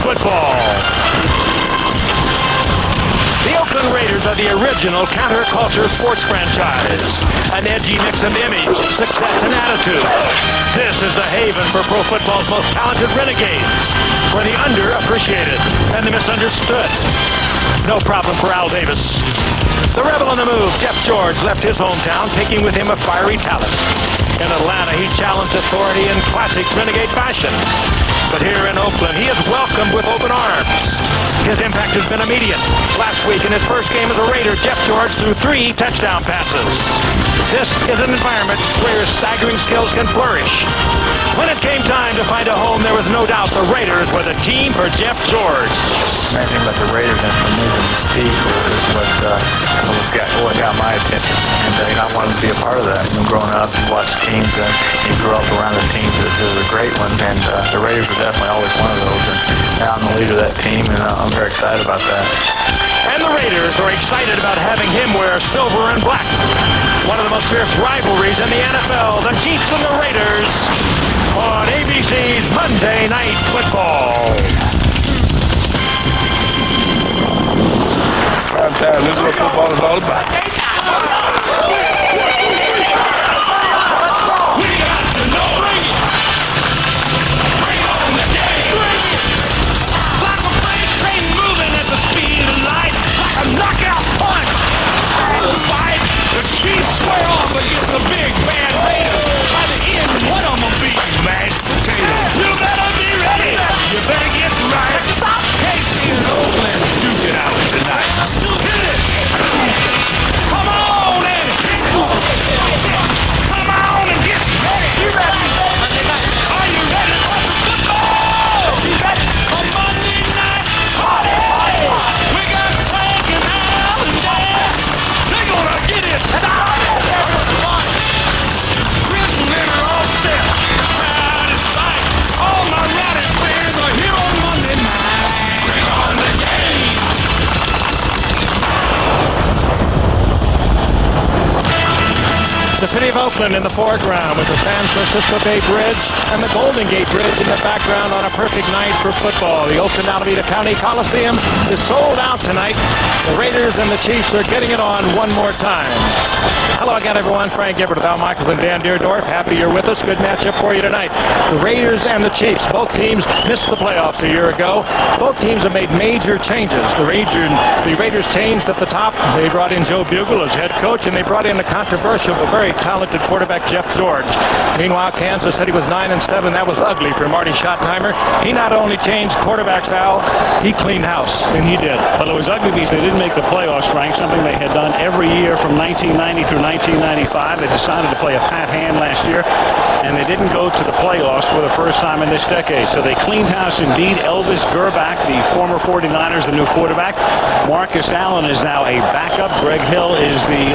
Football. The Oakland Raiders are the original counterculture sports franchise. An edgy mix of image, success, and attitude. This is the haven for pro football's most talented renegades, for the underappreciated and the misunderstood. No problem for Al Davis. The rebel on the move, Jeff George, left his hometown, taking with him a fiery talent. In Atlanta, he challenged authority in classic renegade fashion. But here in Oakland, he is welcomed with open arms. His impact has been immediate. Last week, in his first game as a Raider, Jeff George threw 3 touchdown passes. This is an environment where his staggering skills can flourish. When it came time to find a home, there was no doubt the Raiders were the team for Jeff George. The main thing about the Raiders and for me, the mystique is what got my attention. And I wanted to be a part of that. Growing up, you watch teams and you grew up around the teams that are the great ones, and the Raiders were definitely always one of those. And now I'm the leader of that team, and I'm very excited about that. And the Raiders are excited about having him wear silver and black. One of the most fierce rivalries in the NFL, the Chiefs and the Raiders, on ABC's Monday Night Football. This is what football is all about. Knockout punch! Title fight! The Chiefs square off against the big bad Raiders. By the end, one of them will be mashed potatoes. You better be ready! You better get right! Casey and Oakland duke it out tonight. Hit it! Come on and come on and get ready! You ready? Are you ready for some football? You ready for Monday night party? We got Chris Leonard all set. Out of sight. All my rowdy players are here on Monday night. Bring on the game. The city of Oakland in the foreground with the San Francisco Bay Bridge and the Golden Gate Bridge in the background on a perfect night for football. The Oakland Alameda County Coliseum is sold out tonight. The Raiders and the Chiefs are getting it on one more time. Hello again, everyone. Frank Gibbert with Al Michaels and Dan Deerdorf. Happy you're with us. Good matchup for you tonight. The Raiders and the Chiefs. Both teams missed the playoffs a year ago. Both teams have made major changes. The Raiders changed at the top. They brought in Joe Bugel as head coach, and they brought in a controversial but very talented quarterback, Jeff George. Meanwhile, Kansas said he was 9-7. That was ugly for Marty Schottenheimer. He not only changed quarterbacks, Al, he cleaned house, and he did. Well, it was ugly because they didn't make the playoffs, Frank, something they had done every year from 1990 through 1995. They decided to play a pat hand last year, and they didn't go to the playoffs for the first time in this decade. So they cleaned house indeed. Elvis Gerbach, the former 49ers, the new quarterback. Marcus Allen is now a backup. Greg Hill is the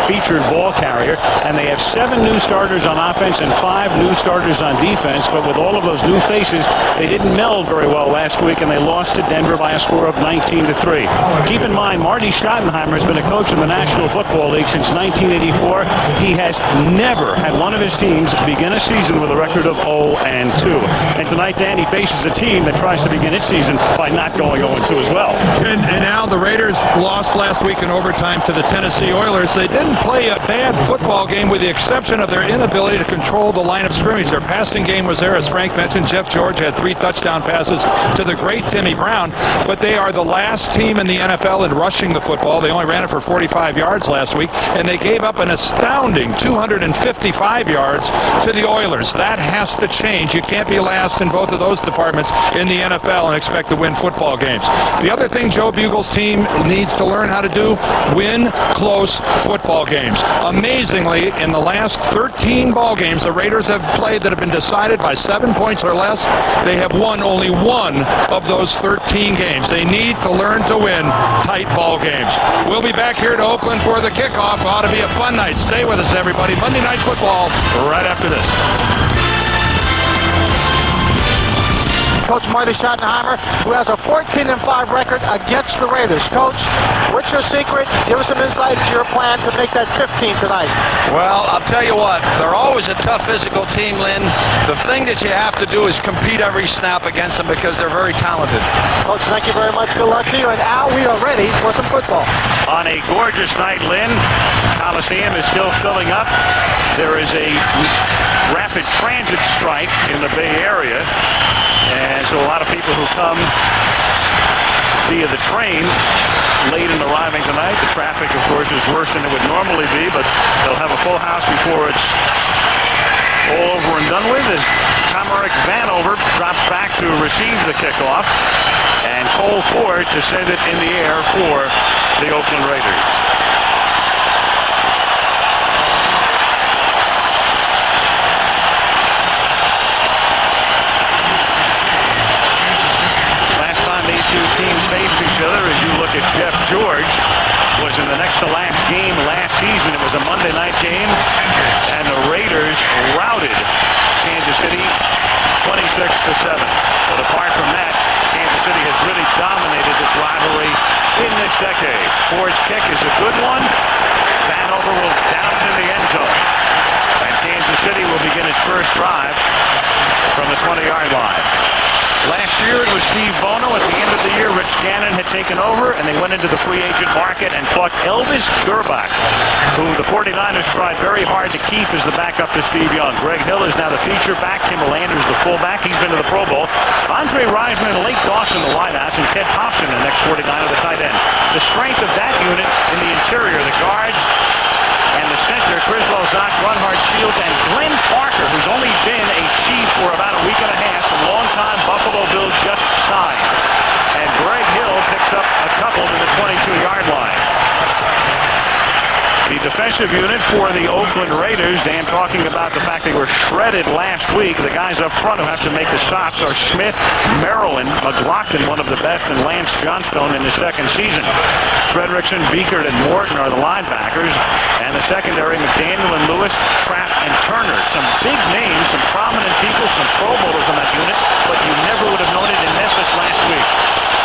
featured ball carrier. And they have 7 new starters on offense and 5 new starters on defense. But with all of those new faces, they didn't meld very well last week, and they lost to Denver by a score of 19-3. Keep in mind, Marty Schottenheimer has been a coach in the National Football League since 1984. He has never had one of his teams begin a season with a record of 0-2. And tonight, Dan, he faces a team that tries to begin its season by not going 0-2 as well. And now the Raiders lost last week in overtime to the Tennessee Oilers. They didn't play a bad football game with the exception of their inability to control the line of scrimmage. Their passing game was there, as Frank mentioned. Jeff George had 3 touchdown passes to the great Timmy Brown, but they are the last team in the NFL in rushing the football. They only ran it for 45 yards last week, and they gave up an astounding 255 yards to the Oilers. That has to change. You can't be last in both of those departments in the NFL and expect to win football games. The other thing Joe Bugel's team needs to learn how to do, win close football games. Amazingly, in the last 13 ball games the Raiders have played that have been decided by 7 points or less, they have won only 1 of those 13 games. They need to learn to win tight ball games. We'll be back here to Oakland for the kickoff. Ought to be a fun night. Stay with us, everybody. Monday Night Football right after this. Coach Marty Schottenheimer, who has a 14-5 record against the Raiders. Coach, what's your secret? Give us some insight to your plan to make that 15 tonight. Well, I'll tell you what, they're always a tough physical team, Lynn. The thing that you have to do is compete every snap against them because they're very talented. Coach, thank you very much. Good luck to you. And Al, we are ready for some football. On a gorgeous night, Lynn, Coliseum is still filling up. There is a rapid transit strike in the Bay Area, and so a lot of people who come via the train late in arriving tonight. The traffic, of course, is worse than it would normally be, but they'll have a full house before it's all over and done with as Tomerick Vanover drops back to receive the kickoff, and Cole Ford to send it in the air for the Oakland Raiders. Last time these two teams faced each other, as you look at Jeff George, was in the next to last game last season. It was a Monday night game, and the Raiders routed Kansas City 26-7. But apart from that, Kansas City has really dominated this rivalry in this decade. Ford's kick is a good one. Vanover will down it in the end zone. And Kansas City will begin its first drive from the 20-yard line. Last year it was Steve Bono. At the end of the year, Rich Gannon had taken over, and they went into the free agent market and plucked Elvis Gerbach, who the 49ers tried very hard to keep as the backup to Steve Young. Greg Hill is now the feature back. Kim Landers the fullback. He's been to the Pro Bowl. Andre Reisman and Lake Dawson the wideouts, and Ted Hobson, the next 49er, the tight end. The strength of that unit in the interior, the guards, and the center, Chris Lozak, Runhard Shields, and Glenn Parker, who's only been a Chief for about a week and a half, from longtime Buffalo Bills just signed. And Greg Hill picks up a couple to the 22-yard line. The defensive unit for the Oakland Raiders, Dan talking about the fact they were shredded last week. The guys up front who have to make the stops are Smith, Maryland, McLaughlin, one of the best, and Lance Johnstone in his second season. Fredrickson, Beekert, and Morton are the linebackers. And the secondary, McDaniel and Lewis, Trapp, and Turner. Some big names, some prominent people, some Pro Bowlers on that unit, but you never would have known it in Memphis last week.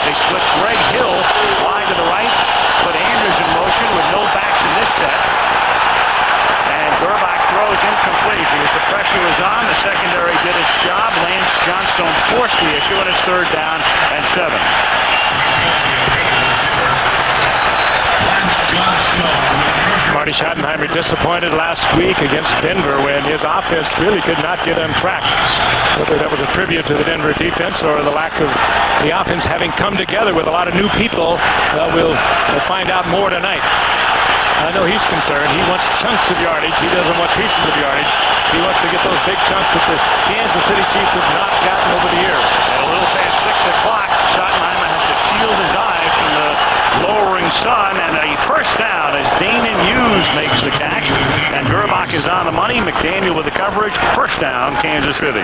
They split Greg Hill wide to the right, put Anders in motion with no backs in this set. And Gerbach throws incomplete because the pressure was on. The secondary did its job. Lance Johnstone forced the issue, and it's 3rd down and 7. Marty Schottenheimer disappointed last week against Denver when his offense really could not get on track. Whether that was a tribute to the Denver defense or the lack of the offense having come together with a lot of new people, we'll find out more tonight. I know he's concerned. He wants chunks of yardage. He doesn't want pieces of yardage. He wants to get those big chunks that the Kansas City Chiefs have not gotten over the years. At a little past 6 o'clock, Schottenheimer has to shield his eyes from the lowering sun, and a first down as Damon Hughes makes the catch. And Gerbach is on the money. McDaniel with the coverage. First down, Kansas City. A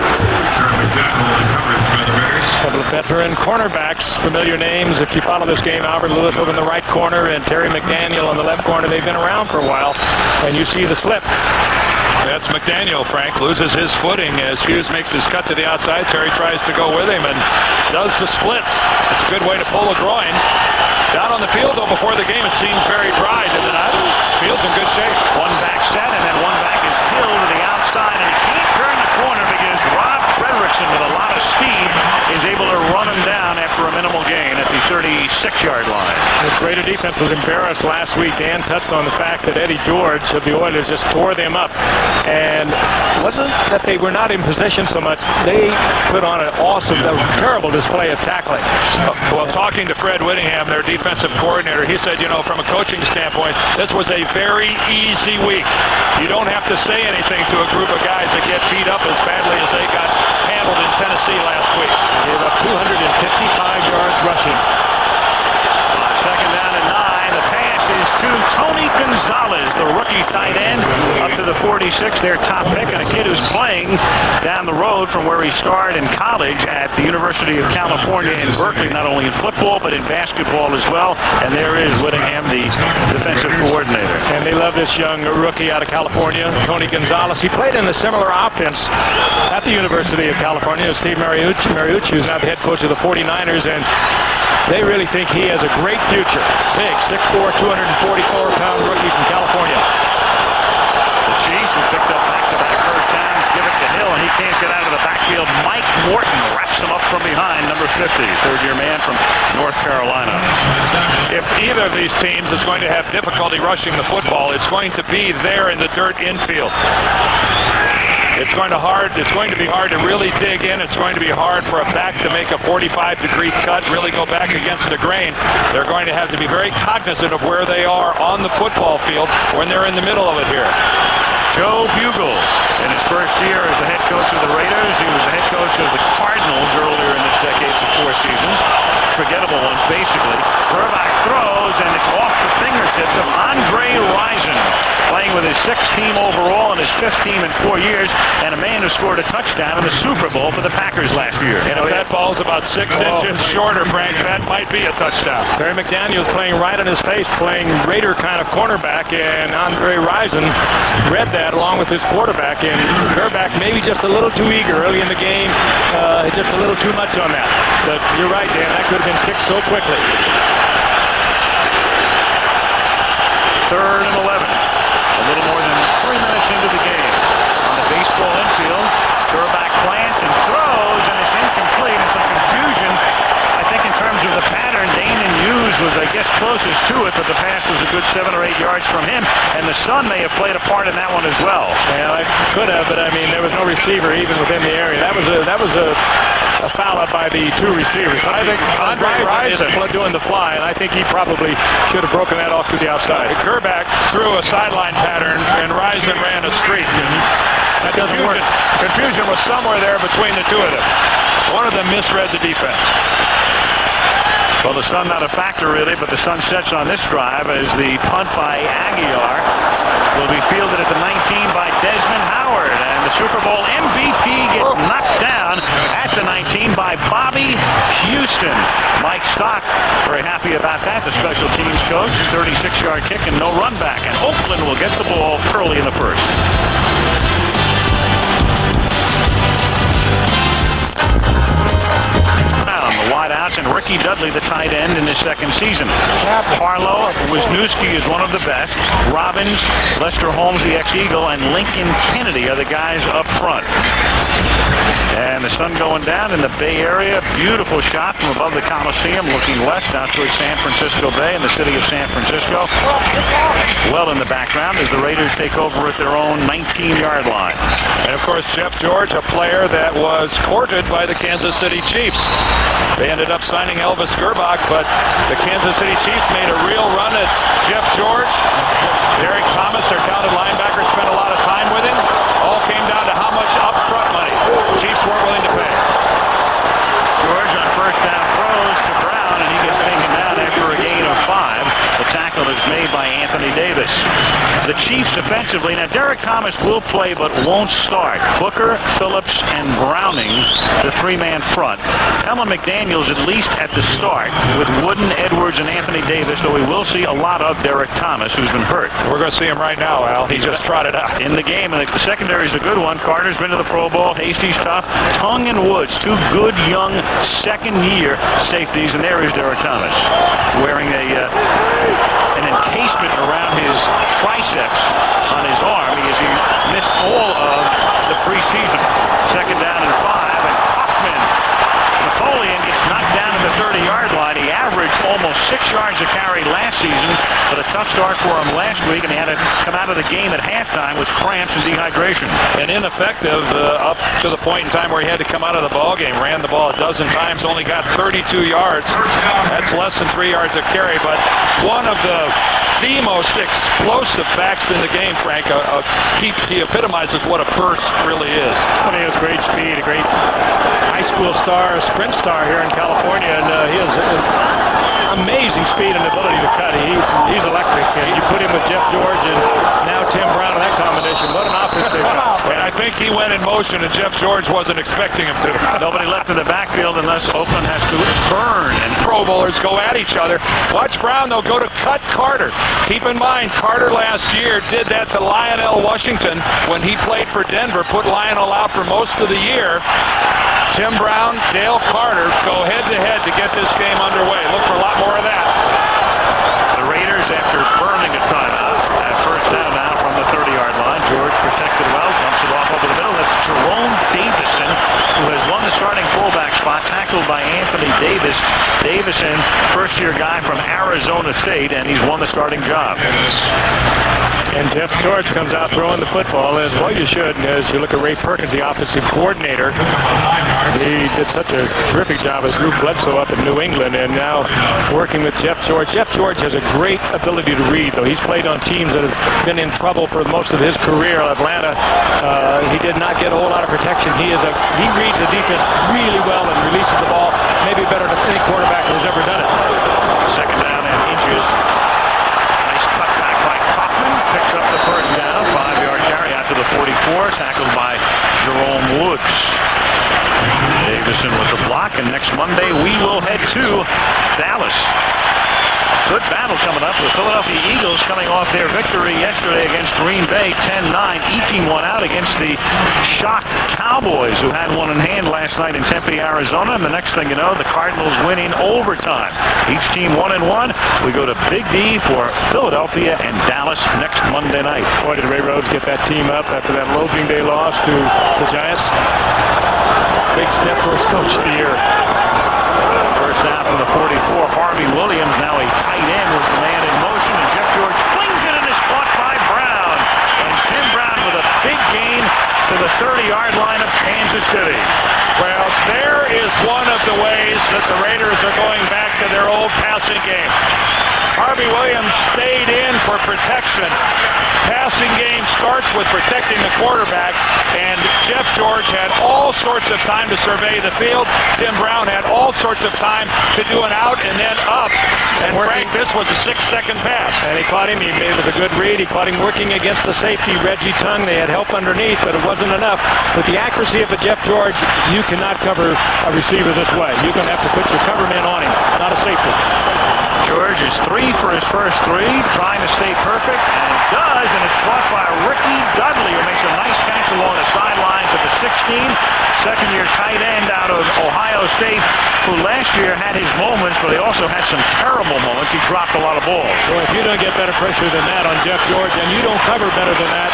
couple of veteran cornerbacks, familiar names. If you follow this game, Albert Lewis over in the right corner and Terry McDaniel on the left corner. They've been around for a while, and you see the slip. That's McDaniel, Frank, loses his footing as Hughes makes his cut to the outside. Terry tries to go with him and does the splits. It's a good way to pull a groin. Down on the field, though, before the game, it seemed very dry, did it not? Field's in good shape. One back set, and then one back is killed to the outside, and he can't turn the corner because Rob Fredrickson, with a lot of speed, is able to run him down after a minimal gain at the 36-yard line. This Raider defense was embarrassed last week. Dan touched on the fact that Eddie George of the Oilers just tore them up. And it wasn't that they were not in position so much. They put on an awesome, terrible display of tackling. Well, talking to Fred Whittingham, their defensive coordinator, he said, you know, from a coaching standpoint, this was a very easy week. You don't have to say anything to a group of guys that get beat up as badly as they got handled in Tennessee last week. Gave up 255 yards rushing. On 2nd down and 9, the pass is to Tony Gonzalez, the rookie tight end, up to the 46, their top pick, and a kid who's playing down the road from where he started in college at the University of California in Berkeley, not only in football but in basketball as well. And there is Whittingham, the defensive coordinator. And they love this young rookie out of California, Tony Gonzalez. He played in a similar offense at the University of California as Steve Mariucci, who's now the head coach of the 49ers, and they really think he has a great future. Big, 6'4", 244-pound rookie from California. The Chiefs have picked up back-to-back first downs, give it to Hill, and he can't get out of the backfield. Mike Morton wraps him up from behind, number 50, third-year man from North Carolina. If either of these teams is going to have difficulty rushing the football, it's going to be there in the dirt infield. It's going to be hard to really dig in. It's going to be hard for a back to make a 45-degree cut, really go back against the grain. They're going to have to be very cognizant of where they are on the football field when they're in the middle of it here. Joe Bugel, in his first year as the head coach of the Raiders, he was the head coach of the Cardinals earlier in this decade for 4 seasons. Forgettable ones, basically. Gerbach throws, and it's off the fingertips of Andre Rison, playing with his 6th team overall and his 5th team in 4 years, and a man who scored a touchdown in the Super Bowl for the Packers last year. And if that ball's about 6 inches shorter, Frank, that might be a touchdown. Terry McDaniel's playing right on his face, playing Raider kind of cornerback, and Andre Rison read that along with his quarterback, and Gerbach maybe just a little too eager early in the game, just a little too much on that. But you're right, Dan, that could have been 6 so quickly. 3rd and 11. A little more than 3 minutes into the game. On the baseball infield, Gerbach plants and throws, and it's incomplete, and some confusion. I think in terms of the pattern, Danon Hughes was, I guess, closest to it, but the pass was a good 7 or 8 yards from him, and the sun may have played a part in that one as well. Yeah, I could have, but I mean, there was no receiver even within the area. That was a foul up by the 2 receivers. I think Andre Rison is doing the fly, and I think he probably should have broken that off to the outside. Gerbach threw a sideline pattern, and Rison ran a streak. That doesn't work. Confusion was somewhere there between the 2 of them. One of them misread the defense. Well, the sun not a factor really, but the sun sets on this drive as the punt by Aguilar will be fielded at the 19 by Desmond Howard, and the Super Bowl MVP gets knocked down at the 19 by Bobby Houston. Mike Stock very happy about that, the special teams coach. 36-yard kick and no run back, and Oakland will get the ball early in the first. The wideouts, and Ricky Dudley, the tight end, in his 2nd season. Harlow, Wisniewski is one of the best. Robbins, Lester Holmes, the ex-Eagle, and Lincoln Kennedy are the guys up front. And the sun going down in the Bay Area. Beautiful shot from above the Coliseum, looking west out towards San Francisco Bay and the city of San Francisco. Well in the background as the Raiders take over at their own 19-yard line. And, of course, Jeff George, a player that was courted by the Kansas City Chiefs. They ended up signing Elvis Gerbach, but the Kansas City Chiefs made a real run at Jeff George. Derek Thomas, their talented linebacker, spent a lot of time with him. All came down to how much upfront money the Chiefs weren't willing to pay. George on first down throws to Brown, and he gets taken down after a gain of 5. The tackle is made by Anthony Davis. The Chiefs defensively, now Derek Thomas will play but won't start. Booker, Phillips, and Browning, the 3-man front. Ellen McDaniels at least at the start with Wooden, Edwards, and Anthony Davis, so we will see a lot of Derek Thomas, who's been hurt. We're going to see him right now, Al. He just trotted out. In the game, and the secondary is a good one. Carter's been to the Pro Bowl. Hasty's tough. Tongue and Woods, 2 good young second-year safeties, and there is Derek Thomas wearing an encasement around his triceps on his arm because he missed all of the preseason. 2nd down and 5, and Hoffman, Napoleon gets knocked down to the 30-yard line. He averaged almost 6 yards a carry last season, but a tough start for him last week, and he had to come out of the game at halftime with cramps and dehydration. And ineffective up to the point in time where he had to come out of the ball game. Ran the ball a dozen times, only got 32 yards. That's less than 3 yards a carry, but one of the the most explosive backs in the game, Frank. He epitomizes what a burst really is. He has great speed, a great high school star, sprint star here in California, and he has amazing speed and ability to cut. He's electric. And you put him with Jeff George and now Tim Brown in that combination. What an offense they got. And I think he went in motion, and Jeff George wasn't expecting him to. Nobody left in the backfield unless Oakland has to burn. And Pro Bowlers go at each other. Watch Brown, though, go to cut Carter. Keep in mind, Carter last year did that to Lionel Washington when he played for Denver, put Lionel out for most of the year. Tim Brown, Dale Carter go head-to-head to get this game underway. Look for a lot more of that. the Raiders, after burning a timeout, at first down now from the 30-yard line. George protected well, dumps it off over the middle. That's Jerome Davison, who has won the starting fullback spot, tackled by Anthony Davis. Davison, first-year guy from Arizona State, and he's won the starting job. And Jeff George comes out throwing the football, as well you should, as you look at Ray Perkins, the offensive coordinator. He did such a terrific job as Drew Bledsoe up in New England, and now working with Jeff George. Jeff George has a great ability to read, though. He's played on teams that have been in trouble for most of his career. Atlanta, he did not get a whole lot of protection. He reads the defense really well and releases the ball maybe better than any quarterback who's ever done it. Second down and inches. Nice cutback by Kaufman. Picks up the first down. 5-yard carry out to the 44. Tackled by Jerome Woods. Davison with the block, and next Monday we will head to Dallas. Good battle coming up. The Philadelphia Eagles coming off their victory yesterday against Green Bay, 10-9, eking one out against the shocked Cowboys, who had one in hand last night in Tempe, Arizona. And the next thing you know, the Cardinals win in overtime. Each team 1-1. We go to Big D for Philadelphia and Dallas next Monday night. Boy, did Ray Rhodes get that team up after that opening day loss to the Giants. Big step for his coach of the year. First down from the 44. Harvey Williams, now a tight end, was the man in motion, and Jeff George flings it and is caught by Brown. And Tim Brown with a big gain to the 30-yard line of Kansas City. Well, there is one of the ways that the Raiders are going back to their old passing game. Harvey Williams stayed in for protection. Passing game starts with protecting the quarterback, and Jeff George had all sorts of time to survey the field. Tim Brown had all sorts of time to do an out and then up. And Frank, this was a 6-second pass. And he caught him. It was a good read. He caught him working against the safety, Reggie Tongue. They had help underneath, but it wasn't enough. With the accuracy of a Jeff George, you cannot cover a receiver this way. You're going to have to put your cover man on him, not a safety. George is 3 for his first 3, trying to stay perfect, and does, and it's caught by Ricky Dudley, who makes a nice catch along the sidelines of the 16. Second-year tight end out of Ohio State, who last year had his moments, but he also had some terrible moments. He dropped a lot of balls. So if you don't get better pressure than that on Jeff George, and you don't cover better than that,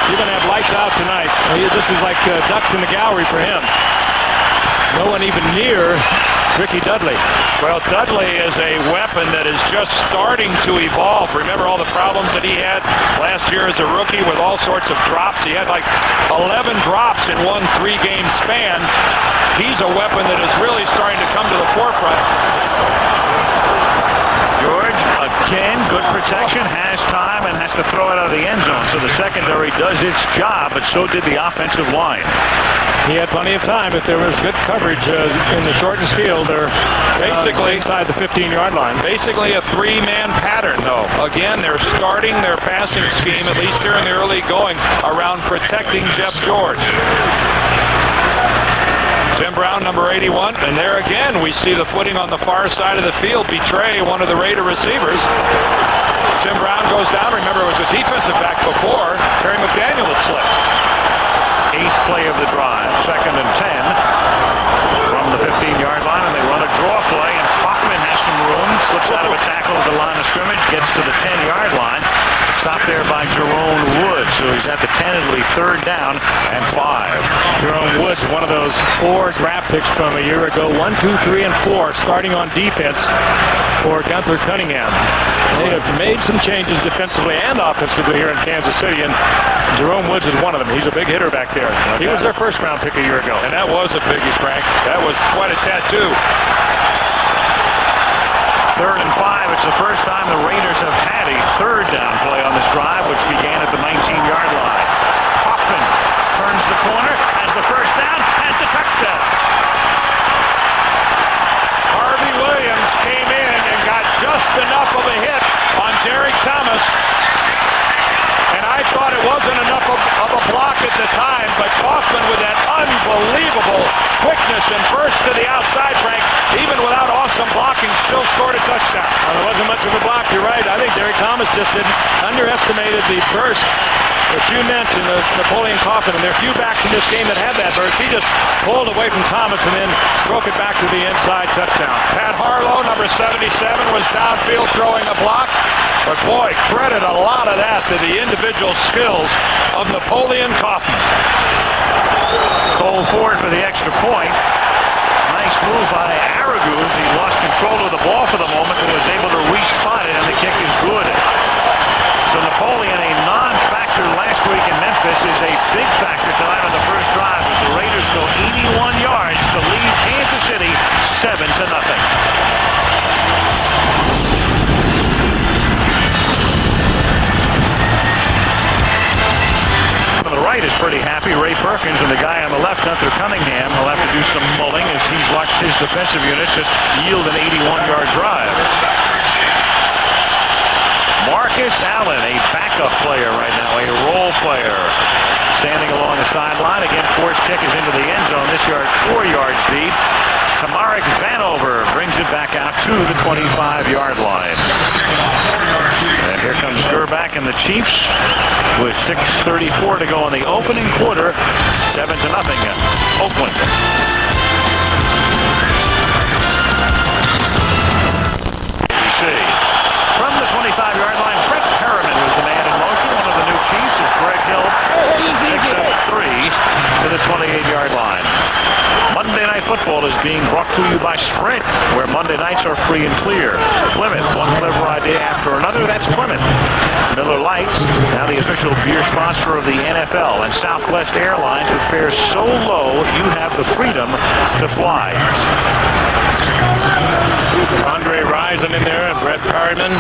you're going to have lights out tonight. This is like ducks in the gallery for him. No one even near Ricky Dudley. Well, Dudley is a weapon that is just starting to evolve. Remember all the problems that he had last year as a rookie with all sorts of drops. He had like 11 drops in one 3-game span. He's a weapon that is really starting to come to the forefront. George, again, good protection, has time, and has to throw it out of the end zone. So the secondary does its job, but so did the offensive line. He had plenty of time. If there was good coverage in the shortened field, they're basically inside the 15-yard line. Basically a 3-man pattern, though. Again, they're starting their passing scheme, at least here in the early going, around protecting Jeff George. Tim Brown, number 81, and there again we see the footing on the far side of the field betray one of the Raider receivers. Tim Brown goes down. Remember, it was a defensive back before. Terry McDaniel had slipped. 8th play of the drive, 2nd and 10 from the 15-yard line, and they run a draw play, and Kaufman has some room, slips out of a tackle at the line of scrimmage, gets to the 10-yard line. Stopped there by Jerome Woods, so he's at the 10. It'll be 3rd down and 5. Jerome Woods, one of those 4 draft picks from a year ago. 1, 2, 3, and 4, starting on defense for Gunther Cunningham. They have made some changes defensively and offensively here in Kansas City, and Jerome Woods is one of them. He's a big hitter back there. He was their first-round pick a year ago. And that was a biggie, Frank. That was quite a tattoo. 3rd and 5. It's It's the first time the Raiders have had a third down play on this drive, which began at the 19-yard line. Hoffman turns the corner, has the first down, has the touchdown. Harvey Williams came in and got just enough of a hit on Derek Thomas. And I thought it wasn't enough of a block at the time, but Kaufman with that unbelievable quickness and burst to the outside, Frank, even without awesome blocking, still scored a touchdown. Well, there wasn't much of a block, you're right. I think Derek Thomas just underestimated the burst that you mentioned of Napoleon Kaufman, and there are few backs in this game that had that burst. He just pulled away from Thomas and then broke it back to the inside touchdown. Pat Harlow, number 77, was downfield throwing a block. But boy, credit a lot of that to the individual skills of Napoleon Kaufman. Cole Ford for the extra point. Nice move by Araguz. He lost control of the ball for the moment and was able to re-spot it, and the kick is good. So Napoleon, a non-factor last week in Memphis, is a big factor tonight on the first drive as the Raiders go 81 yards to lead Kansas City 7-0. On the right is pretty happy. Ray Perkins, and the guy on the left, Hunter Cunningham, will have to do some mulling as he's watched his defensive unit just yield an 81-yard drive. Marcus Allen, a backup player right now, a role player, standing along the sideline. Again, Ford's kick is into the end zone. This yard 4 yards deep. Tamarick Vanover brings it back out to the 25-yard line. And here comes Gerback and the Chiefs with 6:34 to go in the opening quarter. 7-0, Oakland. From the 25-yard line, Brett Perriman was the man in motion. One of the new Chiefs is Greg Hill. Picks up 3 to the 28-yard line. Monday Night Football is being brought to you by Sprint, where Monday nights are free and clear. Plymouth, one clever idea after another. That's Plymouth. Miller Lite, now the official beer sponsor of the NFL, and Southwest Airlines, with fares so low you have the freedom to fly. Andre Rison in there and Brett Perriman.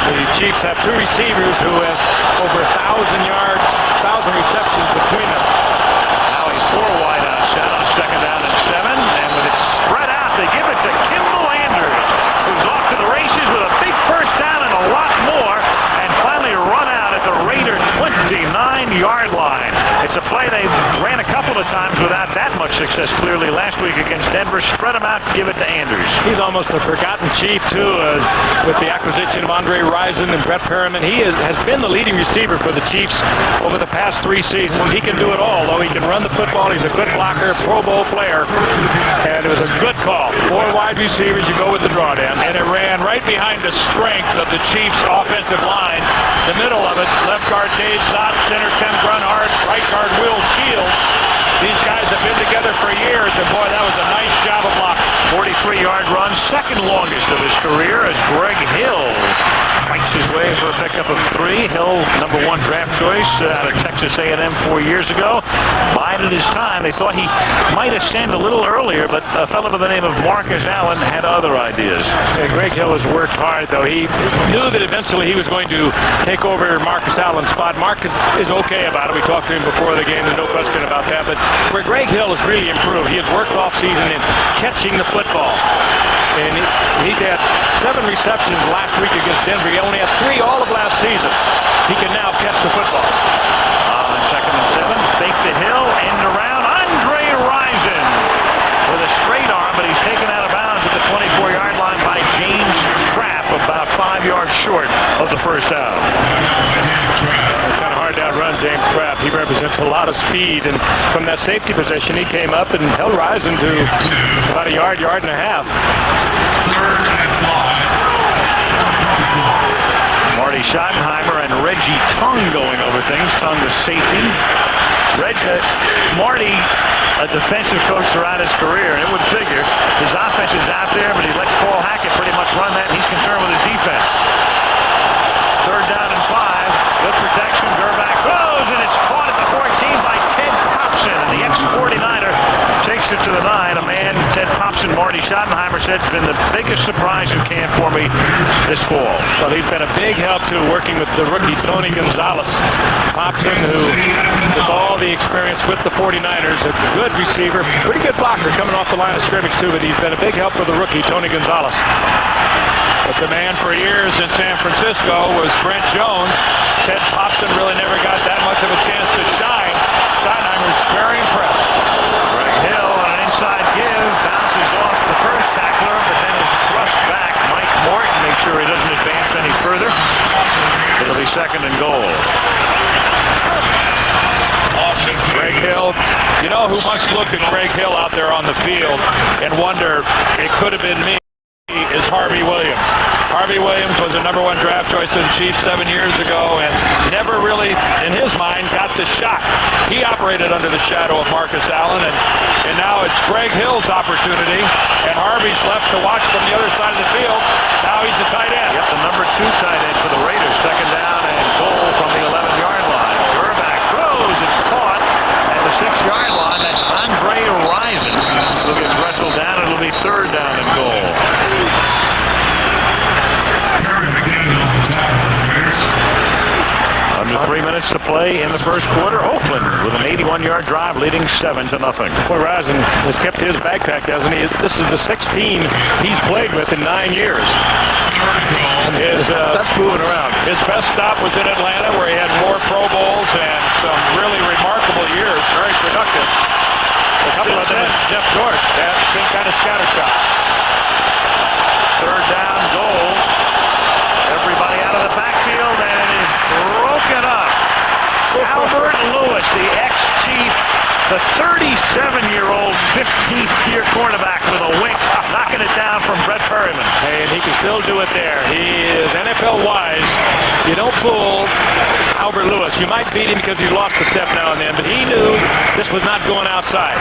The Chiefs have 2 receivers who have over 1,000 yards, 1,000 receptions between them. Now he's 4 wide on set on 2nd down and 7, and with it spread out, they give it to Kimball Anders, who's off to the races with a big first down and a lot more, and finally run out at the Raider 29-yard line. It's a play they ran a couple of times without that much success clearly last week against Denver. Spread them out, give it to Anders. He's almost a forgotten Chief, too, with the acquisition of Andre Rison and Brett Perriman. He has been the leading receiver for the Chiefs over the past 3 seasons. He can do it all, though. He can run the football. He's a good blocker, Pro Bowl player, and it was a good call. 4 wide receivers, you go with the drawdown. And it ran right behind the strength of the Chiefs' offensive line. The middle of it, left guard Dave Zott, center Ken Grunhard, right guard Will Shields. These guys have been together for years, and boy, that was a nice job of blocking. 43-yard run, second longest of his career, as Greg Hill fights his way for a pickup of 3. Hill, number 1 draft choice out of Texas A&M 4 years ago. Bided his time. They thought he might ascend a little earlier, but a fellow by the name of Marcus Allen had other ideas. Yeah, Greg Hill has worked hard, though. He knew that eventually he was going to take over Marcus Allen's spot. Marcus is okay about it. We talked to him before the game. There's no question about that. But where Greg Hill has really improved, he has worked off season in catching the football. And he had 7 receptions last week against Denver. He only had 3 all of last season. He can now catch the football. On 2nd and 7, fake the Hill, end around. Andre Rison with a straight arm, but he's taken out of bounds at the 24-yard line by James Trapp, about 5 yards short of the first down. It's kind of hard to outrun James Trapp. He represents a lot of speed, and from that safety position, he came up and held Rison to about a yard, yard and a half. Marty Schottenheimer and Reggie Tung going over things. Tung the safety. Marty, a defensive coach throughout his career, and it would figure his offense is out there, but he lets Paul Hackett pretty much run that, and he's concerned with his defense. 3rd down and 5. Good protection. Gerback goes, and it's caught at the 14 by Ted Popson. And the ex-49er takes it to the 9. A man, Ted Popson, Marty Schottenheimer, Schottenheimer said it's been the biggest surprise in camp for me this fall. Well, he's been a big help, too, working with the rookie Tony Gonzalez. Popson, who, with all the experience with the 49ers, a good receiver, pretty good blocker coming off the line of scrimmage, too, but he's been a big help for the rookie Tony Gonzalez. But the man for years in San Francisco was Brent Jones. Ted Popson really never got that much of a chance to shine. Schottenheimer's very impressed. Greg Hill on an inside give, bounces off the first tackler, but then is thrust back. Mike Morton makes sure he doesn't advance any further. It'll be 2nd and goal. Greg Hill, you know who must look at Greg Hill out there on the field and wonder, it could have been me, is Harvey Williams. Harvey Williams was the #1 draft choice of the Chiefs 7 years ago and never really, in his mind, got the shot. He operated under the shadow of Marcus Allen, and now it's Greg Hill's opportunity, and Harvey's left to watch from the other side of the field. Now he's the tight end. Yep, the #2 tight end for the Raiders. 2nd down and goal from the 11-yard line. Gerback throws, it's caught at the 6-yard line. That's Andre Rison who gets wrestled down. It'll be 3rd down and goal. Under 3 minutes to play in the first quarter. Oakland with an 81-yard drive leading 7-0. Boy, Rison has kept his backpack, hasn't he? This is the 6th team he's played with in 9 years. That's moving around. His best stop was in Atlanta, where he had 4 Pro Bowls and some really remarkable years, very productive. A couple of them, Jeff George. That's been kind of scattershot. 3rd down, goal. Everybody out of the backfield, and it is broken up. Albert Lewis, the ex-Chief, the 37-year-old 15th-year quarterback with a wink, knocking it down from Brett Perryman. Hey, and he can still do it there. He is NFL-wise. You don't fool Albert Lewis. You might beat him because he lost a step now and then, but he knew this was not going outside.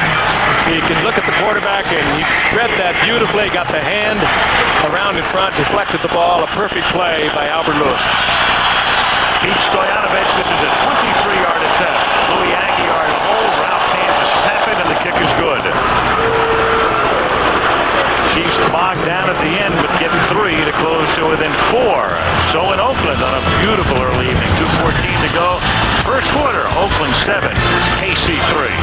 He could look at the quarterback, and he read that beautifully, got the hand around in front, deflected the ball. A perfect play by Albert Lewis. Pete Stoyanovich, this is a 23-yard attempt. Louis Aguiar to hold, Ralph Kane to snap it, and the kick is good. Chiefs bogged down at the end, but get 3 to close to within 4. So in Oakland on a beautiful early evening, 2:14 to go. First quarter, Oakland 7, KC 3.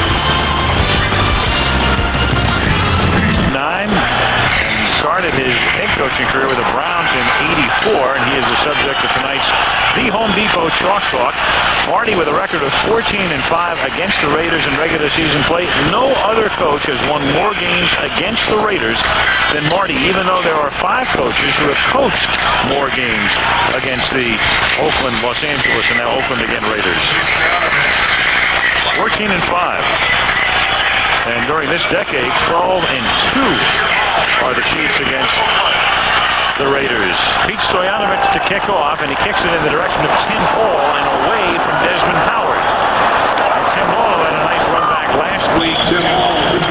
9, and he started his head coaching career with the Browns in '84, and he is the subject of tonight's The Home Depot Chalk Talk. Marty with a record of 14-5 against the Raiders in regular season play. No other coach has won more games against the Raiders than Marty, even though there are 5 coaches who have coached more games against the Oakland, Los Angeles, and now Oakland again Raiders. 14-5. And during this decade, 12-2 are the Chiefs against the Raiders. Pete Stoyanovich to kick off, and he kicks it in the direction of Tim Hall and away from Desmond Howard. And Tim Hall had a nice run back last week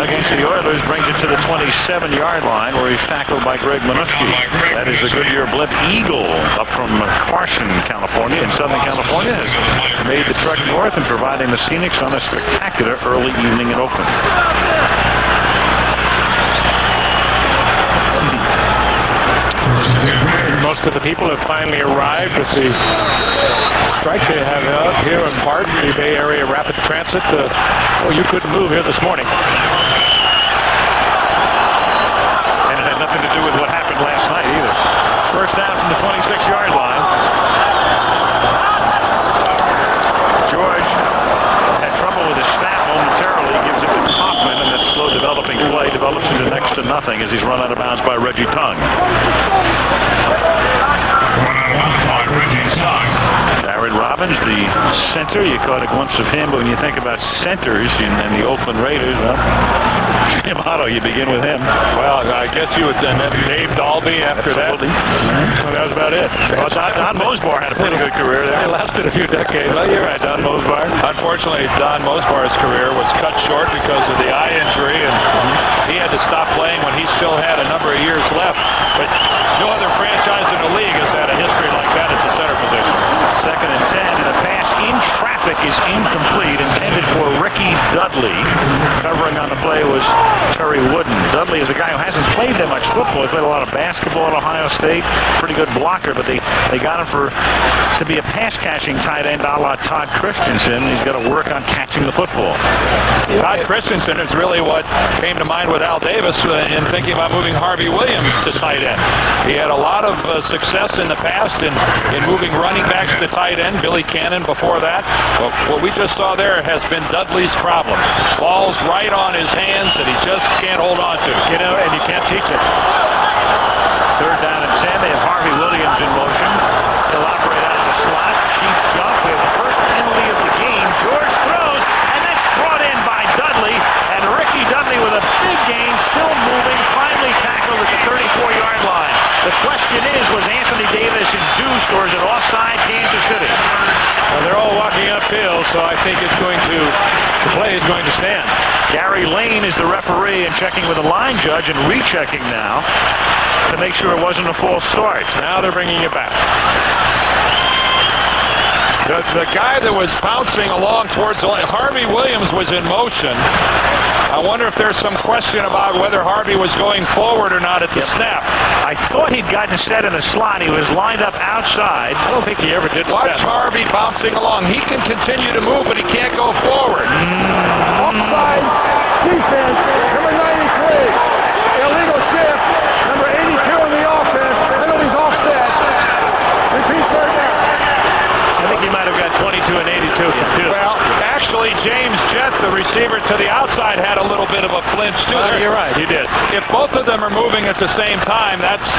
against the Oilers, brings it to the 27-yard line where he's tackled by Greg Minuski. That is the Goodyear Blimp Eagle up from Carson, California, in Southern California, has made the trek north and providing the Scenics on a spectacular early evening in Oakland. Most of the people have finally arrived with the strike they have out here in part, the Bay Area Rapid Transit. You couldn't move here this morning. And it had nothing to do with what happened last night either. First down from the 26-yard line. George had trouble with his snap momentarily. He gives it to Hoffman, and that slow developing play develops into next to nothing as he's run out of bounds by Reggie Tongue. Jared Robbins, the center. You caught a glimpse of him, but when you think about centers in the Oakland Raiders, well, Jim Otto, you begin with him. Well, I guess you would send Dave Dalby after Absolutely. that. Well, that was about it. Well, Don Mosbar had a pretty good career there. It lasted a few decades. Well, you're right, Don Mosbar. Unfortunately, Don Mosbar's career was cut short because of the eye injury, and he had to stop playing when he still had a number of years left. But no other franchise in the league has had a history like that at the center position. 2nd and 10, and a pass in traffic. traffic is incomplete, intended for Ricky Dudley. Covering on the play was Terry Wooden. Dudley is a guy who hasn't played that much football. He played a lot of basketball at Ohio State. Pretty good blocker, but they got him to be a pass-catching tight end a la Todd Christensen. He's got to work on catching the football. Todd Christensen is really what came to mind with Al Davis in thinking about moving Harvey Williams to tight end. He had a lot of success in the past in moving running backs to tight end. Billy Cannon before that. But what we just saw there has been Dudley's problem. Ball's right on his hands and he just can't hold on to. You know, and you can't teach it. Third down and 10. They have Harvey Williams in motion. He'll operate out of the slot. Chiefs jump. We have the first penalty of the game. George throws, and that's brought in by Dudley. And Ricky Dudley with a big gain, still moving, finally tackled at the 34-yard line. The question is, was Anthony Davis induced, or is it offside Kansas City? Well, they're all walking uphill, so I think the play is going to stand. Gary Lane is the referee and checking with the line judge and rechecking now to make sure it wasn't a false start. Now they're bringing it back. The guy that was bouncing along towards the line, Harvey Williams was in motion. I wonder if there's some question about whether Harvey was going forward or not at the snap. I thought he'd gotten set in the slot. He was lined up outside. I don't think he ever did. Watch Harvey bouncing along. He can continue to move, but he can't go forward. Offside defense, number 93. Illegal shift, number 82 on the offense. Penalties offset. Repeat third down. I think he might have got 22 and 82 confused. Well, actually, James Jett, the receiver to the outside, had a little bit of a flinch too. You're right, he did. If both of them are moving at the same time, that's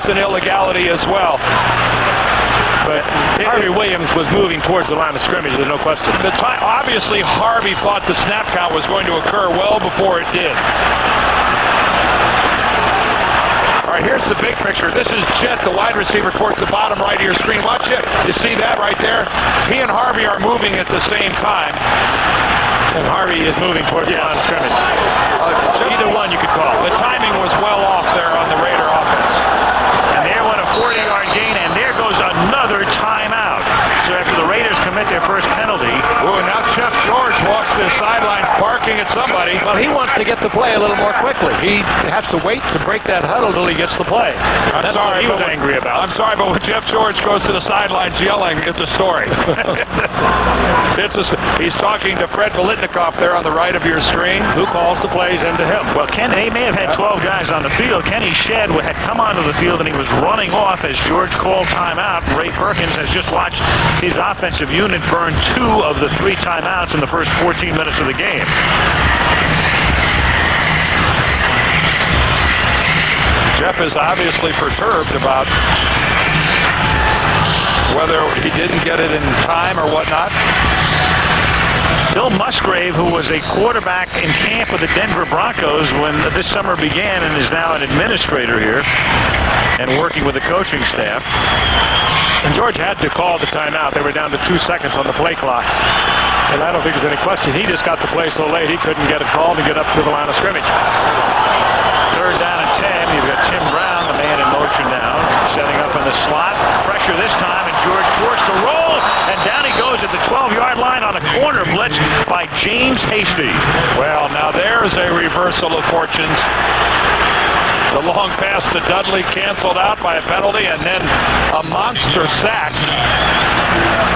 an illegality as well. But Harvey Williams was moving towards the line of scrimmage, there's no question. Obviously, Harvey thought the snap count was going to occur well before it did. All right, here's the big picture. This is Jett, the wide receiver, towards the bottom right of your screen. Watch it. You see that right there? He and Harvey are moving at the same time. And Harvey is moving towards the line of scrimmage. Either one you could call. The timing was well off there on the Raider offense. And there went a 40-yard gain, and there goes another timeout. So after the Raiders commit their first penalty. Oh, and now Chef George walks the sidelines barking at somebody. Well, he wants to get the play a little more quickly. He has to wait to break that huddle till he gets the play. That's what he was angry about. I'm sorry, but when Jeff George goes to the sidelines yelling, it's a story. He's talking to Fred Biletnikoff there on the right of your screen. Who calls the plays into him? Well, they may have had 12 guys on the field. Kenny Shedd had come onto the field, and he was running off as George called timeout. Ray Perkins has just watched his offensive unit burn 2 of the 3 timeouts in the first 14 minutes of the game. Jeff is obviously perturbed about whether he didn't get it in time or whatnot. Bill Musgrave, who was a quarterback in camp with the Denver Broncos when this summer began and is now an administrator here and working with the coaching staff. And George had to call the timeout. They were down to 2 seconds on the play clock. And I don't think there's any question. He just got the play so late he couldn't get it called to get up to the line of scrimmage. Third down and 10. You've got Tim Brown, the man in motion now, setting up in the slot. Pressure this time, and George forced to roll. And down he goes at the 12-yard line on a corner blitz by James Hasty. Well, now there's a reversal of fortunes. The long pass to Dudley canceled out by a penalty, and then a monster sack.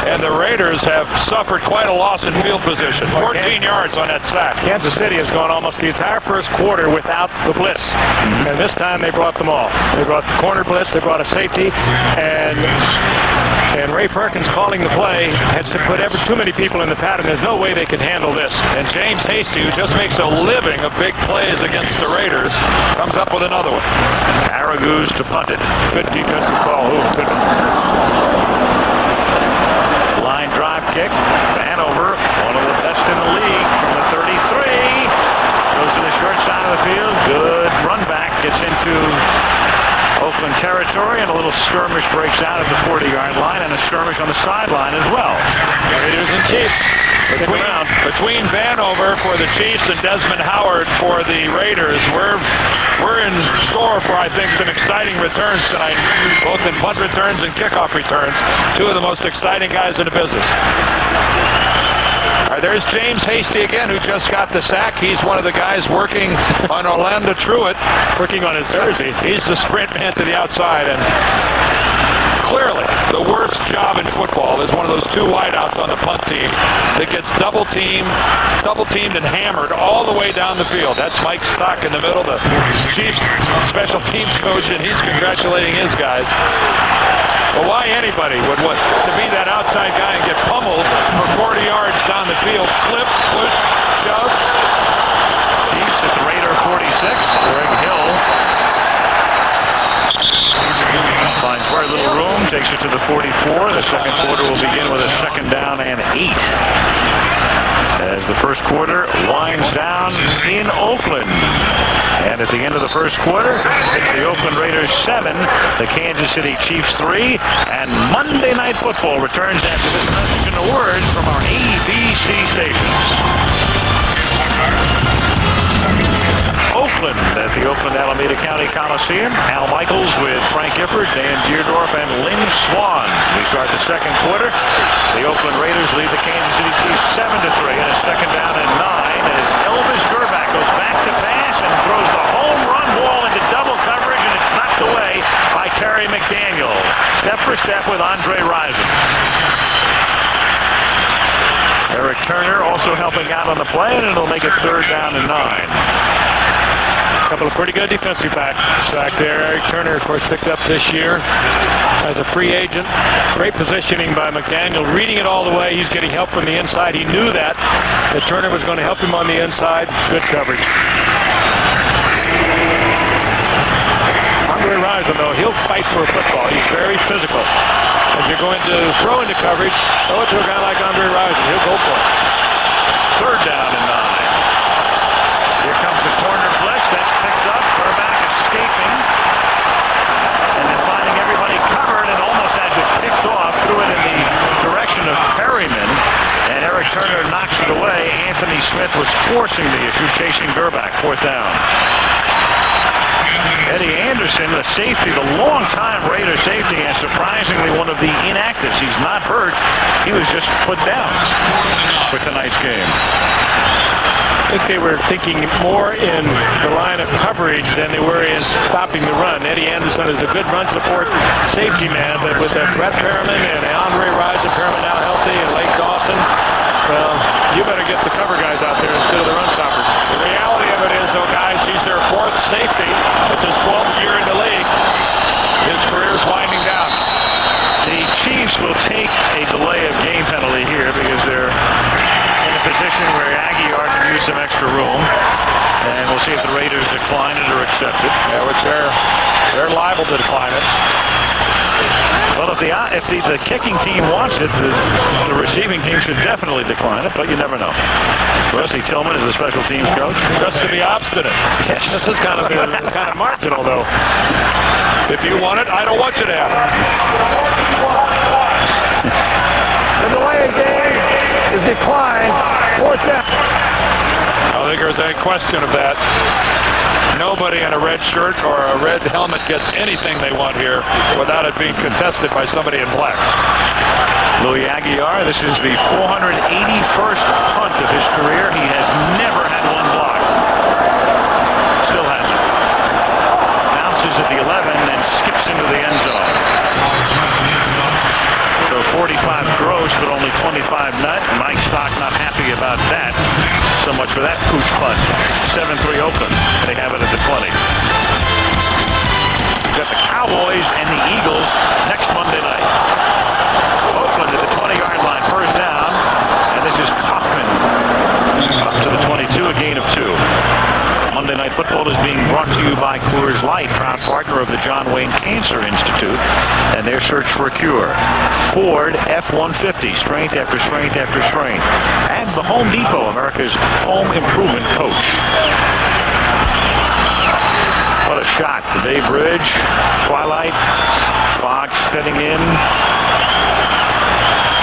And the Raiders have suffered quite a loss in field position. 14 yards on that sack. Kansas City has gone almost the entire first quarter without the blitz. And this time they brought them all. They brought the corner blitz, they brought a safety, and Ray Perkins calling the play had to put too many people in the pattern. There's no way they could handle this. And James Hasty, who just makes a living of big plays against the Raiders, comes up with another one. Araguz to punt it. Good defensive call. Good. Line drive kick. Hanover, one of the best in the league from the 33. Goes to the short side of the field. Good run back. Gets into Oakland territory, and a little skirmish breaks out at the 40-yard line, and a skirmish on the sideline as well. Raiders and Chiefs. Between Vanover for the Chiefs and Desmond Howard for the Raiders, we're in store for, I think, some exciting returns tonight, both in punt returns and kickoff returns. Two of the most exciting guys in the business. There's James Hasty again, who just got the sack. He's one of the guys working on Orlando Truitt, working on his jersey. He's the sprint man to the outside, and clearly the worst job in football is one of those two wideouts on the punt team that gets double teamed and hammered all the way down the field. That's Mike Stock in the middle, the Chiefs special teams coach, and he's congratulating his guys. Well, why anybody would want to be that outside guy and get pummeled for 40 yards down the field? Clip, push, shove. Chiefs at the Raider 46. Greg Hill finds very little room, takes it to the 44. The second quarter will begin with a 2nd down and 8. As the first quarter winds down in Oakland. And at the end of the first quarter, it's the Oakland Raiders 7, the Kansas City Chiefs 3, and Monday Night Football returns after this message and a word from our ABC stations. Oakland at the Oakland Alameda County Coliseum. Al Michaels with Frank Gifford, Dan Deerdorf, and Lynn Swan. We start the second quarter. The Oakland Raiders lead the Kansas City Chiefs 7-3, and a 2nd down and 9 as Elvis Gerback goes back to pass and throws the home run ball into double coverage, and it's knocked away by Terry McDaniel. Step for step with Andre Rison. Eric Turner also helping out on the play, and it'll make it 3rd down and 9. A couple of pretty good defensive backs back there. Eric Turner, of course, picked up this year as a free agent. Great positioning by McDaniel, reading it all the way. He's getting help from the inside. He knew that Turner was going to help him on the inside. Good coverage. Andre Rison, though, he'll fight for a football. He's very physical. If you're going to throw into coverage, throw it to a guy like Andre Rison. He'll go for it. 3rd down and 9. Here comes the corner blitz. That's picked up. Gerback escaping. And then finding everybody covered, and almost as it picked off, threw it in the direction of Perryman. And Eric Turner knocks it away. Anthony Smith was forcing the issue, chasing Gerback. 4th down. Eddie Anderson, the safety, the long-time Raider safety, and surprisingly one of the inactives. He's not hurt. He was just put down for tonight's game. I think they were thinking more in the line of coverage than they were in stopping the run. Eddie Anderson is a good run support safety man, but with Brett Perriman and Andre Rison, Perriman now healthy, and Lake Dawson, well, you better get the cover guys out there instead of the run stoppers. The reality of it is, though, guys, he's their 4th safety. It's his 12th year in the league. His career's winding down. The Chiefs will take a delay of game penalty here because they're in a position where Aguiar can use some extra room. And we'll see if the Raiders decline it or accept it. Yeah, which they're liable to decline it. Well, if the kicking team wants it, the receiving team should definitely decline it, but you never know. Rusty Tillman is the special teams coach. Just to be obstinate. Yes. This is kind of marginal, though. If you want it, I don't want you to have it. The delay of game is declined. 4th down. I don't think there's any question of that. Nobody in a red shirt or a red helmet gets anything they want here without it being contested by somebody in black. Louis Aguiar, this is the 481st punt of his career. He has never had one block. Still hasn't. Bounces at the 11 and skips into the end zone. So 45 gross, but only 25 net. Mike Stock not happy about that. So much for that pooch punt. 7-3 Oakland. They have it at the 20. We've got the Cowboys and the Eagles next Monday night. Oakland at the 20-yard line, 1st down. And this is Kaufman up to the 22, a gain of 2. Monday Night Football is being brought to you by Coors Light, proud partner of the John Wayne Cancer Institute and their search for a cure. Ford F-150, strength after strength after strength. And the Home Depot, America's home improvement coach. What a shot. The Bay Bridge, twilight, fog setting in.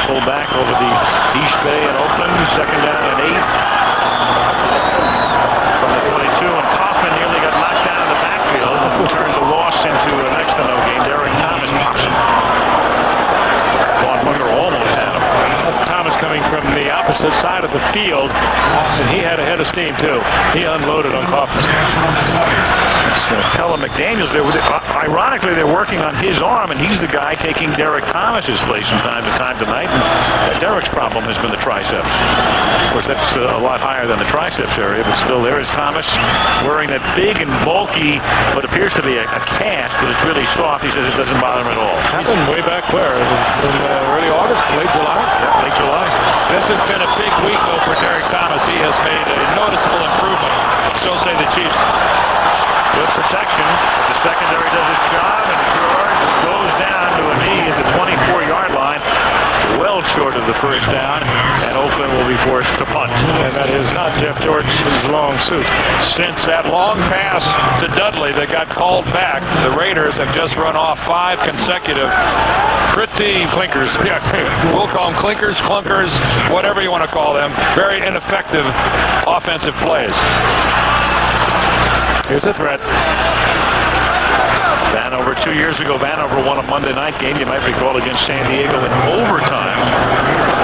Pull back over the East Bay in Oakland, second down and 8. From the 22, and Kaufman nearly got knocked down in the backfield and turns a loss into a next to no gain. Derek Thomas pops him. Vaughn Booker almost had him. That's Thomas coming from the opposite side of the field, and he had a head of steam too. He unloaded on Kaufman. Pella McDaniels there. Ironically, they're working on his arm, and he's the guy taking Derek Thomas's place from time to time tonight. And Derek's problem has been the triceps. Of course, that's a lot higher than the triceps area, but still there is Thomas wearing that big and bulky, what appears to be a cast, but it's really soft. He says it doesn't bother him at all. Happened way back where? In early August, late July? Yeah, late July. This has been a big week, though, for Derek Thomas. He has made a noticeable improvement. So say the Chiefs. Good protection. The secondary does its job, and George goes down to a knee at the 24-yard line, well short of the first down, and Oakland will be forced to punt. And that is not Jeff George's long suit. Since that long pass to Dudley that got called back, the Raiders have just run off 5 consecutive pretty clinkers. Yeah, we'll call them clinkers, clunkers, whatever you want to call them. Very ineffective offensive plays. Here's a threat. Vanover, 2 years ago, Vanover won a Monday night game, you might recall, against San Diego in overtime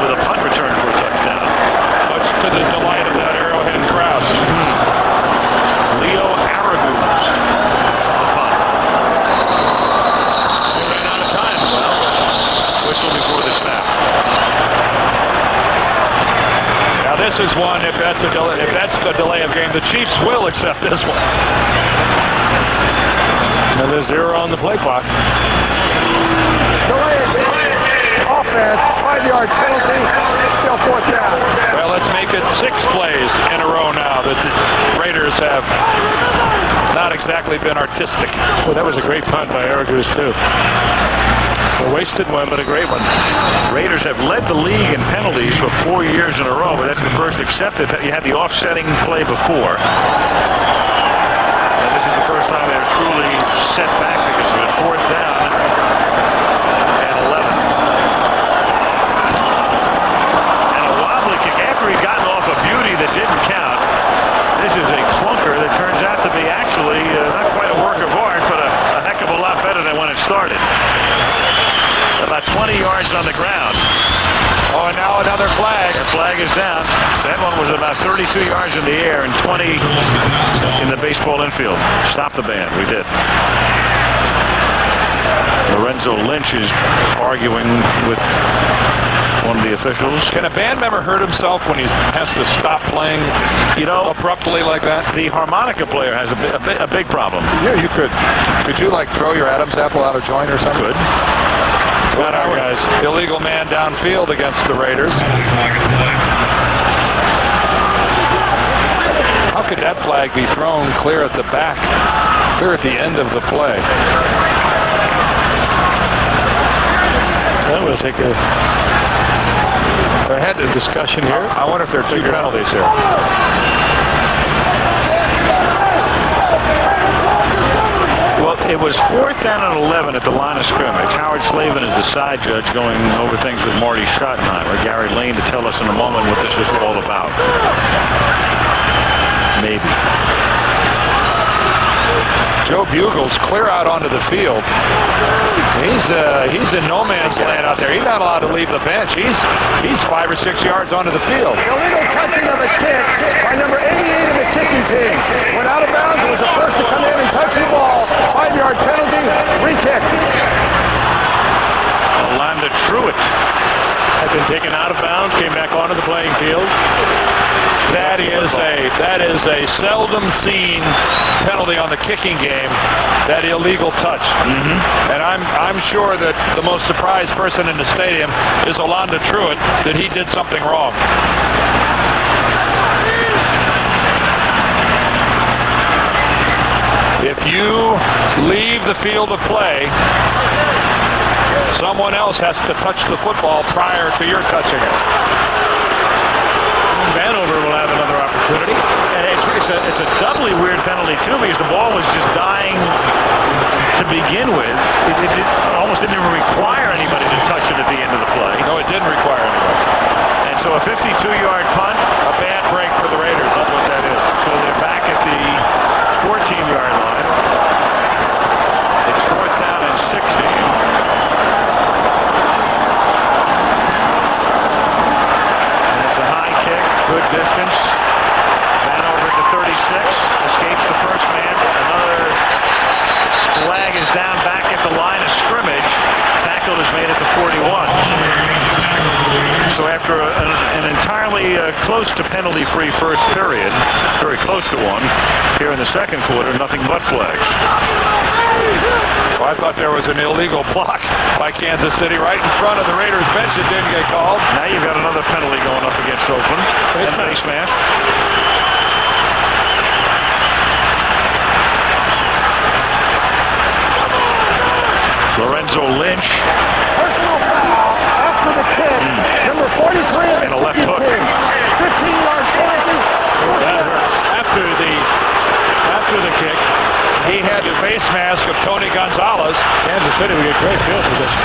with a punt return for a touchdown. Much to the delight of that Arrowhead crowd. Leo Araguz, the punt. They ran out of time. Well, Whistle before the snap. now this is one, if that's the delay of game, the Chiefs will accept this one. And there's 0 on the play clock. Delay offense, 5-yard penalty, still 4th down. Well, let's make it 6 plays in a row now that the Raiders have not exactly been artistic. Well, that was a great punt by Araguz, too. A wasted one, but a great one. Raiders have led the league in penalties for 4 years in a row, but that's the first accepted. You had the offsetting play before. And this is the first time they're truly set back because of it. 4th down and 11. And a wobbly kick after he'd gotten off a beauty that didn't count. This is a clunker that turns out to be actually not quite a work of art, but a heck of a lot better than when it started. About 20 yards on the ground. Oh, and now another flag. The flag is down. That one was about 32 yards in the air and 20 in the baseball infield. Stop the band. We did. Lorenzo Lynch is arguing with one of the officials. Can a band member hurt himself when he has to stop playing, abruptly like that? The harmonica player has a big problem. Yeah, you could. Could you, like, throw your Adam's apple out of joint or something? Good. Not our guys. Illegal man downfield against the Raiders. How could that flag be thrown clear at the back, clear at the end of the play? Well, we'll take a... I had a discussion here. I wonder if there are 2 penalties here. Well, it was 4th down and 11 at the line of scrimmage. Howard Slavin is the side judge going over things with Marty Schottenheimer. Gary Lane to tell us in a moment what this is all about. Maybe. Joe Bugles clear out onto the field. He's in no man's land out there. He's not allowed to leave the bench. He's 5 or 6 yards onto the field. Illegal touching of a kick by number 88 of the kicking team. Went out of bounds. It was the first to come in and touch the ball. 5-yard penalty, re-kick. Orlando Truitt Had been taken out of bounds, came back onto the playing field. That is a seldom seen penalty on the kicking game, that illegal touch. And I'm sure that the most surprised person in the stadium is Orlando Truitt that he did something wrong. If you leave the field of play, someone else has to touch the football prior to your touching it. Vanover will have another opportunity. And It's a doubly weird penalty, too, because the ball was just dying to begin with. It almost didn't even require anybody to touch it at the end of the play. No, it didn't require anybody. And so a 52-yard punt, A bad break for the Raiders. That's what that is. so they're back at the 14-yard line. It's 4th down and 16. Good distance. Man over at the 36. Escapes the first man. Another flag is down back at the line of scrimmage. Tackle is made at the 41. So after an entirely close to penalty-free first period, very close to one, here in the second quarter, nothing but flags. Well, I thought there was an illegal block by Kansas City right in front of the Raiders bench that didn't get called. Now you've got another penalty going up against Oakland. Face mask. Lorenzo Lynch. Personal foul after the kick. Number 43 And a left hook. 15-yard penalty. That hurts. After the kick, he had the face mask of Tony Gonzalez. Kansas City will get great field position.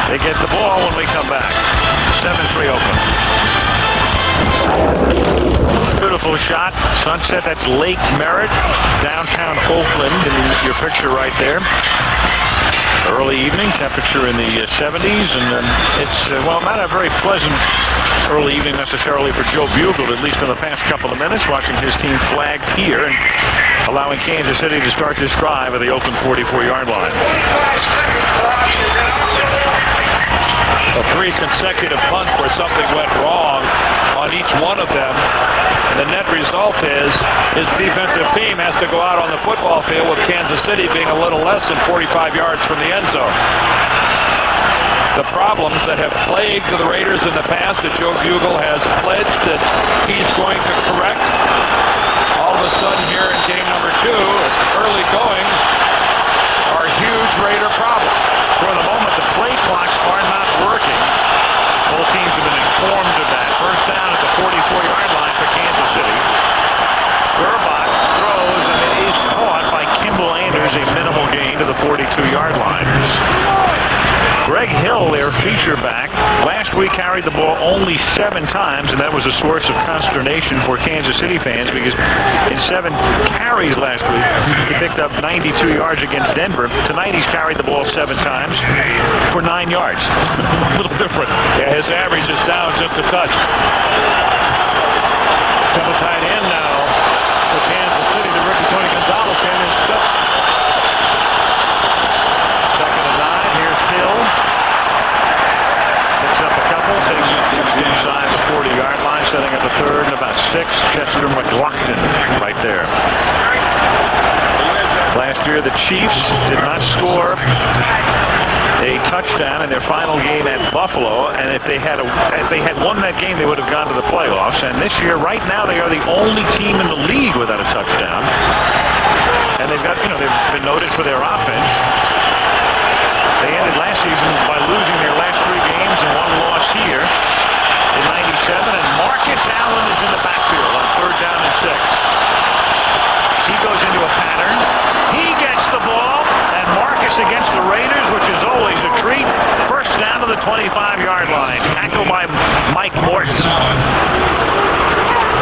They get the ball when we come back. 7-3 Oakland. Beautiful shot. Sunset, that's Lake Merritt, downtown Oakland in your picture right there. Early evening, temperature in the 70s, and it's, well, not a very pleasant early evening necessarily for Joe Bugle, at least in the past couple of minutes, watching his team flag here and allowing Kansas City to start this drive at the Oakland 44-yard line. So 3 consecutive punts where something went wrong on each one of them. And the net result is his defensive team has to go out on the football field with Kansas City being a little less than 45 yards from the end zone. The problems that have plagued the Raiders in the past that Joe Bugle has pledged that he's going to correct, all of a sudden here in game number 2, it's early going, are huge Raider problems. For the moment, the play clocks are not working. Both teams have been informed of that. First down at the 44-yard line for Kansas City. Gerbach throws, and it is caught by Kimball Anders, a minimal gain to the 42-yard line. Greg Hill, their feature back, last week carried the ball only 7 times, and that was a source of consternation for Kansas City fans because in 7 carries last week, he picked up 92 yards against Denver. Tonight he's carried the ball 7 times for 9 yards. A little different. Yeah, his average is down just a touch. Double tight end now for Kansas City. The rookie Tony Gonzalez came in steps. Second and 9. Here's Hill. Picks up a couple. Takes it just inside the 40-yard line. Setting up a third and about 6. Chester McLaughlin right there. Last year, the Chiefs did not score a touchdown in their final game at Buffalo, and if they had won that game, they would have gone to the playoffs. And this year, right now, they are the only team in the league without a touchdown. And they've got, they've been noted for their offense. They ended last season by losing their last 3 games and 1 loss here in '97. And Marcus Allen is in the backfield on 3rd down and 6. He goes into a pattern. He gets the ball, and Marcus against the Raiders, which is always a treat. First down to the 25-yard line. Tackled by Mike Morton.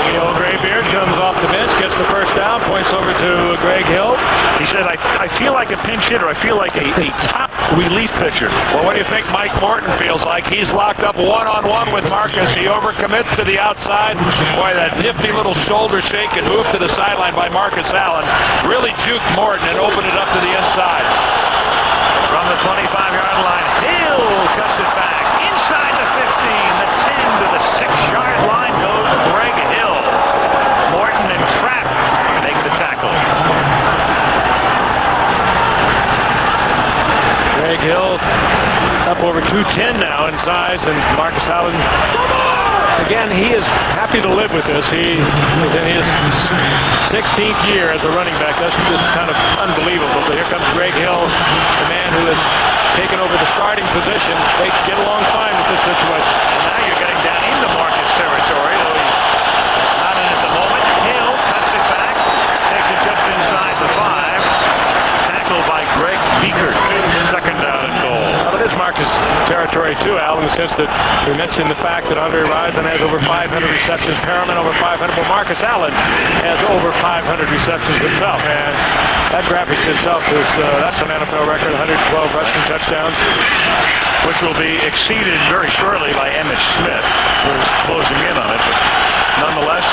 The old Graybeard comes off the bench, gets the first down, points over to Greg Hill. He said, I feel like a pinch hitter. I feel like a top relief pitcher. Well, what do you think Mike Morton feels like? He's locked up one-on-one with Marcus. He overcommits to the outside. Boy, that nifty little shoulder shake and move to the sideline by Marcus Allen really juked Morton and opened it up to the inside. From the 25-yard line, Hill cuts it back. Inside the 15, the 10 to the 6-yard line goes Greg Hill. Morton and Trapp make the tackle. Greg Hill up over 210 now in size, and Marcus Allen, again, he is happy to live with this. He is in his 16th year as a running back. That's just kind of unbelievable. But here comes Greg Hill, the man who has taken over the starting position. They get along fine with this situation. And now you're getting down into Marcus territory, though he's not in at the moment. Beekert, second down and goal. Well, it is Marcus territory too, Al, in the sense that we mentioned the fact that Andre Rison has over 500 receptions, Perriman over 500, but Marcus Allen has over 500 receptions himself. And that graphic itself is, that's an NFL record, 112 rushing touchdowns. Which will be exceeded very shortly by Emmitt Smith, who's closing in on it. But nonetheless,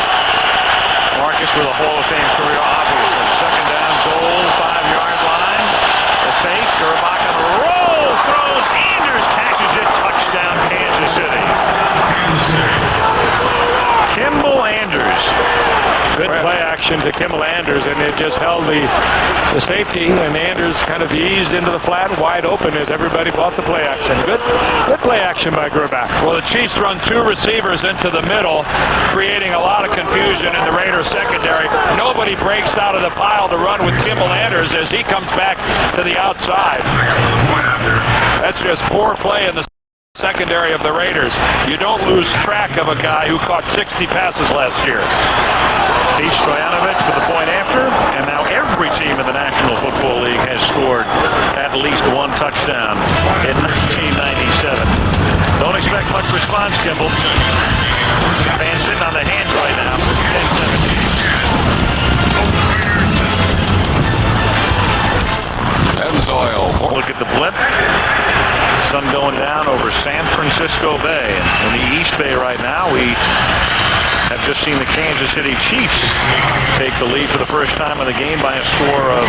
Marcus with a Hall of Fame career, obviously. Second down, goal, 5-yard line. The fake, Gerbach on the roll, throws, Anders catches it, touchdown, Kansas City. Kimball Anders. Good play action to Kimball Anders, and it just held the safety, and Anders kind of eased into the flat, wide open as everybody bought the play action. Good play action by Gerbach. Well, the Chiefs run two receivers into the middle, creating a lot of confusion in the Raiders secondary. Nobody breaks out of the pile to run with Kimball Anders as he comes back to the outside. That's just poor play in the secondary of the Raiders. You don't lose track of a guy who caught 60 passes last year. Pete Stoyanovich for the point after, and now every team in the National Football League has scored at least one touchdown in 1997. Don't expect much response, Kimball. Fans sitting on their hands right now. 10-17. Enzoil. Look at the blip. Sun going down over San Francisco Bay. In the East Bay right now, we have just seen the Kansas City Chiefs take the lead for the first time in the game by a score of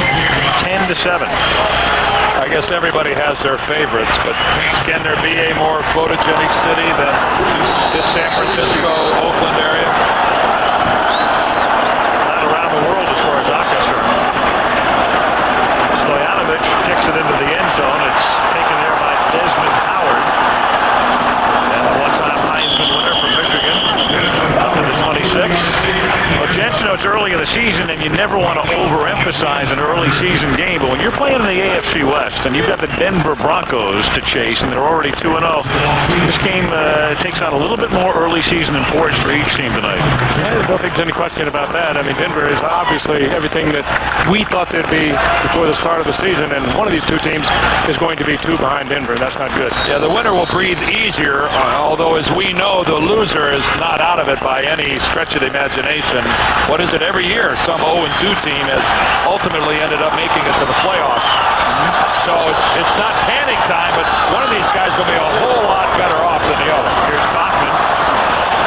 10-7. I guess everybody has their favorites, but can there be a more photogenic city than this San Francisco, Oakland area? Not around the world as far as I'm concerned. Stoyanovich kicks it into the end zone. It's taken there by Desmond Howard. And the one-time Heisman winner from Michigan. Up to the 26. Well, Jensen, it's early in the season, and you never want to overemphasize an early season game. But when you're playing in the AFC West, and you've got the Denver Broncos to chase, and they're already 2-0, this game takes on a little bit more early season importance for each team tonight. I don't think there's any question about that. I mean, Denver is obviously everything that we thought they'd be before the start of the season, and one of these two teams is going to be two behind Denver, and that's not good. Yeah, the winner will breathe easier, although as we know, the loser is not out of it by any stretch of the imagination. What is it? Every year, some 0-2 team has ultimately ended up making it to the playoffs. So it's not panic time, but one of these guys will be a whole lot better off than the other. Here's Kaufman.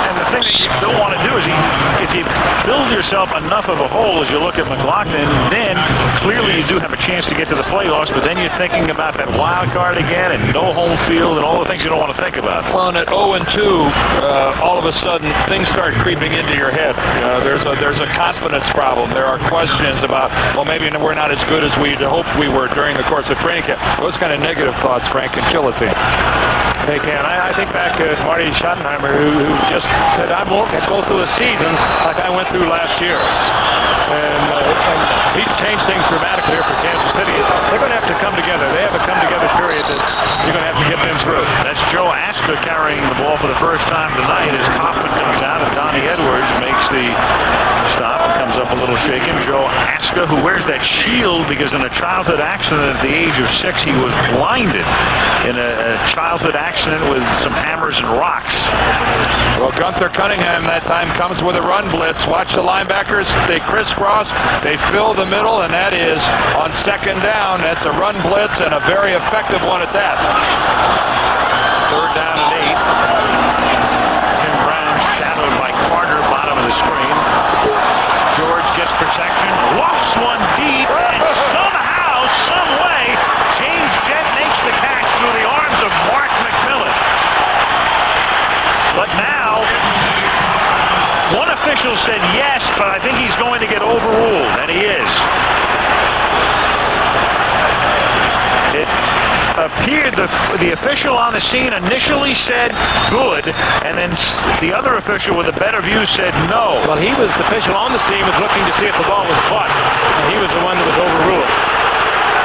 And the thing that you don't want to do is if you build yourself enough of a hole as you look at McLaughlin, then clearly you do have a chance to get to the playoffs, but then you're thinking about that wild card again and no home field and all the things you don't want to think about. Well, and at 0-2, all of a sudden things start creeping into your head. There's a confidence problem. There are questions about, well, maybe we're not as good as we'd hoped we were during the course of training camp. Those kind of negative thoughts, Frank, can kill a team. They can. I think back to Marty Schottenheimer, who just said, I won't go through a season like I went through last year. And he's changed things dramatically here for Kansas City. They're going to have to come together. They have a come-together period that you're going to have to get them through. That's Joe Aska carrying the ball for the first time tonight as Kaufman comes out and Donnie Edwards makes the stop and comes up a little shaken. Joe Aska, who wears that shield because in a childhood accident at the age of 6, he was blinded in a childhood accident with some hammers and rocks. Well, Gunther Cunningham that time comes with a run blitz. Watch the linebackers. They crisscross. They fill the middle, and that is on second down. That's a run blitz and a very effective one at that. Third down and 8. Tim Brown shadowed by Carter, bottom of the screen. George gets protection, lofts one deep, and somehow, some way, James Jett makes the catch through the arms of Mark McMillan. But now, one official said yes, but I think he's going to get overruled, and he is. It appeared the official on the scene initially said good, and then the other official with a better view said no. Well, the official on the scene was looking to see if the ball was caught, and he was the one that was overruled.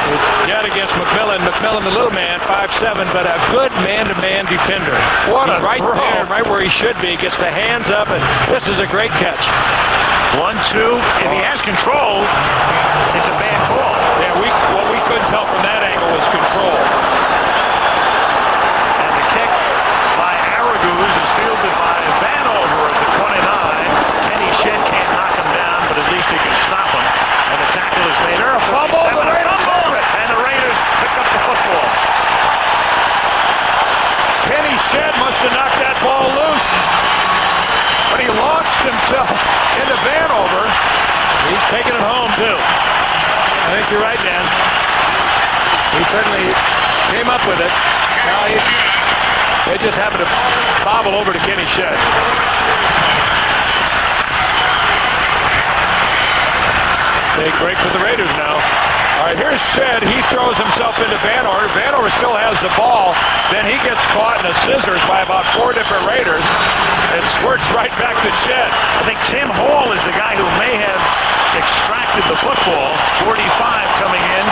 It was Jett against McMillan. McMillan, the little man, 5'7", but a good man-to-man defender. What a right throw. there, right where he should be. Gets the hands up, and this is a great catch. 1-2. If he has control, it's a bad call. Yeah, what we couldn't tell from that angle You're right, Dan. He certainly came up with it. Now they just happened to bobble over to Kenny Shedd. Big break for the Raiders now. All right, here's Shedd. He throws himself into Vanover. Vanover still has the ball. Then he gets caught in the scissors by about 4 different Raiders. It squirts right back to Shedd. I think Tim Hall is the guy who may have extracted the football. 45 coming in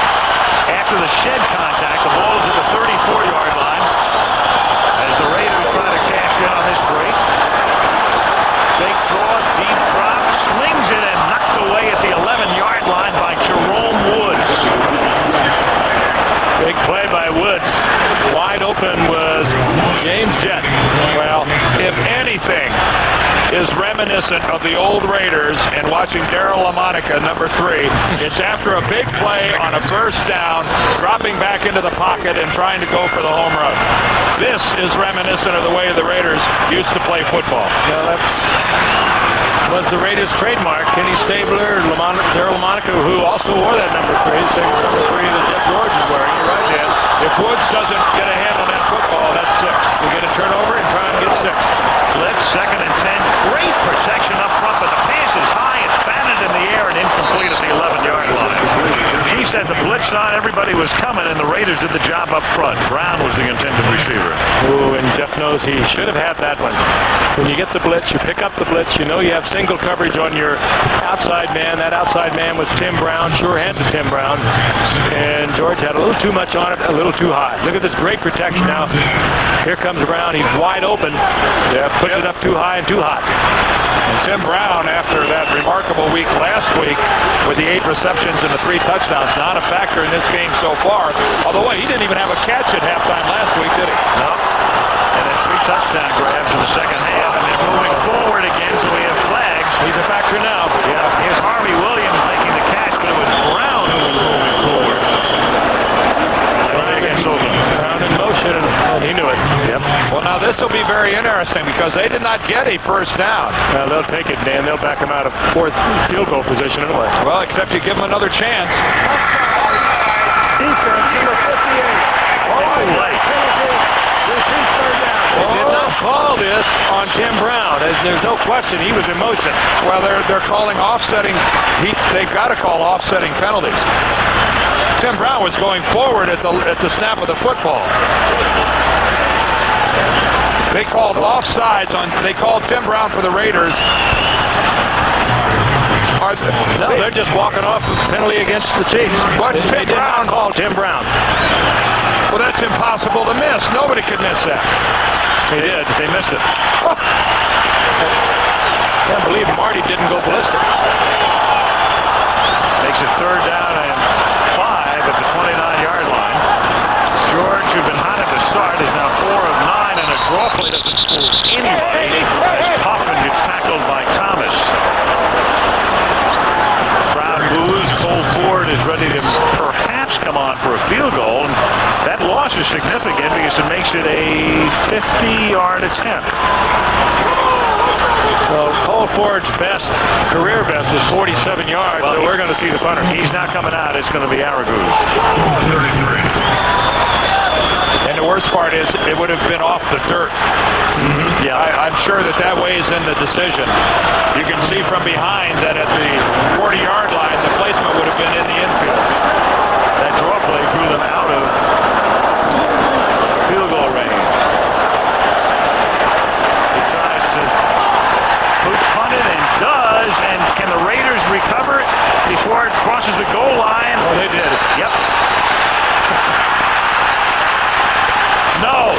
after the Shedd contact. The ball is at the 34-yard line as the Raiders try to cash in on this break. Big draw, deep drop, slings it and knocked away at the 11-yard line by Jerome Woods. Big play by Woods. Wide open was James Jett. Well, if anything is reminiscent of the old Raiders and watching Darryl LaMonica, number 3, it's after a big play on a first down, dropping back into the pocket and trying to go for the home run. This is reminiscent of the way the Raiders used to play football. Now was the Raiders' trademark. Kenny Stabler, Darryl LaMonica, who also wore that number 3, the same number 3 that Jeff George is wearing. You're right, Dan. If Woods doesn't get a hand on that football, that's 6. We get a turnover and try and get 6. Blitz, 2nd and 10. Great protection up front, but the pass is high. It's batted in the air and incomplete at the 11-yard line. He said the blitz on, everybody was coming, and the Raiders did the job up front. Brown was the intended receiver. Ooh, and Jeff knows he should have had that one. When you get the blitz, you pick up the blitz, you know you have single coverage on your outside man. That outside man was Tim Brown, sure-handed Tim Brown. And George had a little too much on it, a little too high. Look at this great protection now. Here comes Brown, he's wide open. Yeah, puts it up too high and too hot. And Tim Brown, after that remarkable week last week with the 8 receptions and the 3 touchdowns, not a factor in this game so far. Although he didn't even have a catch at halftime last week, did he? No. And then 3 touchdown grabs in the second half, and they're moving forward again, so we have flags. He's a factor now. Yeah, here's Harvey Williams making the catch, but it was Brown who was moving forward. Right against Oakland. Brown in motion, and he knew it. Yep. Well, now this will be very interesting because they did not get a first down. Well, they'll take it, Dan. They'll back him out of 4th field goal position anyway. Well, except you give them another chance. Defense, number 58. They did not call this on Tim Brown. There's no question he was in motion. Well, they're calling offsetting. They've got to call offsetting penalties. Tim Brown was going forward at the snap of the football. They called offsides on. They called Tim Brown for the Raiders. No, they're just walking off a penalty against the Chiefs. What's They Tim did not Brown? call Tim Brown. Well, that's impossible to miss. Nobody could miss that. They did. They missed it. Can't believe Marty didn't go ballistic. Makes it 3rd down and 5 at the 29-yard line. George, who'd been hot at the start, is now 4 of 9, and a draw play doesn't fool anybody as Kaufman gets tackled by Thomas. Crowd boos. Cole Ford is ready to perhaps come on for a field goal, and that loss is significant because it makes it a 50-yard attempt. Well, Cole Ford's career best is 47 yards, Well, so we're going to see the punter. He's not coming out. It's going to be Araguz. And the worst part is it would have been off the dirt. Yeah. I'm sure that weighs in the decision. You can see from behind that at the 40-yard line, the placement would have been in the infield. That draw play drew them out of field goal range. He tries to pooch punt it and does. And can the Raiders recover it before it crosses the goal line? Oh, they did. Yep. No.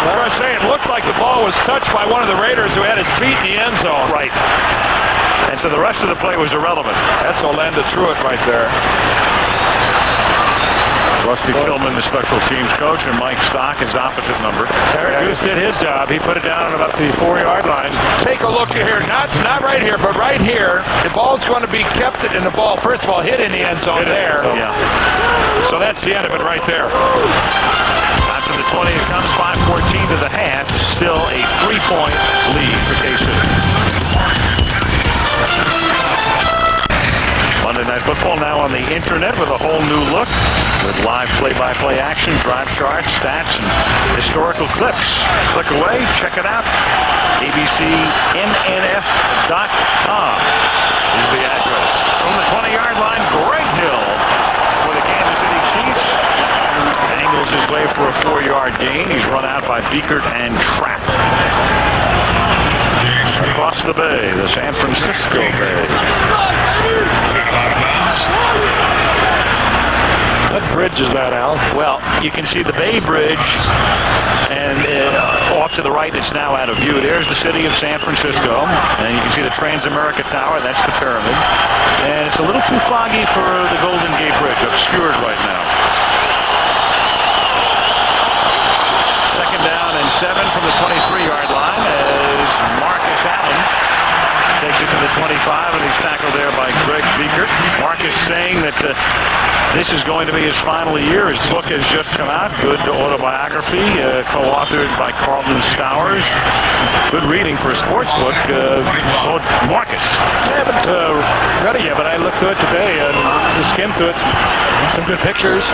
That's what I'm saying. It looked like the ball was touched by one of the Raiders who had his feet in the end zone. Right. And so the rest of the play was irrelevant. That's Orlando Truitt right there. Rusty Tillman, the special teams coach, and Mike Stock, his opposite number. Goose did his job. He put it down at about the 4-yard line. Take a look here. Not right here, but right here. The ball's going to be kept in the ball. First of all, hit in the end zone there. Yeah. So that's the end of it right there. After the 20, it comes 5-14 to the half. Still a 3-point lead for K-State. Monday Night Football now on the internet with a whole new look with live play-by-play action, drive charts, stats, and historical clips. Click away, check it out. ABCNNF.com is the address. From the 20-yard line, Greg Hill for the Kansas City Chiefs. Angles his way for a 4-yard gain. He's run out by Beekert and Trapp. Across the bay, the San Francisco Bay. What bridge is that, Al? Well, you can see the Bay Bridge, and off to the right, it's now out of view. There's the city of San Francisco, and you can see the Transamerica Tower. That's the pyramid. And it's a little too foggy for the Golden Gate Bridge, obscured right now. 2nd down and 7 from the 23-yard line as Marcus Allen takes it to the 25, and he's tackled there by Greg Beekert. Marcus saying that this is going to be his final year. His book has just come out, good autobiography, co-authored by Carlton Stowers. Good reading for a sports book. Marcus. I haven't read it yet, but I looked through it today and just skimmed through it. Some good pictures.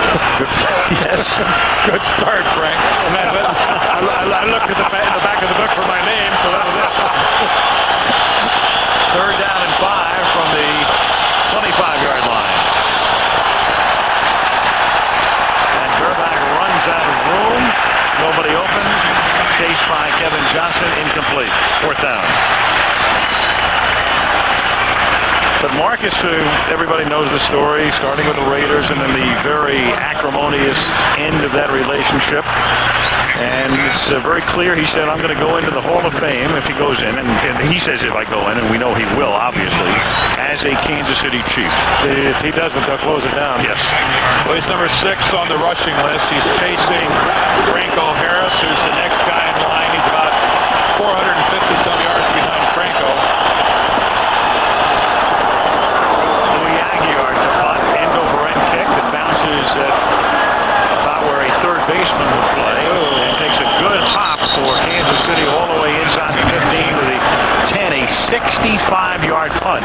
Yes. Good start, Frank. I looked at the back of the book for my name, so that was it. 3rd down and 5 from the 25-yard line. And Gerback runs out of room. Nobody open. Chased by Kevin Johnson. Incomplete. 4th down. But Marcus, everybody knows the story, starting with the Raiders and then the very acrimonious end of that relationship. And it's very clear. He said, I'm going to go into the Hall of Fame if he goes in. And he says if I go in, and we know he will, obviously, as a Kansas City Chief. If he doesn't, they'll close it down. Yes. Well, he's number 6 on the rushing list. He's chasing Franco Harris, who's the next guy in line. He's about 450-some yards behind Franco. About where a third baseman would play, and takes a good hop for Kansas City all the way inside the 15 to the 10, a 65-yard punt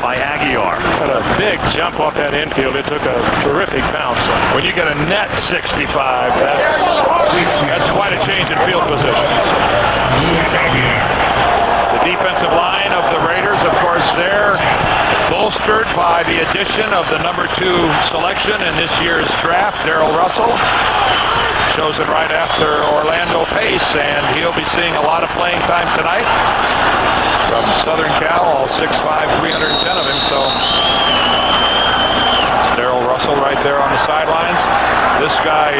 by Aguiar. Got a big jump off that infield. It took a terrific bounce. When you get a net 65, that's quite a change in field position. The defensive line of the Raiders, of course, they're bolstered by the addition of the number 2 selection in this year's draft, Darrell Russell. Chosen right after Orlando Pace, and he'll be seeing a lot of playing time tonight. From Southern Cal, all 6'5", 310 of him, so it's Darrell Russell right there on the sidelines. This guy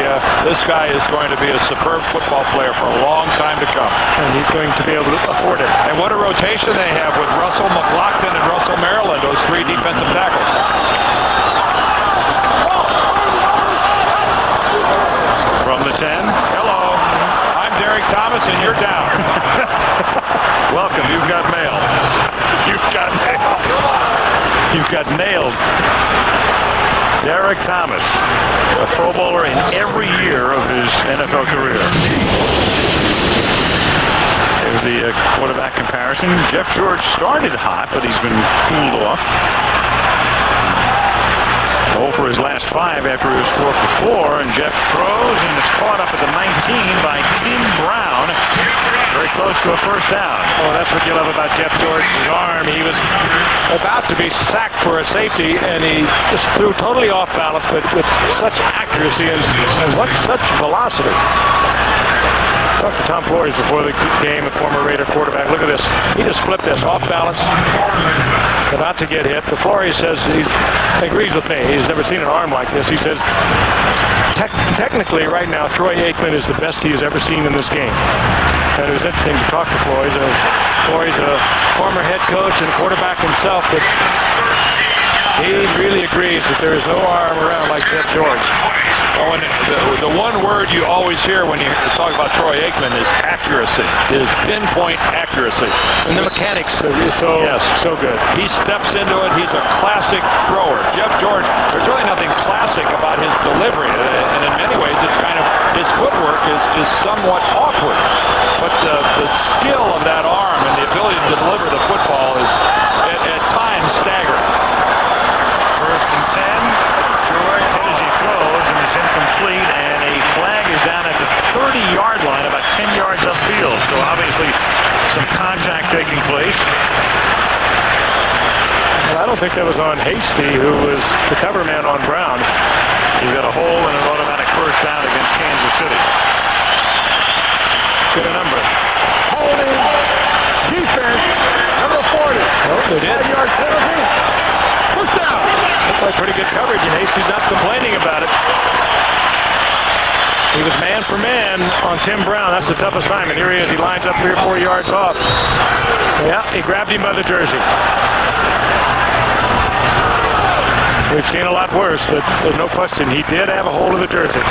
is going to be a superb football player for a long time to come. And he's going to be able to afford it. And what a rotation they have with Russell McLaughlin and Russell Maryland, those 3 defensive tackles. From the 10. Hello, I'm Derek Thomas, and you're down. Welcome, you've got mail. You've got mail. You've got nailed. Derek Thomas, a Pro Bowler in every year of his NFL career. There's the quarterback comparison. Jeff George started hot, but he's been cooled off. 0 for his last 5 after he was 4 for 4, and Jeff throws, and it's caught up at the 19 by Tim Brown. Very close to a first down. Oh, that's what you love about Jeff George's arm. He was about to be sacked for a safety, and he just threw totally off balance, but with such accuracy and what such velocity. Talked to Tom Flores before the game, a former Raider quarterback. Look at this. He just flipped this off balance, about to get hit. But Flores says he agrees with me. He's never seen an arm like this. He says, technically right now, Troy Aikman is the best he has ever seen in this game. And it was interesting to talk to Flores. Flores, a former head coach and quarterback himself, but he really agrees that there is no arm around like Jeff George. Oh, and the one word you always hear when you talk about Troy Aikman is accuracy, is pinpoint accuracy. And the mechanics are so good. He steps into it. He's a classic thrower. Jeff George, there's really nothing classic about his delivery, and in many ways it's kind of, his footwork is somewhat awkward. But the skill of that arm and the ability to deliver the football is at times staggering. taking place. Well, I don't think that was on Hasty, who was the cover man on Brown. He's got a hole and an automatic first down against Kansas City. Good number. Holding defense, number 40. Oh, they did. 5-yard penalty. Push down. Looked like pretty good coverage, and Hasty's not complaining about it. He was man for man on Tim Brown. That's a tough assignment. Here he is. He lines up 3 or 4 yards off. Yeah, he grabbed him by the jersey. We've seen a lot worse, but there's no question he did have a hold of the jersey.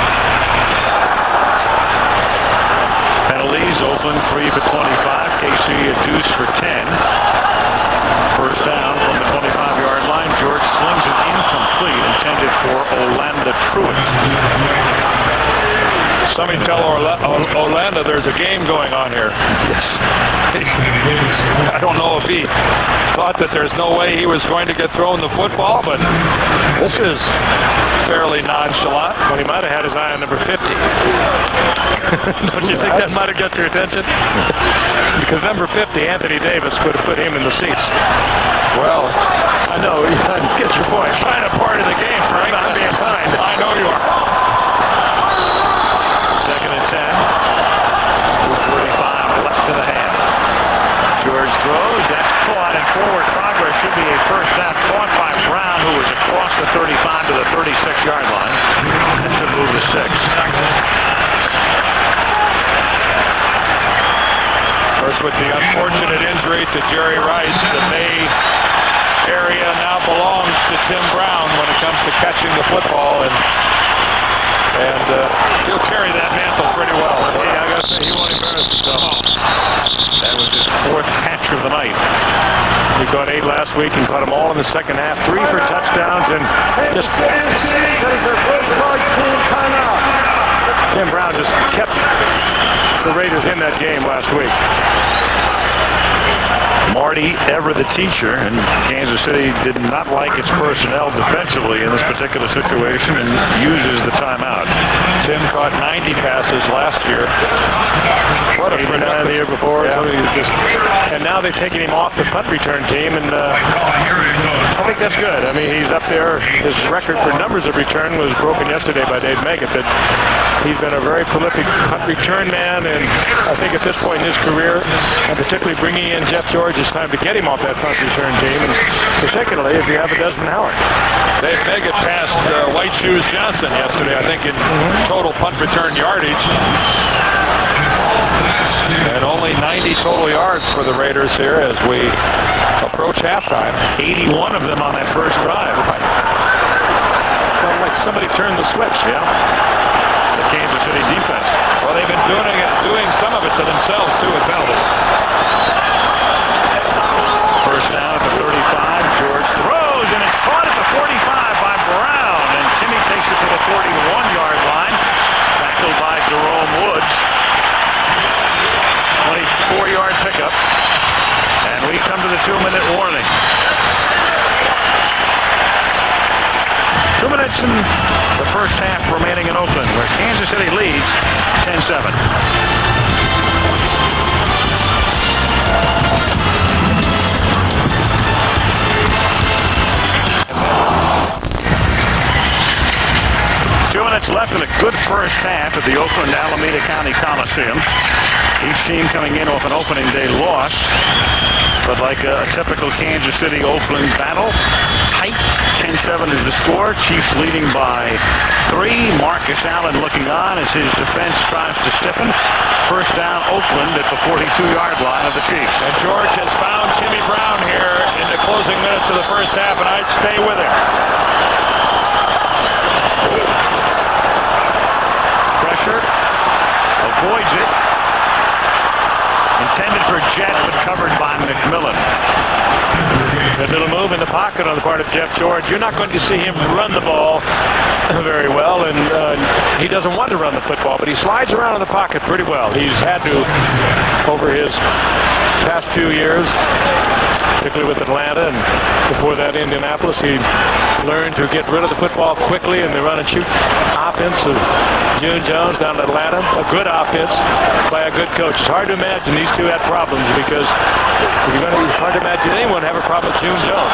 Penalties, Oakland 3 for 25. KC a deuce for 10. First down from the 25-yard line. George slings it incomplete, intended for Orlando Truitt. Somebody tell Orlando there's a game going on here. Yes. I don't know if he thought that there's no way he was going to get thrown the football, but this is fairly nonchalant. Well, he might have had his eye on number 50. Don't you think that might have got your attention? Because number 50, Anthony Davis, could have put him in the seats. Well, I know, I get your point. kind of part of the game, Frank. I'm being kind. I know you are. Second and 10. 2:45 left to the half. George throws. That's caught, and forward progress should be a first down. Caught by Brown, who was across the 35 to the 36-yard line. That should move to 6. First, with the unfortunate injury to Jerry Rice, the May area now belongs to Tim Brown when it comes to catching the football, and he'll carry that mantle pretty well. Yeah, I got to say, he won't embarrass himself. That was his 4th catch of the night. He caught 8 last week and caught them all in the second half. 3 for touchdowns, and just That is their first charge team timeout. Tim Brown just kept the Raiders in that game last week. Marty, ever the teacher, and Kansas City did not like its personnel defensively in this particular situation and uses the timeout. Tim caught 90 passes last year. What a 89 the year before. Yeah. So and now they've taken him off the punt return team, and I think that's good. I mean, he's up there. His record for numbers of return was broken yesterday by Dave Meggett. That he's been a very prolific punt return man, and I think at this point in his career, and particularly bringing in Jeff George, it's time to get him off that punt return team, and particularly if you have a Desmond Howard. Dave Meggett passed White Shoes Johnson yesterday, I think, in total punt return yardage. And only 90 total yards for the Raiders here as we approach halftime. 81 of them on that first drive. Sounds like somebody turned the switch. Yeah. The Kansas City defense. Well, they've been doing some of it to themselves, too, with penalties. First down at the 35. George throws, and it's caught at the 45 by Brown. And Timmy takes it to the 41-yard line. Tackled by Jerome Woods. 24-yard pickup. And we come to the 2-minute warning. 2 minutes in the first half remaining in Oakland, where Kansas City leads 10-7. Left in a good first half at the Oakland Alameda County Coliseum. Each team coming in off an opening day loss, but like a typical Kansas City-Oakland battle, tight. 10-7 is the score. Chiefs leading by 3. Marcus Allen looking on as his defense tries to stiffen. First down, Oakland at the 42-yard line of the Chiefs. And George has found Timmy Brown here in the closing minutes of the first half, and I'd stay with him. Pressure, avoids it. Intended for Jet, but covered by McMillan. Good little move in the pocket on the part of Jeff George. You're not going to see him run the ball very well, and he doesn't want to run the football, but he slides around in the pocket pretty well. He's had to over his past 2 years, particularly with Atlanta, and before that Indianapolis. He learned to get rid of the football quickly in the run and shoot offense of June Jones down in Atlanta. A good offense by a good coach. It's hard to imagine these two had problems, because it's hard to imagine anyone have a problem with June Jones.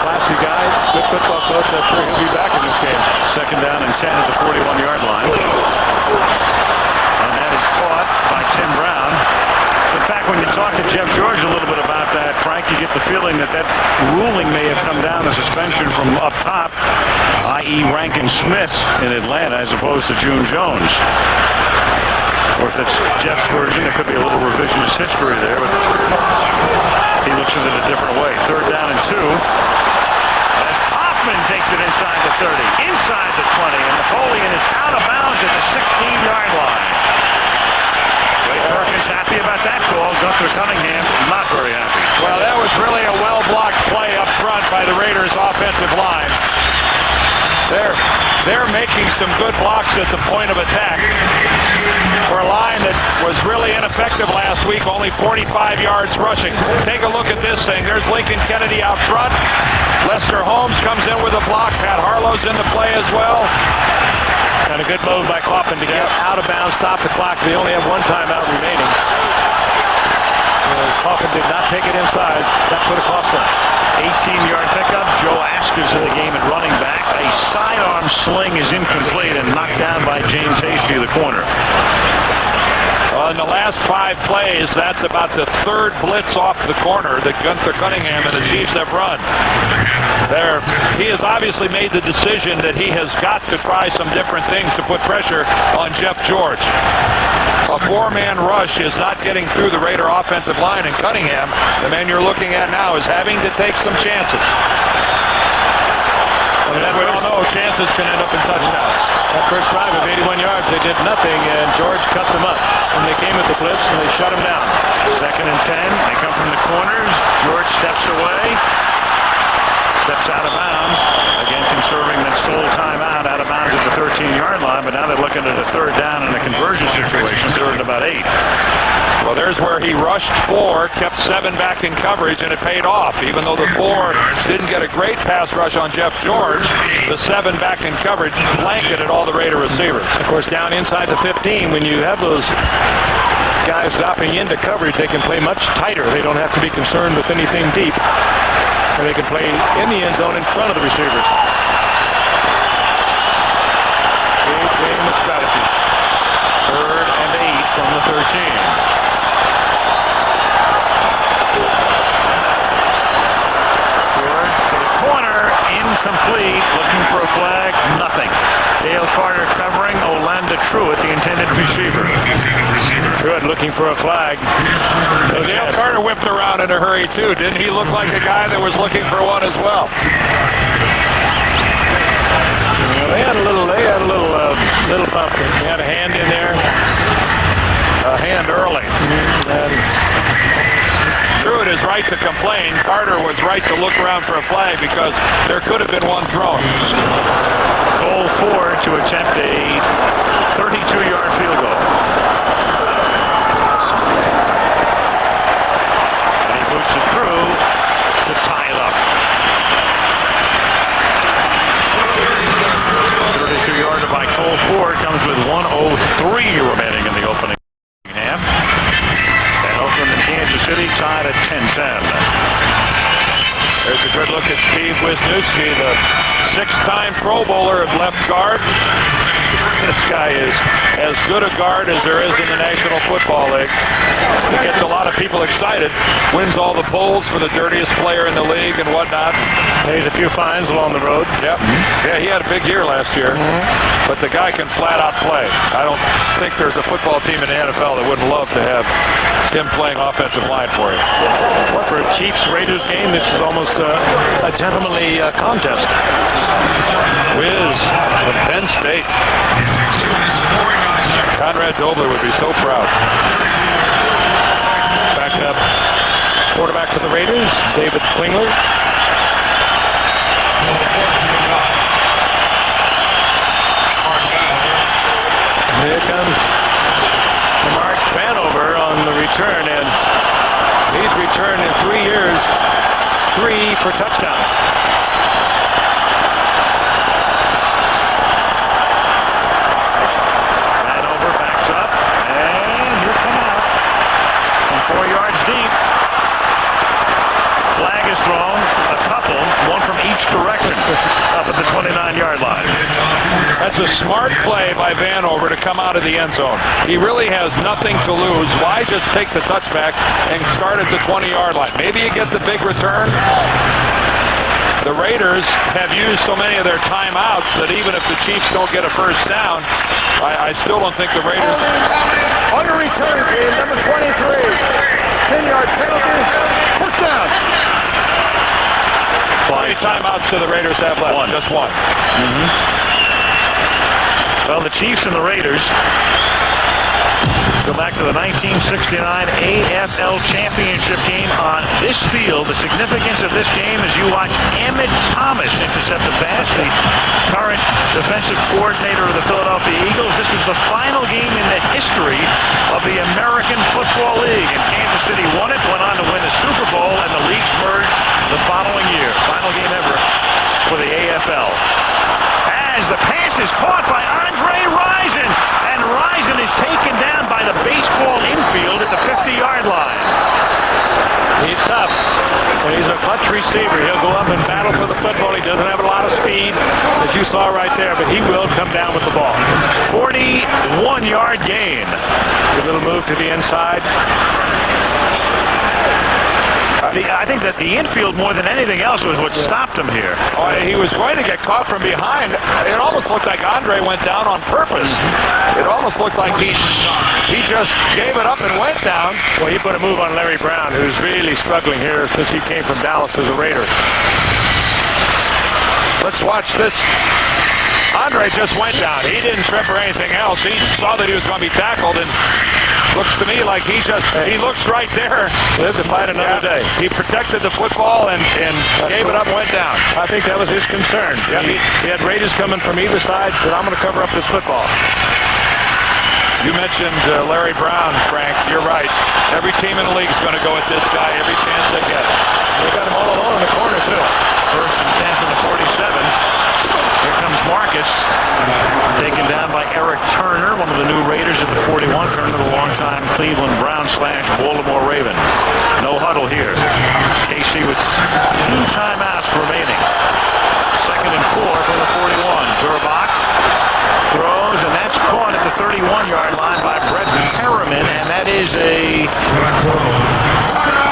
Classy guy, good football coach. I'm sure he'll be back in this game. Second down and 10 at the 41-yard line. And that is caught by Tim Brown. In fact, when you talk to Jeff George a little bit about that, Frank, you get the feeling that ruling may have come down, the suspension from up top, i.e. Rankin Smith in Atlanta, as opposed to June Jones. Of course, that's Jeff's version. There could be a little revisionist history there, but he looks at it a different way. Third down and 2. As Hoffman takes it inside the 30, inside the 20, and Napoleon is out of bounds at the 16-yard line. Ray Perkins happy about that call. Gunther Cunningham not very happy. Well, that was really a well-blocked play up front by the Raiders' offensive line. They're making some good blocks at the point of attack for a line that was really ineffective last week, only 45 yards rushing. Take a look at this thing. There's Lincoln Kennedy out front. Lester Holmes comes in with a block. Pat Harlow's in the play as well. And a good move by Coffin to get out of bounds, stop the clock. They only have one timeout remaining. Coffin did not take it inside. That could have cost them. 18-yard pickup. Joe Askins in the game at running back. A sidearm sling is incomplete and knocked down by James Hasty, the corner. Well, in the last 5 plays, that's about the 3rd blitz off the corner that Gunther Cunningham and the Chiefs have run. He has obviously made the decision that he has got to try some different things to put pressure on Jeff George. A 4-man rush is not getting through the Raider offensive line, and Cunningham, the man you're looking at now, is having to take some chances. And as we all know, chances can end up in touchdowns. That first drive of 81 yards, they did nothing, and George cut them up. And they came with the blitz, and they shut him down. Second and 10. They come from the corners. George steps away. Steps out of bounds. Again, conserving that sole timeout out of bounds at the 13-yard line, but now they're looking at a third down in a conversion situation, third and about 8. Well, there's where he rushed 4, kept 7 back in coverage, and it paid off. Even though the 4 didn't get a great pass rush on Jeff George, the 7 back in coverage blanketed all the Raider receivers. Of course, down inside the 15, when you have those guys dropping into coverage, they can play much tighter. They don't have to be concerned with anything deep. And they can play in the end zone in front of the receivers. Big game of strategy. Third and 8 from the 13. Incomplete, looking for a flag, nothing. Dale Carter covering, Orlando Truitt, the intended receiver. Truitt looking for a flag. So Dale Carter whipped around in a hurry too. Didn't he look like a guy that was looking for one as well? They had a little bump. They had a hand in there. A hand early. And Truitt is right to complain. Carter was right to look around for a flag because there could have been one thrown. Goal 4 to attempt a 32-yard field goal. And he boots it through to tie it up. 32-yarder by Cole Ford comes with 1:03 remaining in the opening half. Oakland and Kansas City tied at 10-10. There's a good look at Steve Wisniewski, the 6-time Pro Bowler at left guard. This guy is as good a guard as there is in the National Football League. He gets a lot of people excited, wins all the polls for the dirtiest player in the league and whatnot. Pays a few fines along the road. Yep. Yeah, he had a big year last year. But the guy can flat out play. I don't think there's a football team in the NFL that wouldn't love to have him playing offensive line for you. What, for a Chiefs-Raiders game, this is almost a gentlemanly contest. Wiz from Penn State. Conrad Dobler would be so proud. Back up. Quarterback for the Raiders, David Klingler. return, and he's returned in 3 years 3 for touchdowns. Hanover backs up, and he'll come out from 4 yards deep. Flag is thrown, a couple, one from each direction, up at the 29-yard line. That's a smart play by Vanover to come out of the end zone. He really has nothing to lose. Why just take the touchback and start at the 20-yard line? Maybe you get the big return. The Raiders have used so many of their timeouts that even if the Chiefs don't get a first down, I still don't think the Raiders... Under return team, number 23. 10-yard penalty. First down. How many timeouts do the Raiders have left? One. Just one. Well, the Chiefs and the Raiders go back to the 1969 AFL Championship game on this field. The significance of this game is you watch Emmett Thomas intercept the pass, the current defensive coordinator of the Philadelphia Eagles. This was the final game in the history of the American Football League, and Kansas City won it, went on to win the Super Bowl, and the leagues merged the following year. Final game ever for the AFL. As the pass is caught by Andre Rison, and Rison is taken down by the baseball infield at the 50-yard line. He's tough. When he's a clutch receiver, he'll go up and battle for the football. He doesn't have a lot of speed, as you saw right there, but he will come down with the ball. 41-yard gain. A little move to the inside. I think that the infield, more than anything else, was what stopped him here. Oh, he was going to get caught from behind. It almost looked like Andre went down on purpose. It almost looked like he just gave it up and went down. Well, he put a move on Larry Brown, who's really struggling here since he came from Dallas as a Raider. Let's watch this. Andre just went down. He didn't trip or anything else. He saw that he was going to be tackled, and looks to me like he looks right there. Live to fight another day. He protected the football and gave it up and went down. I think that was his concern. Yeah. He had Raiders coming from either side, said, I'm going to cover up this football. You mentioned Larry Brown, Frank. You're right. Every team in the league is going to go at this guy every chance they get. They got him all alone in the corner, too. First and 10 from the 47. Here comes Marcus, taken down by Eric Turner, one of the new Raiders at the 41. Turner, the longtime Cleveland Brown / Baltimore Raven. No huddle here. KC with 2 timeouts remaining. 2nd and 4 for the 41. Durbach throws, and that's caught at the 31-yard line by Brett Harriman, and that is a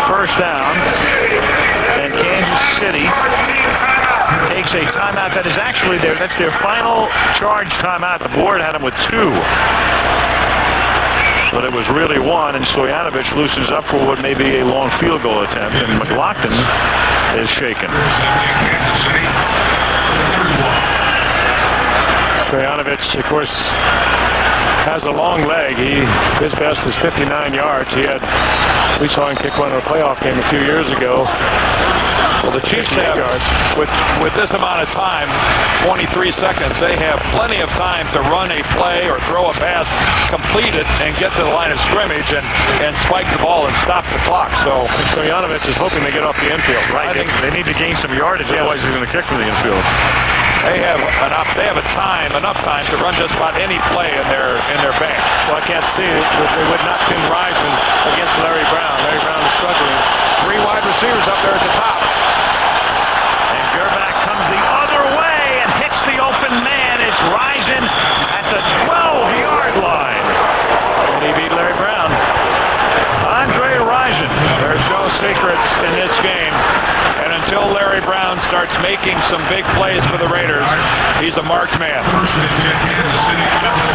first down. And Kansas City takes a timeout that is actually that's their final charge timeout. The board had them with 2. But it was really 1, and Stoyanovich loosens up for what may be a long field goal attempt, and McLaughlin is shaken. Stoyanovich, of course, has a long leg. His best is 59 yards. We saw him kick one in a playoff game a few years ago. Well, the Chiefs have, with this amount of time, 23 seconds, they have plenty of time to run a play or throw a pass, complete it, and get to the line of scrimmage and spike the ball and stop the clock. So Stoyanovich is hoping to get off the infield. Right, they need to gain some yardage, otherwise he's going to kick from the infield. They have enough time to run just about any play in their bank. Well, I can't see it, but they would not send Rison against Larry Brown. Larry Brown is struggling. 3 wide receivers up there at the top. And Durbach comes the other way and hits the open man. It's Rison at the 12-yard line. And he beat Larry Brown. Andre Rison. There's no secrets in this game. And until Larry Brown starts making some big plays for the Raiders, he's a marked man.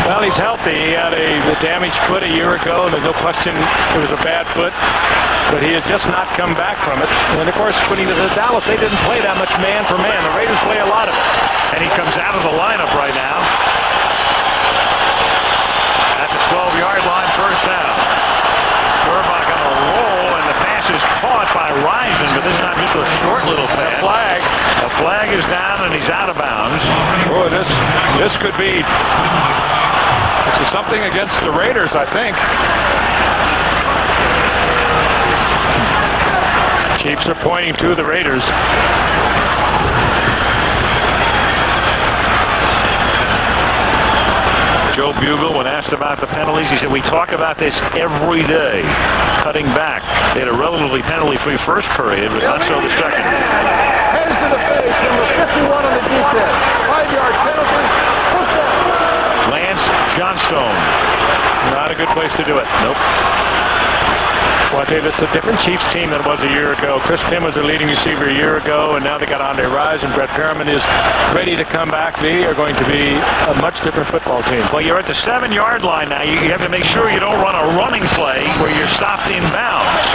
Well, he's healthy. He had a damaged foot a year ago. There's no question it was a bad foot. But he has just not come back from it. And, of course, when he was at Dallas, they didn't play that much man for man. The Raiders play a lot of it. And he comes out of the lineup right now. At the 12-yard line, first down. Durbach on a roll, and the pass is caught by Rison, but this time just a short little pass. A flag is down, and he's out of bounds. Oh, this could be something against the Raiders, I think. Chiefs are pointing to the Raiders. Joe Bugle, when asked about the penalties, he said, we talk about this every day, cutting back. They had a relatively penalty-free first period, but not so the second. Hands to the face, number 51 on the defense. 5-yard penalty. Push down. Lance Johnstone. Not a good place to do it. Nope. Well, I tell you, this is a different Chiefs team than it was a year ago. Chris Pym was the leading receiver a year ago, and now they got Andre Rison, and Brett Perriman is ready to come back. They are going to be a much different football team. Well, you're at the 7-yard line now. You have to make sure you don't run a running play where you're stopped in bounds.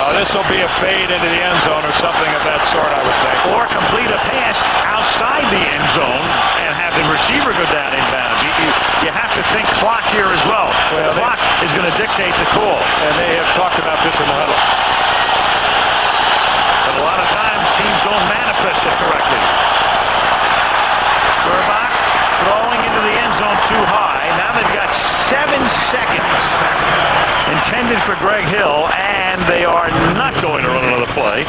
Oh, this will be a fade into the end zone or something of that sort, I would think. Or complete a pass outside the end zone and have the receiver go down in bounds. You have to think clock here as well. The clock is going to dictate the call. And they have talked about this in the huddle. But a lot of times teams don't manifest it correctly. Gerbach throwing into the end zone too high. Now they've got 7 seconds intended for Greg Hill, and they are not going to run another play.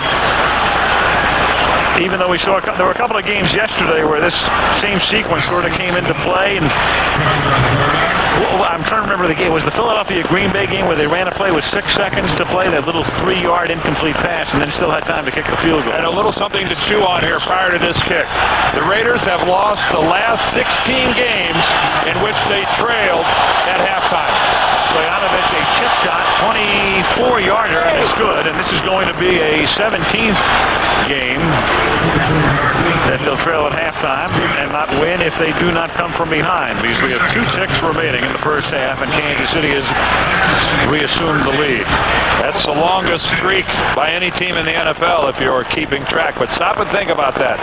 Even though we saw there were a couple of games yesterday where this same sequence sort of came into play, and I'm trying to remember the game. It was the Philadelphia-Green Bay game where they ran a play with 6 seconds to play, that little 3-yard incomplete pass, and then still had time to kick the field goal. And a little something to chew on here prior to this kick. The Raiders have lost the last 16 games in which they trailed at halftime. Stoyanovich, a chip shot, 24-yarder, and it's good. And this is going to be a 17th game that they'll trail at halftime and not win if they do not come from behind, because we have 2 ticks remaining in the first half, and Kansas City has reassumed the lead. That's the longest streak by any team in the NFL if you're keeping track. But stop and think about that.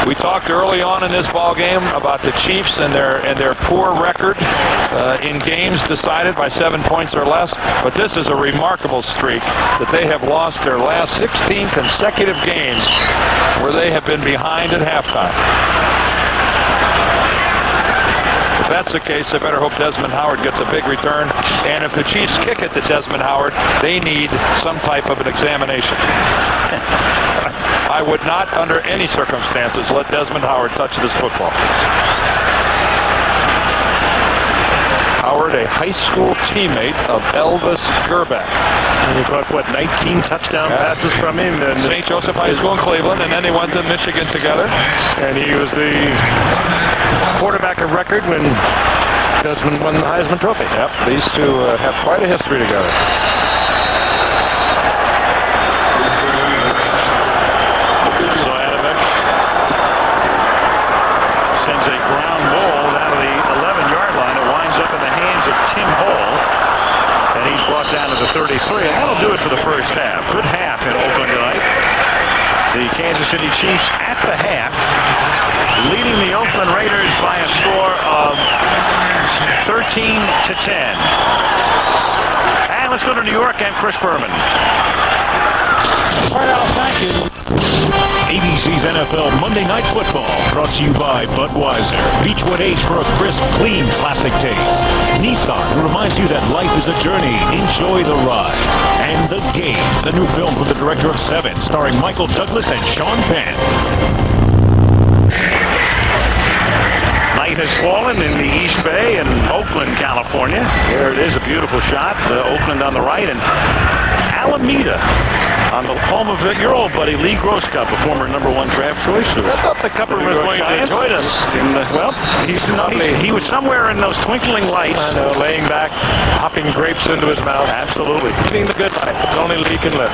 We talked early on in this ball game about the Chiefs and their poor record in games decided by 7 points or less. But this is a remarkable streak that they have lost their last 16 consecutive games where they have been behind at halftime. If that's the case, they better hope Desmond Howard gets a big return. And if the Chiefs kick it to Desmond Howard, they need some type of an examination. I would not, under any circumstances, let Desmond Howard touch this football. Howard, a high school teammate of Elvis Gerbach. And he caught, what, 19 touchdown passes from him? And St. Joseph High School in Cleveland, and then they went to Michigan together. And he was the quarterback of record when Desmond won the Heisman Trophy. Yep, these two have quite a history together. Stoyanovich sends a ground ball down to the 11-yard line. It winds up in the hands of Tim Hall, and he's brought down to the 33, and that'll do it for the first half. Good half in Oakland tonight. The Kansas City Chiefs at the half, leading the Oakland Raiders by a score of 13-10. And let's go to New York and Chris Berman. All right, Al, thank you. ABC's NFL Monday Night Football, brought to you by Budweiser. Beechwood Age for a crisp, clean, classic taste. Nissan reminds you that life is a journey. Enjoy the ride. And The Game, the new film from the director of Seven, starring Michael Douglas and Sean Penn. Night has fallen in the East Bay in Oakland, California. There it is, a beautiful shot. Oakland on the right, and Alameda on the home of your old buddy Lee Grosskopf, a former #1 draft choice. I thought the Cupper was going to join us. Well, he was somewhere in those twinkling lights. I know, laying back, hopping grapes into his mouth. Absolutely. Eating the good life. It's only Lee can live.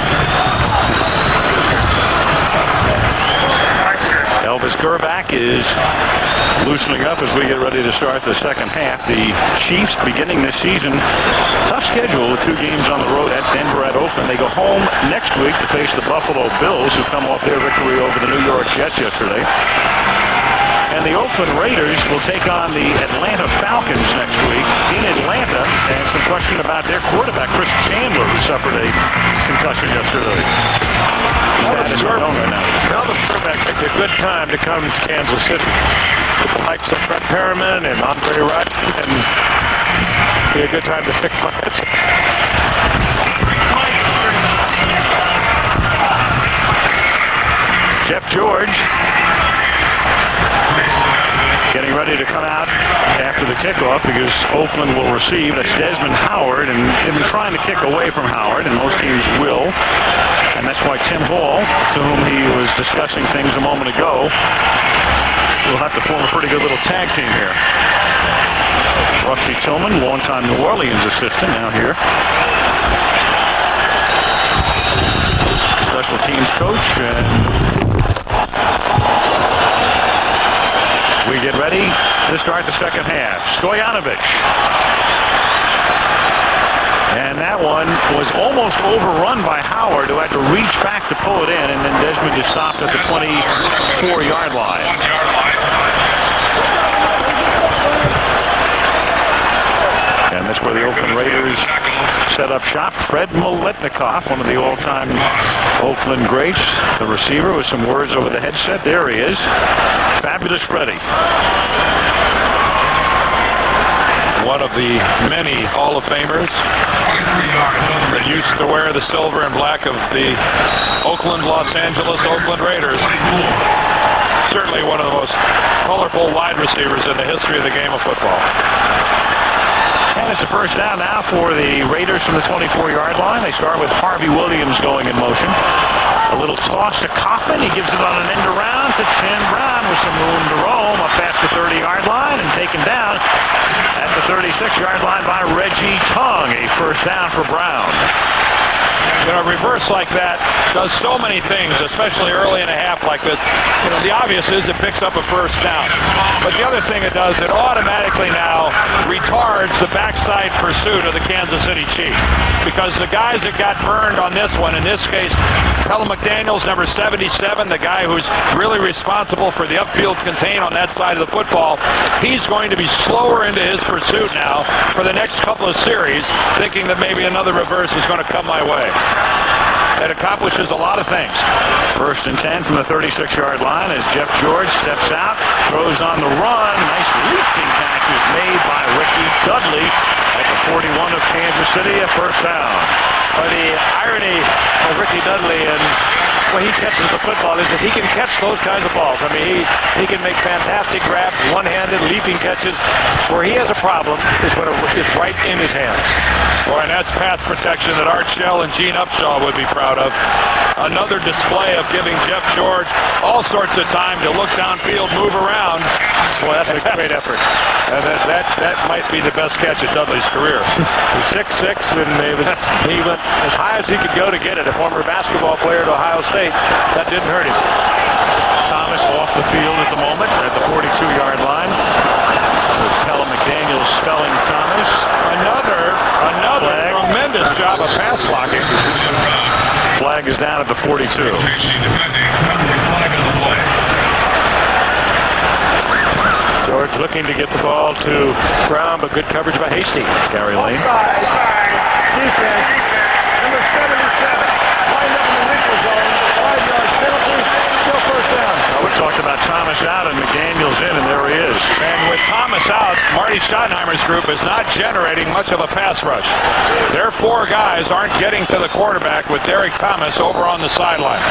Elvis Gerbach is loosening up as we get ready to start the second half. The Chiefs beginning this season, tough schedule with 2 games on the road at Denver, at Oakland. They go home next week to face the Buffalo Bills, who come off their victory over the New York Jets yesterday. And the Oakland Raiders will take on the Atlanta Falcons next week in Atlanta. And some question about their quarterback, Chris Chandler, who suffered a concussion yesterday. That is known right now. Now the quarterback picked a good time to come to Kansas City. With the likes of Brett Perriman and Andre Rison, and be a good time to pick pockets. Jeff George getting ready to come out after the kickoff because Oakland will receive. That's Desmond Howard, and they've been trying to kick away from Howard, and most teams will. And that's why Tim Hall, to whom he was discussing things a moment ago, will have to form a pretty good little tag team here. Rusty Tillman, longtime New Orleans assistant, now here. Special teams coach, and we get ready to start the second half. Stoyanovich. And that one was almost overrun by Howard, who had to reach back to pull it in, and then Desmond just stopped at the 24-yard line. And that's where the Oakland Raiders set up shop. Fred Maletnikoff, one of the all-time Oakland greats, the receiver, with some words over the headset. There he is. Fabulous Freddie. One of the many Hall of Famers that used to wear the silver and black of the Oakland, Los Angeles, Oakland Raiders. Certainly one of the most colorful wide receivers in the history of the game of football. And it's a first down now for the Raiders from the 24-yard line. They start with Harvey Williams going in motion. A little toss to Kaufman. He gives it on an end around to Tim Brown with some room to roam up past the 30-yard line and taken down at the 36-yard line by Reggie Tongue. A first down for Brown. You know, a reverse like that does so many things, especially early in a half like this. You know, the obvious is it picks up a first down. But the other thing it does, it automatically now retards the backside pursuit of the Kansas City Chiefs. Because the guys that got burned on this one, in this case, Pella McDaniels, number 77, the guy who's really responsible for the upfield contain on that side of the football, he's going to be slower into his pursuit now for the next couple of series, thinking that maybe another reverse is going to come my way. It accomplishes a lot of things. First and 10 from the 36-yard line as Jeff George steps out, throws on the run. Nice leaping catch is made by Ricky Dudley at the 41 of Kansas City, a first down. Well, the irony of Ricky Dudley and when he catches the football is that he can catch those kinds of balls. I mean, he can make fantastic grabs, one-handed leaping catches. Where he has a problem is when it is right in his hands. Boy, and that's pass protection that Art Shell and Gene Upshaw would be proud of. Another display of giving Jeff George all sorts of time to look downfield, move around. Boy, that's a great effort. And that might be the best catch of Dudley's career. He's 6'6", and he went as high as he could go to get it. A former basketball player at Ohio State. That didn't hurt him. Thomas off the field at the moment at the 42-yard line. With Pella McDaniels spelling Thomas. Another flag. Tremendous job of pass blocking. Flag is down at the 42. George looking to get the ball to Brown, but good coverage by Hasty. Gary Lane. Defense. Number 77. Lined up in the neutral zone. 5-yard penalty. Still first down. We talked about Thomas out and McDaniels in, and there he is. And with Thomas out, Marty Schottenheimer's group is not generating much of a pass rush. Their four guys aren't getting to the quarterback with Derek Thomas over on the sideline.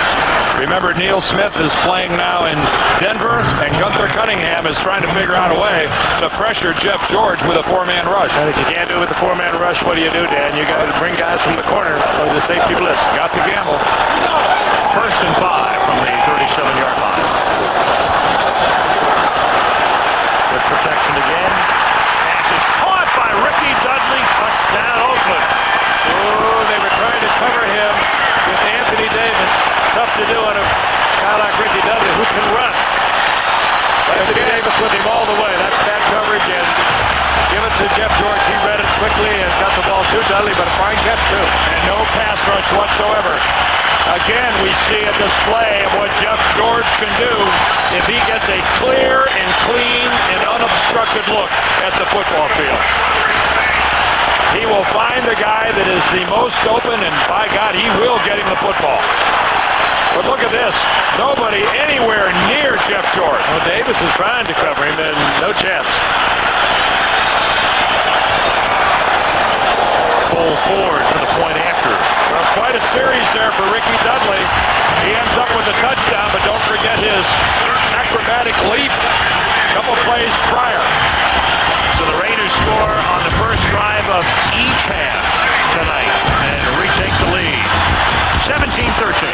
Remember, Neil Smith is playing now in Denver, and Gunther Cunningham is trying to figure out a way to pressure Jeff George with a four-man rush. And if you can't do it with the four-man rush, what do, Dan? You got to bring guys from the corner or the safety blitz. Got to gamble. First and 5 from the 37-yard line. Good protection again. Pass is caught by Ricky Dudley. Touchdown, Oakland. Oh, they were trying to cover him with Anthony Davis. Tough to do on a guy like Ricky Dudley who can run. But Anthony Davis with him all the way. That's bad coverage, and give it to Jeff George. He read it quickly and got the ball to Dudley, but a fine catch too. And no pass rush whatsoever. Again, we see a display of what Jeff George can do if he gets a clear and clean and unobstructed look at the football field. He will find the guy that is the most open, and by God, he will get him the football. But look at this. Nobody anywhere near Jeff George. Well, Davis is trying to cover him, and no chance. Cole Ford for the point after. Well, quite a series there for Ricky Dudley. He ends up with a touchdown, but don't forget his acrobatic leap a couple plays prior. So the Raiders score on the first drive of each half tonight and retake the lead. 17-13.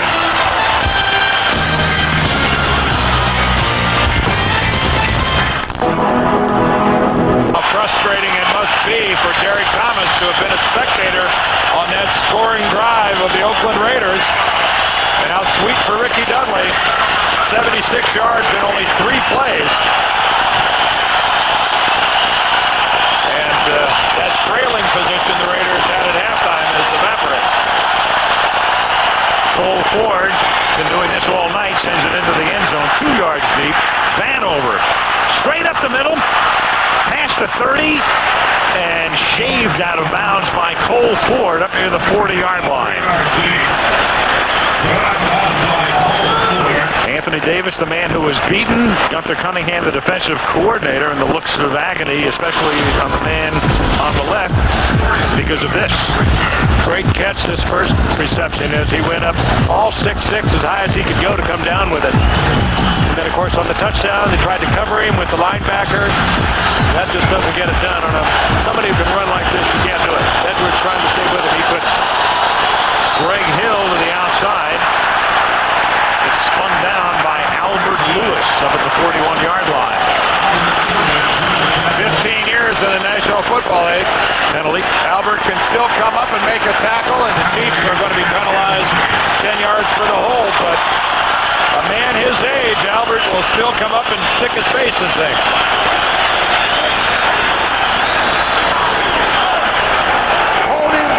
How frustrating it must be for Derek Thomas to have been a spectator on that scoring drive of the Oakland Raiders. And how sweet for Ricky Dudley. 76 yards in only 3 plays. And that trailing position the Raiders had at halftime has evaporated. Cole Ford, been doing this all night, sends it into the end zone, 2 yards deep. Vanover, straight up the middle, past the 30, and shaved out of bounds by Cole Ford up near the 40-yard line. Anthony Davis, the man who was beaten. Gunther Cunningham, the defensive coordinator, and the looks of agony, especially on the man on the left, because of this. Great catch this first reception as he went up all 6'6", as high as he could go to come down with it. And then, of course, on the touchdown, they tried to cover him with the linebacker. That just doesn't get it done. On somebody who can run like this, you can't do it. Edwards trying to stay with him. He couldn't. Greg Hill to the outside. It's spun down by Albert Lewis up at the 41-yard line. 15 years in the National Football League. Penalty. Albert can still come up and make a tackle, and the Chiefs are going to be penalized 10 yards for the hold, but a man his age, Albert, will still come up and stick his face in things. Holding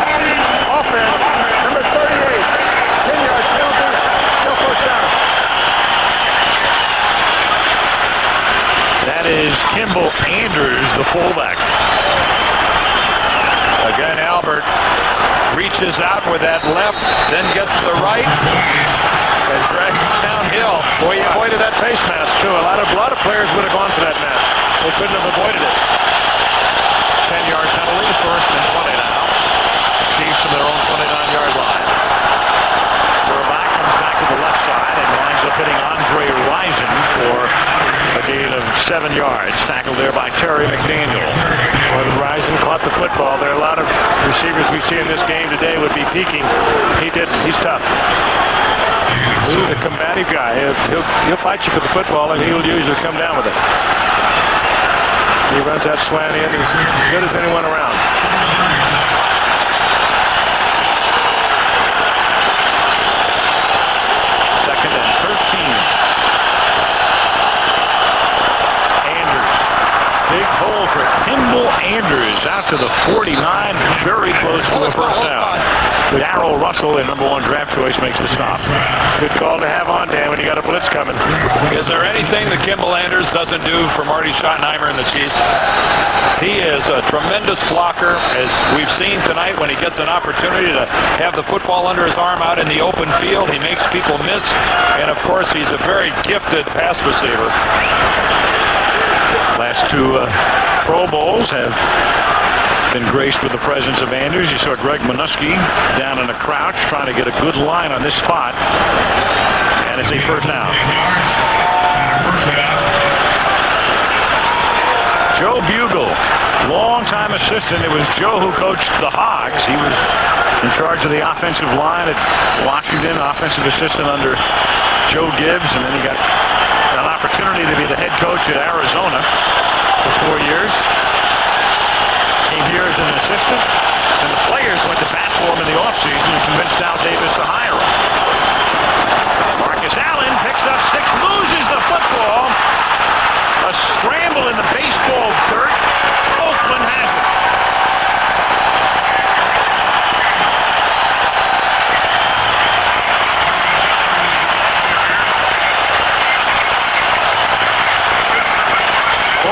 offense, number 38. 10-yard penalty, still first down. That is Kimball Anders, the fullback. Again, Albert reaches out with that left, then gets the right, and drags downhill. Boy, he avoided that face mask, too. A lot of players would have gone for that mask. They couldn't have avoided it. 10-yard penalty, first and 20 now. Chiefs from their own 29-yard line. Burback comes back to the left side and winds up hitting Andre Rison for a gain of 7 yards. Tackled there by Terry McDaniel. When Rison caught the football, there are a lot of receivers we see in this game today would be peeking. He didn't. He's tough. He's a combative guy. He'll fight you for the football, and he'll usually come down with it. He runs that slant in as good as anyone around. Second and 13. Big hole for Kimball Anders out to the 49, very close to a first down. Darrell Russell, the number 1 draft choice, makes the stop. Good call to have on, Dan, when you got a blitz coming. Is there anything that Kimball Anders doesn't do for Marty Schottenheimer and the Chiefs? He is a tremendous blocker, as we've seen tonight when he gets an opportunity to have the football under his arm out in the open field. He makes people miss, and of course, he's a very gifted pass receiver. Last 2 Pro Bowls have been graced with the presence of Anders. You saw Greg Minuski down in a crouch trying to get a good line on this spot. And it's a first down. Joe Bugle, longtime assistant. It was Joe who coached the Hogs. He was in charge of the offensive line at Washington, offensive assistant under Joe Gibbs, and then he got an opportunity to be the head coach at Arizona for 4 years. Came here as an assistant, and the players went to bat for him in the offseason and convinced Al Davis to hire him. Marcus Allen picks up 6, loses the football. A scramble in the baseball dirt. Oakland has it.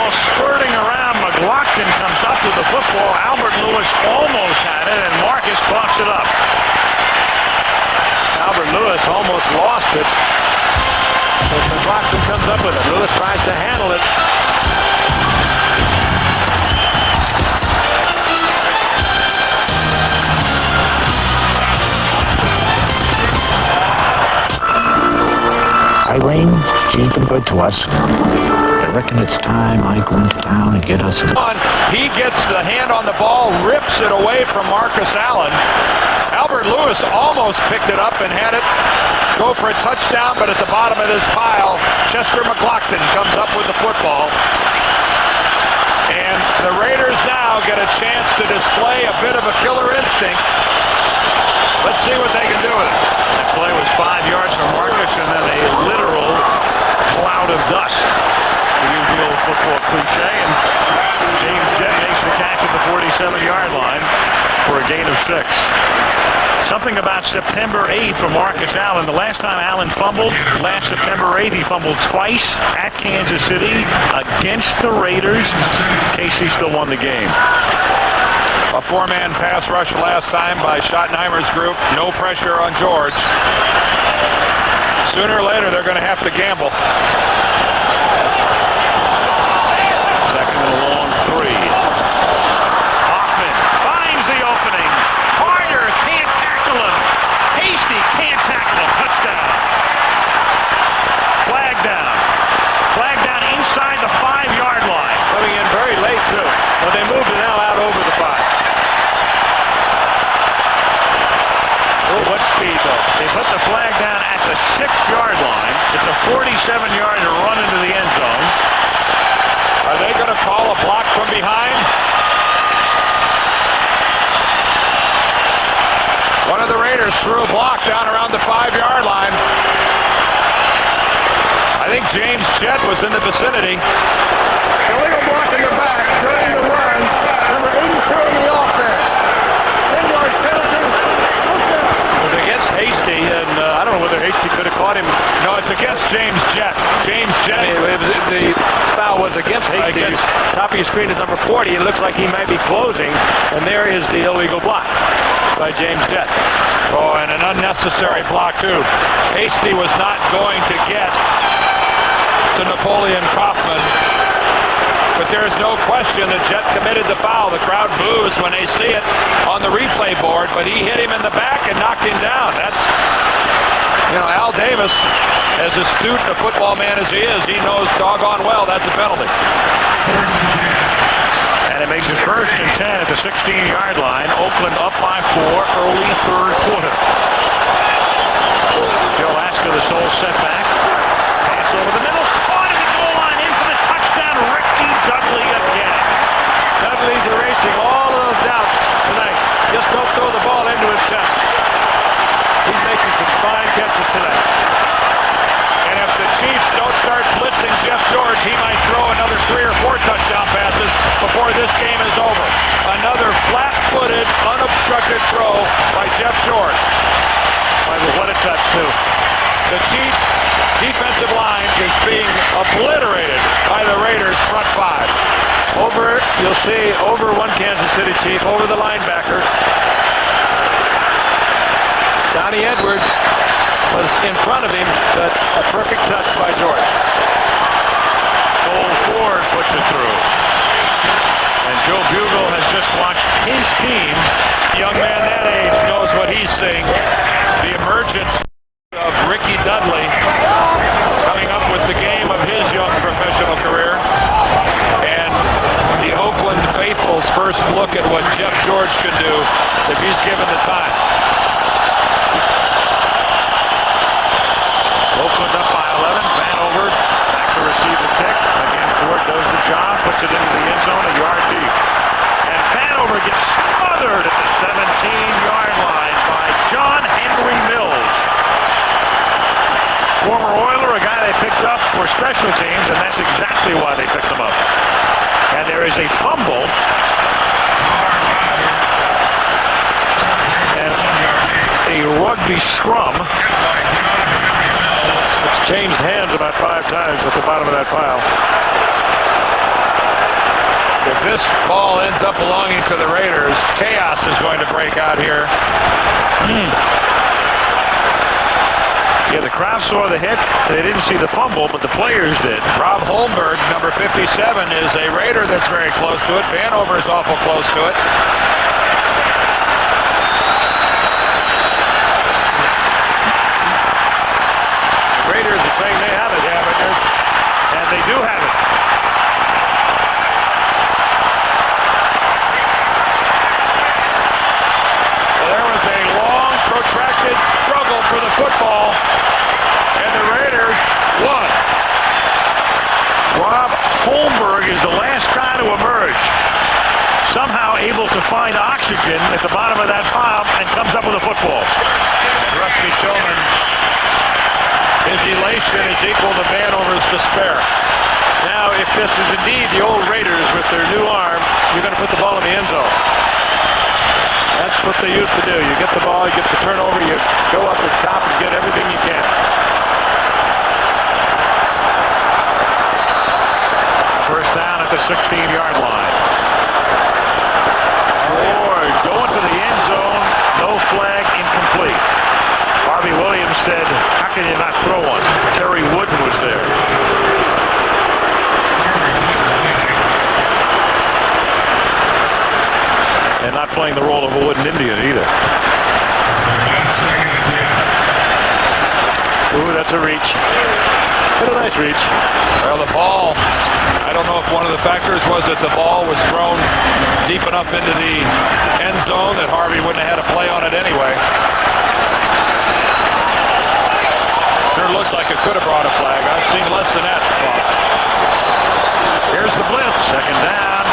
Skirting around, McLaughlin comes up with the football. Albert Lewis almost had it, and Marcus coughs it up. Albert Lewis almost lost it. But McLaughlin comes up with it. Lewis tries to handle it. she's been good to us. I reckon it's time I go into town and get us. He gets the hand on the ball, rips it away from Marcus Allen. Albert Lewis almost picked it up and had it go for a touchdown, but at the bottom of this pile, Chester McLaughlin comes up with the football. And the Raiders now get a chance to display a bit of a killer instinct. Let's see what they can do with it. That play was 5 yards from Marcus, and then a literal cloud of dust. To use the old football cliche, and James Jett makes the catch at the 47-yard line for a gain of 6. Something about September 8th for Marcus Allen. The last time Allen fumbled, last September 8th, he fumbled twice at Kansas City against the Raiders. Casey still won the game. A 4-man pass rush last time by Schottenheimer's group. No pressure on George. Sooner or later, they're going to have to gamble. Second and a long 3. Hoffman finds the opening. Carter can't tackle him. Hasty can't tackle him. Touchdown. Flag down. Flag down inside the 5-yard line. Coming in very late, too. But they moved it now out over the 5. Oh, what speed, though. They put the flag down at the 6-yard line. It's a 47-yard run into the end zone. Are they going to call a block from behind? One of the Raiders threw a block down around the 5-yard line. I think James Jett was in the vicinity. Illegal block in the back during the run. Number 82 in the offense. 10-yard penalty. It was against Hasty, and I don't know whether Hasty could have caught him. No, it's against James Jett. James Jett. The foul was against Hasty. Top of your screen is number 40. It looks like he might be closing, and there is the illegal block by James Jett. Oh, and an unnecessary block, too. Hasty was not going to get to Napoleon Kaufman. But there is no question that Jett committed the foul. The crowd boos when they see it on the replay board, but he hit him in the back and knocked him down. That's, you know, Al Davis, as astute a football man as he is, he knows doggone well that's a penalty. And it makes it 1st and 10 at the 16-yard line. Oakland up by 4 early 3rd quarter. Joe Lasker, the sole setback. Pass over the middle. On the goal line, in for the touchdown. Ricky Dudley again. Dudley's erasing all of those doubts tonight. Just don't throw the ball into his chest. He's making some fine catches tonight. And if the Chiefs don't start blitzing Jeff George, he might throw another 3 or 4 touchdown passes before this game is over. Another flat-footed, unobstructed throw by Jeff George. What a touch, too. The Chiefs' defensive line is being obliterated by the Raiders' front 5. Over, you'll see, over one Kansas City Chief, over the linebacker. Donnie Edwards was in front of him, but a perfect touch by George. Cole Ford puts it through. And Joe Bugle has just watched his team. Young man that age knows what he's seeing. The emergence of Ricky Dudley coming up with the game of his young professional career. And the Oakland faithful's first look at what Jeff George could do if he's given the time. Oakland up by 11. Vanover back to receive the kick. Again, Ford does the job, puts it into the end zone, a yard deep. And Vanover gets smothered at the 17-yard line by John Henry Mills. Former Oiler, a guy they picked up for special teams, and that's exactly why they picked him up. And there is a fumble. And a rugby scrum. It's changed hands about 5 times at the bottom of that pile. If this ball ends up belonging to the Raiders, chaos is going to break out here. Yeah, the crowd saw the hit. They didn't see the fumble, but the players did. Rob Holmberg, number 57, is a Raider that's very close to it. Vanover is awful close to it. Raiders are saying they have it, yeah, but there's And they do have it. There was a long, protracted struggle for the football, and the Raiders won. Rob Holmberg is the last guy to emerge. Somehow able to find oxygen at the bottom of that pile and comes up with a football. And Rusty Tillman, his elation is equal to Vanover's despair. Now, if this is indeed the old Raiders with their new arm, you're going to put the ball in the end zone. That's what they used to do. You get the ball, you get the turnover, you go up the top and get everything you can. First down at the 16-yard line. George going to the end zone. No flag, incomplete. Harvey Williams said, how can you not throw one? Terry Wooden was there. And not playing the role of a wooden Indian either. Ooh, that's a reach. What a nice reach. Well, the ball, I don't know if one of the factors was that the ball was thrown deep enough into the end zone that Harvey wouldn't have had a play on it anyway. Sure looked like it could have brought a flag. I've seen less than that. Here's the blitz. Second down.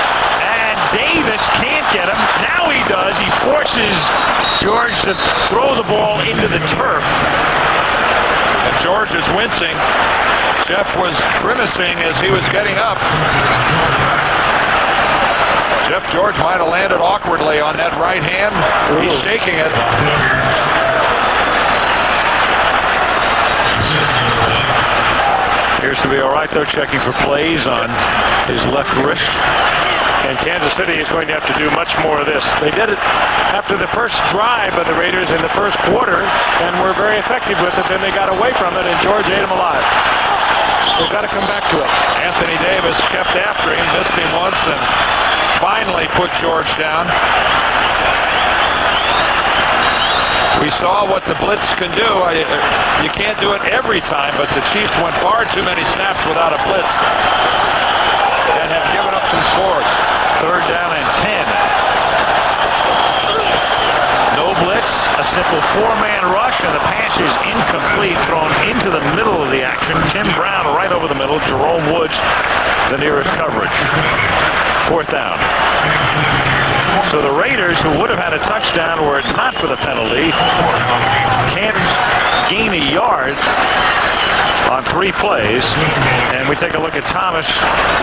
And Davis can't get him. Now he does. He forces George to throw the ball into the turf. And George is wincing. Jeff was grimacing as he was getting up. Jeff George might have landed awkwardly on that right hand. He's shaking it. Appears to be all right, though, checking for plays on his left wrist. And Kansas City is going to have to do much more of this. They did it after the first drive of the Raiders in the first quarter and were very effective with it. Then they got away from it, and George ate them alive. They've got to come back to it. Anthony Davis kept after him, missed him once, and finally put George down. We saw what the blitz can do. You can't do it every time, but the Chiefs went far too many snaps without a blitz and have given up some scores. Third down and 10. No blitz, a simple four-man rush, and the pass is incomplete, thrown into the middle of the action. Tim Brown right over the middle, Jerome Woods the nearest coverage. Fourth down. So the Raiders, who would have had a touchdown were it not for the penalty, can't gain a yard on 3 plays. And we take a look at Thomas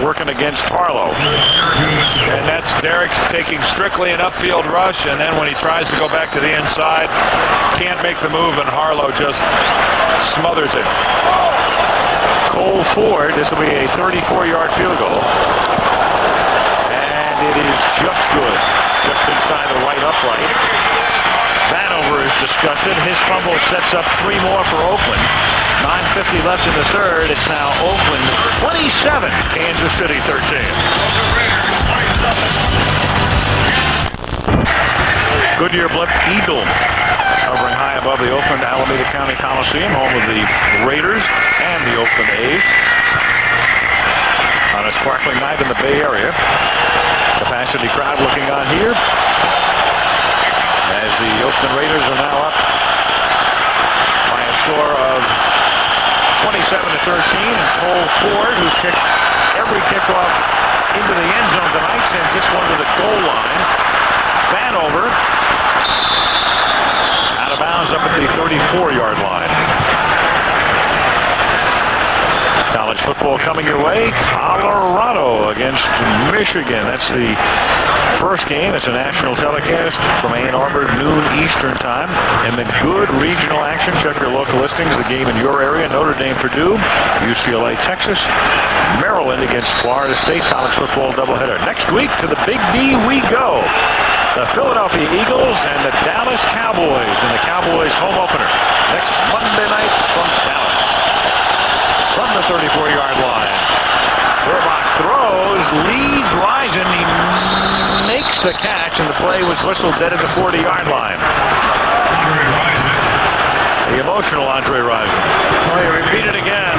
working against Harlow. And that's Derek taking strictly an upfield rush, and then when he tries to go back to the inside, can't make the move, and Harlow just smothers it. Cole Ford, this will be a 34-yard field goal. And it is just good, just inside the right upright. Vanover is disgusted. His fumble sets up 3 more for Oakland. 9:50 left in the third. It's now Oakland 27, Kansas City 13. Goodyear Blimp Eagle hovering high above the Oakland Alameda County Coliseum, home of the Raiders and the Oakland A's. On a sparkling night in the Bay Area. Capacity crowd looking on here as the Oakland Raiders are now up by a score of 27-13, and Cole Ford, who's kicked every kickoff into the end zone tonight, sends this one to the goal line. Vanover out of bounds up at the 34-yard line. College football coming your way. Colorado against Michigan. That's the first game. It's a national telecast from Ann Arbor, noon Eastern time. And the good regional action. Check your local listings. The game in your area. Notre Dame, Purdue, UCLA, Texas, Maryland against Florida State. College football doubleheader. Next week to the Big D we go. The Philadelphia Eagles and the Dallas Cowboys in the Cowboys home opener. Next Monday night from Dallas. From the 34-yard line. Burbach throws, leads Risen. He makes the catch, and the play was whistled dead at the 40-yard line. The emotional Andre Rison. Well, you repeat it again.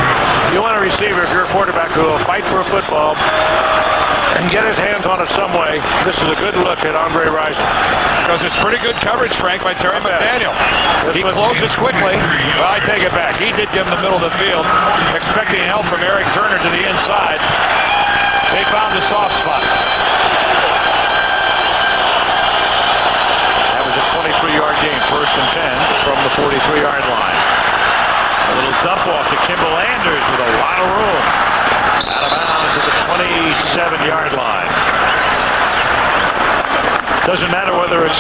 You want a receiver, if you're a quarterback, who will fight for a football and get his hands on it some way. This is a good look at Andre Rison. Because it's pretty good coverage, Frank, by Terry McDaniel. He closes quickly. Well, I take it back. He did give him the middle of the field, expecting help from Eric Turner to the inside. They found the soft spot. That was a 23-yard gain, 1st and 10 from the 43-yard line. A little dump off to Kimball Anders with a lot of room. Out of bounds at the 27-yard line. Doesn't matter whether it's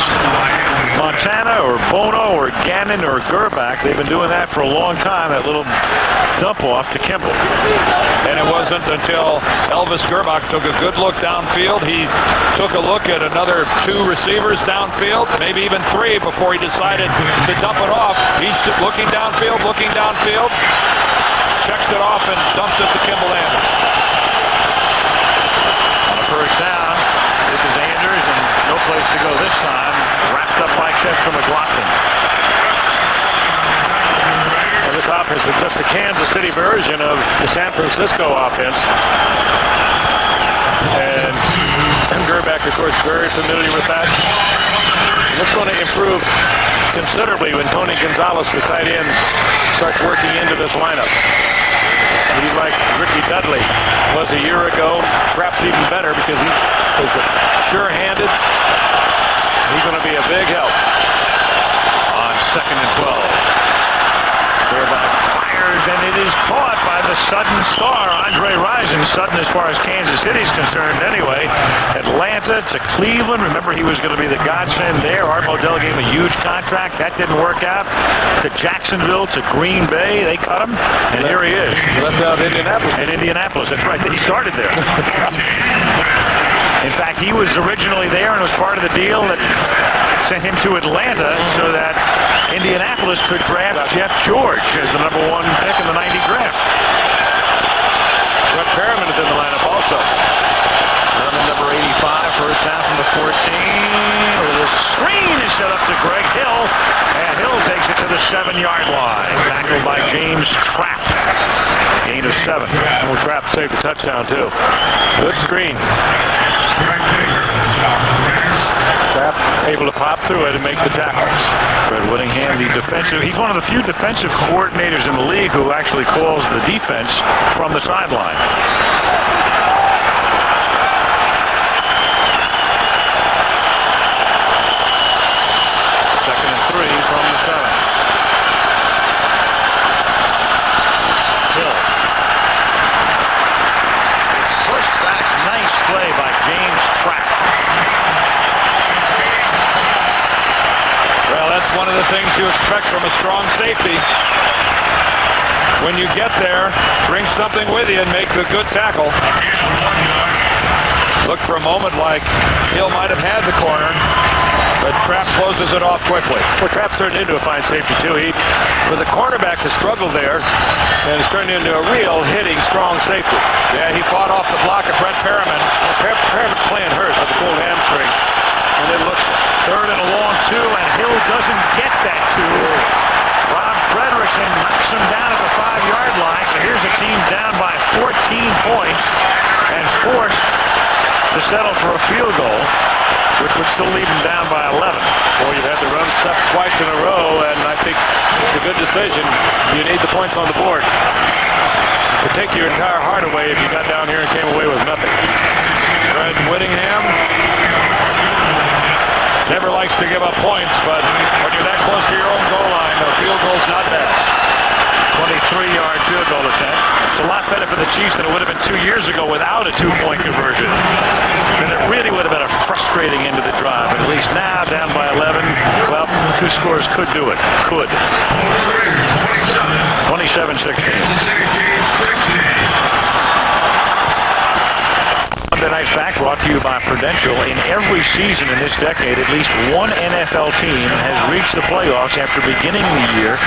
Montana or Bono or Gannon or Gerbach. They've been doing that for a long time, that little dump off to Kimball. And it wasn't until Elvis Gerbach took a good look downfield. He took a look at another 2 receivers downfield, maybe even 3, before he decided to dump it off. He's looking downfield, checks it off and dumps it to Kimball Anders. On a 1st down, this is Anders, and no place to go this time. Wrapped up by Chester McLaughlin. And this offense is just a Kansas City version of the San Francisco offense. And Gerbach, of course, very familiar with that. And it's going to improve considerably when Tony Gonzalez, the tight end, starts working into this lineup. He's like Ricky Dudley was a year ago, perhaps even better because he was sure-handed. He's going to be a big help. On 2nd and 12. Gerbach fires, and it is caught by the Sudden star, Andre Rison. Sudden as far as Kansas City's concerned anyway. Atlanta to Cleveland. Remember, he was going to be the godsend there. Art Modell gave him a huge contract. That didn't work out. To Jacksonville, to Green Bay. They cut him, and here he is. Left out Indianapolis. In Indianapolis, that's right. He started there. In fact, he was originally there and was part of the deal that sent him to Atlanta so that Indianapolis could draft Jeff George as the #1 pick in the '90 draft. Brett Perriman is in the lineup also. Perriman, number 85, 1st down from the 14. The screen is set up to Greg Hill, and Hill takes it to the 7-yard line. Tackled by James Trapp. Gain of 7. Well, Trapp saved a touchdown, too. Good screen. Trapp able to pop through it and make the tackle. Fred Whittingham, he's one of the few defensive coordinators in the league who actually calls the defense from the sideline. 2nd and 3 from the 7. Hill. It's pushed back. Nice play by James Trapp. Well, that's one of the things you expect from a strong safety. When you get there, bring something with you and make the good tackle. Looked for a moment like Hill might have had the corner, but Trapp closes it off quickly. Well, Trapp turned into a fine safety, too. He was a cornerback that struggled there, and has turned into a real hitting, strong safety. Yeah, he fought off the block of Brett Perriman. Perriman playing hurt with the pulled hamstring. And it looks 3rd and a long 2, and Hill doesn't get that 2. Rob Frederickson knocks him down at the 5-yard line, so here's a team down by 14 points and forced to settle for a field goal, which would still leave them down by 11. Boy, you've had to run stuff twice in a row, and I think it's a good decision. You need the points on the board. It would take your entire heart away if you got down here and came away with nothing. Fred Whittingham never likes to give up points, but when you're that close to your own goal line, a field goal's not bad. 23-yard field goal attempt. It's a lot better for the Chiefs than it would have been 2 years ago without a 2-point conversion. Then it really would have been a frustrating end of the drive. But at least now, down by 11, well, 2 scores could do it. Could. 27-16. Monday Night Fact brought to you by Prudential. In every season in this decade, at least one NFL team has reached the playoffs after beginning the year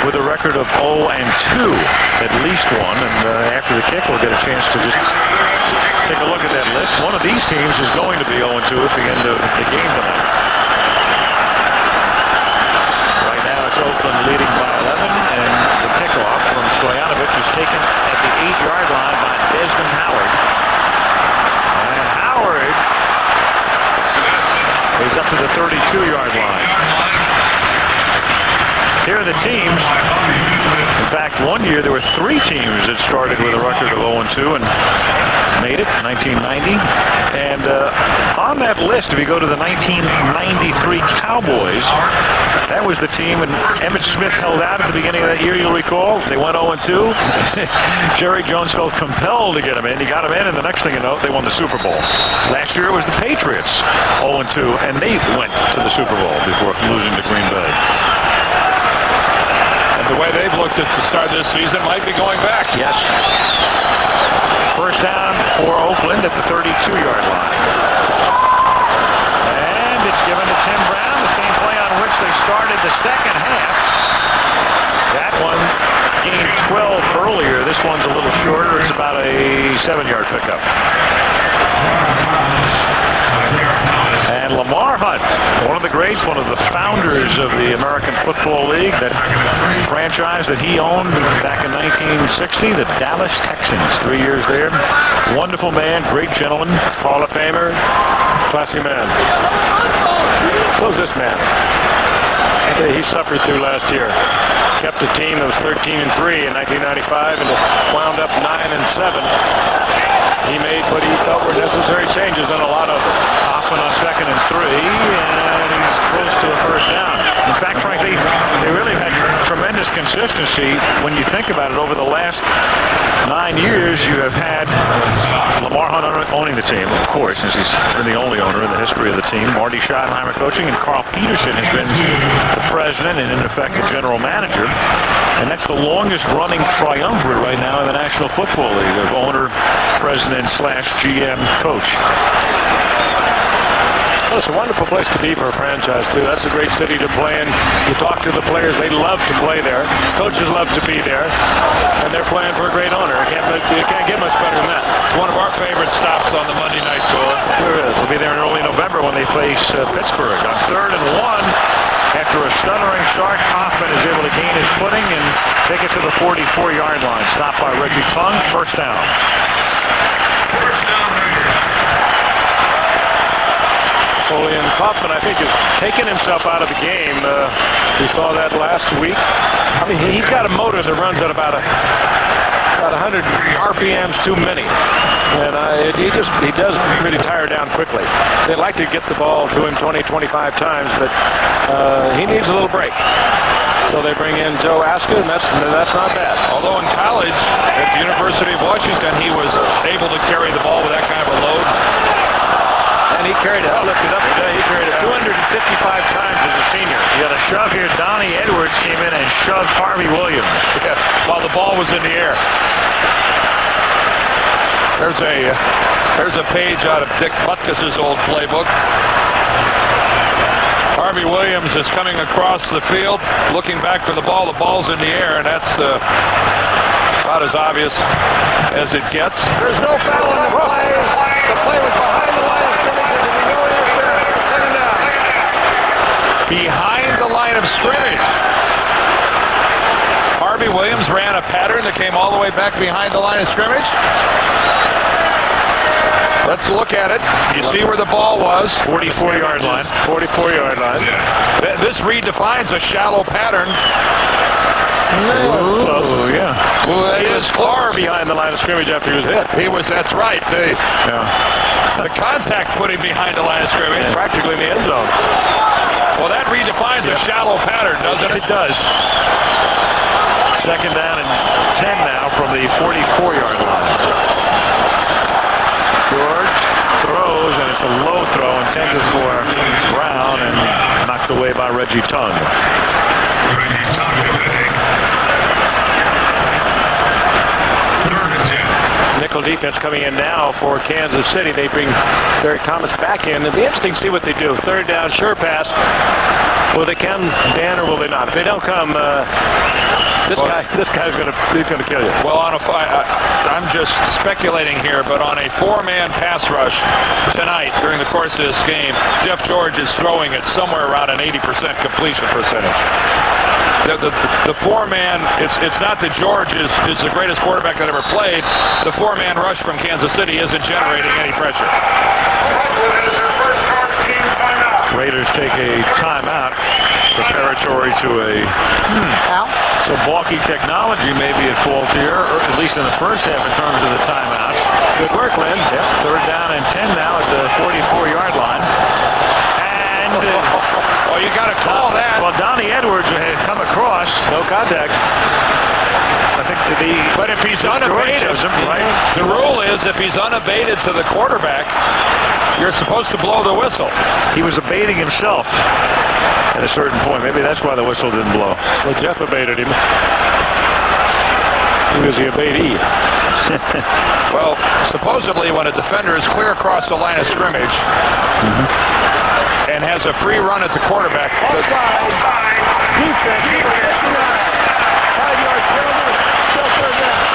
with a record of 0-2, at least one. And after the kick, we'll get a chance to just take a look at that list. One of these teams is going to be 0-2 at the end of the game tonight. Right now, it's 0-2 Oakland leading by 11, and the kickoff from Stoyanovich is taken at the 8-yard line by Desmond Howard. And Howard is up to the 32-yard line. Here are the teams. In fact, one year there were 3 teams that started with a record of 0-2 and made it, 1990. And on that list, if you go to the 1993 Cowboys, that was the team, and Emmitt Smith held out at the beginning of that year, you'll recall. They went 0-2. Jerry Jones felt compelled to get him in. He got him in, and the next thing you know, they won the Super Bowl. Last year it was the Patriots, 0-2, and they went to the Super Bowl before losing to Green Bay. The way they've looked at the start of this season might be going back. Yes. First down for Oakland at the 32-yard line. And it's given to Tim Brown, the same play on which they started the second half. That one gained 12 earlier. This one's a little shorter. It's about a 7-yard pickup. And Lamar Hunt, one of the greats, one of the founders of the American Football League, that franchise that he owned back in 1960, the Dallas Texans, 3 years there. Wonderful man, great gentleman. Hall of Famer, classy man. So is this man. He suffered through last year. Kept a team that was 13-3 in 1995 and wound up 9-7. He made what he felt were necessary changes on a lot of them. Hoffman on 2nd and 3, and he's close to a first down. In fact, frankly, they really had tremendous consistency. When you think about it, over the last 9 years, you have had Lamar Hunt owning the team, of course, since he's been the only owner in the history of the team. Marty Schottenheimer coaching, and Carl Peterson has been the president and, in effect, the general manager. And that's the longest-running triumvirate right now in the National Football League of owner, president / GM coach. Well, it's a wonderful place to be for a franchise, too. That's a great city to play in. You talk to the players, they love to play there. Coaches love to be there. And they're playing for a great owner. You can't get much better than that. It's one of our favorite stops on the Monday night tour. Sure is. We'll be there in early November when they face Pittsburgh. On 3rd and 1, after a stuttering start, Hoffman is able to gain his footing and take it to the 44-yard line. Stopped by Reggie Tung, first down. First down, Raiders. Napoleon Kaufman, I think, has taken himself out of the game. We saw that last week. I mean, he's got a motor that runs at about 100 RPMs too many. And he does really tire down quickly. They like to get the ball to him 20, 25 times, but he needs a little break. So they bring in Joe Aska, and that's not bad. Although in college at the University of Washington, he was able to carry the ball with that kind of a load. And he carried it, lifted up today. He carried it 255 times as a senior. You got a shove here. Donnie Edwards came in and shoved Harvey Williams. Yes, while the ball was in the air. There's a page out of Dick Butkus's old playbook. Harvey Williams is coming across the field, looking back for the ball. The ball's in the air, and that's about as obvious as it gets. There's no foul on the play. The play was behind the line of scrimmage. There will be no interference. Second down. Behind the line of scrimmage. Harvey Williams ran a pattern that came all the way back behind the line of scrimmage. Let's look at it. You see where the ball was. 44-yard line. 44-yard line. This redefines a shallow pattern. Oh, yeah. Well, He was far behind the line of scrimmage after he was hit. That's right. The contact put him behind the line of scrimmage. Practically in the end zone. Well, that redefines a shallow pattern, doesn't it? It does. Second down and 10 now from the 44-yard line. George throws, and it's a low throw intended for Brown and knocked away by Reggie Tung. Nickel defense coming in now for Kansas City. They bring Derek Thomas back in. It'll be interesting to see what they do. Third down, sure pass. Will they come, Dan, or will they not? If they don't come, this guy's he's gonna kill you. Well, I'm just speculating here, but on a 4-man pass rush tonight during the course of this game, Jeff George is throwing it somewhere around an 80% completion percentage. The 4-man, it's not that George is the greatest quarterback that ever played. The 4-man rush from Kansas City isn't generating any pressure. Raiders take a timeout preparatory to a so balky technology may be at fault here, or at least in the first half in terms of the timeouts. Good work, Lynn. Yep, 3rd down and 10 now at the 44-yard line. And Oh, you got to call that. well, Donnie Edwards had come across. No contact. I think But if he's unabated, right? the rule is if he's unabated to the quarterback, you're supposed to blow the whistle. He was abating himself at a certain point. Maybe that's why the whistle didn't blow. Well, Jeff abated him. He was the abatee. Well, supposedly when a defender is clear across the line of scrimmage and has a free run at the quarterback. Offside. Defense. 5-yard penalty. Still 3rd down.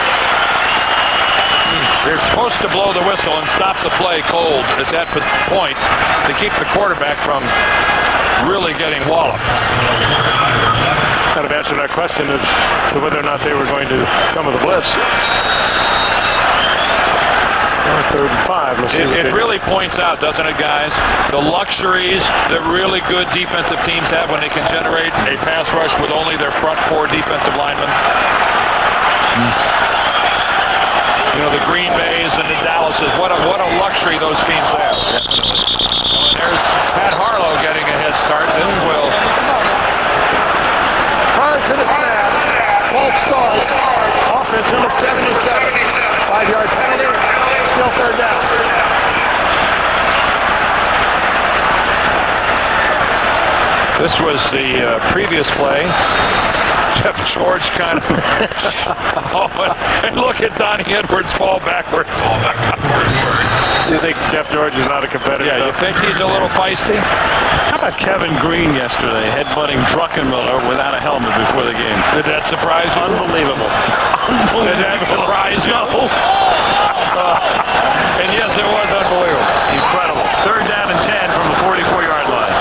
They're supposed to blow the whistle and stop the play cold at that point to keep the quarterback from really getting walloped. Kind of answer that question as to whether or not they were going to come with a blitz. 3rd and 5. Let's see It really points out, doesn't it, guys, the luxuries that really good defensive teams have when they can generate a pass rush with only their front 4 defensive linemen. You know, the Green Bays and the Dallases, what a luxury those teams have. There's Pat Harlow getting a head start. This will. Prior to the snap, false start. Offense number 77. 5-yard penalty. Still 3rd down. This was the previous play. Jeff George kind of. And look at Donnie Edwards fall backwards. You think Jeff George is not a competitor? Yeah, you think he's a little feisty? How about Kevin Green yesterday headbutting Druckenmiller without a helmet before the game? Did that surprise you? Unbelievable. Did that surprise you? No. And yes, it was unbelievable. Incredible. 3rd down and 10 from the 44-yard line.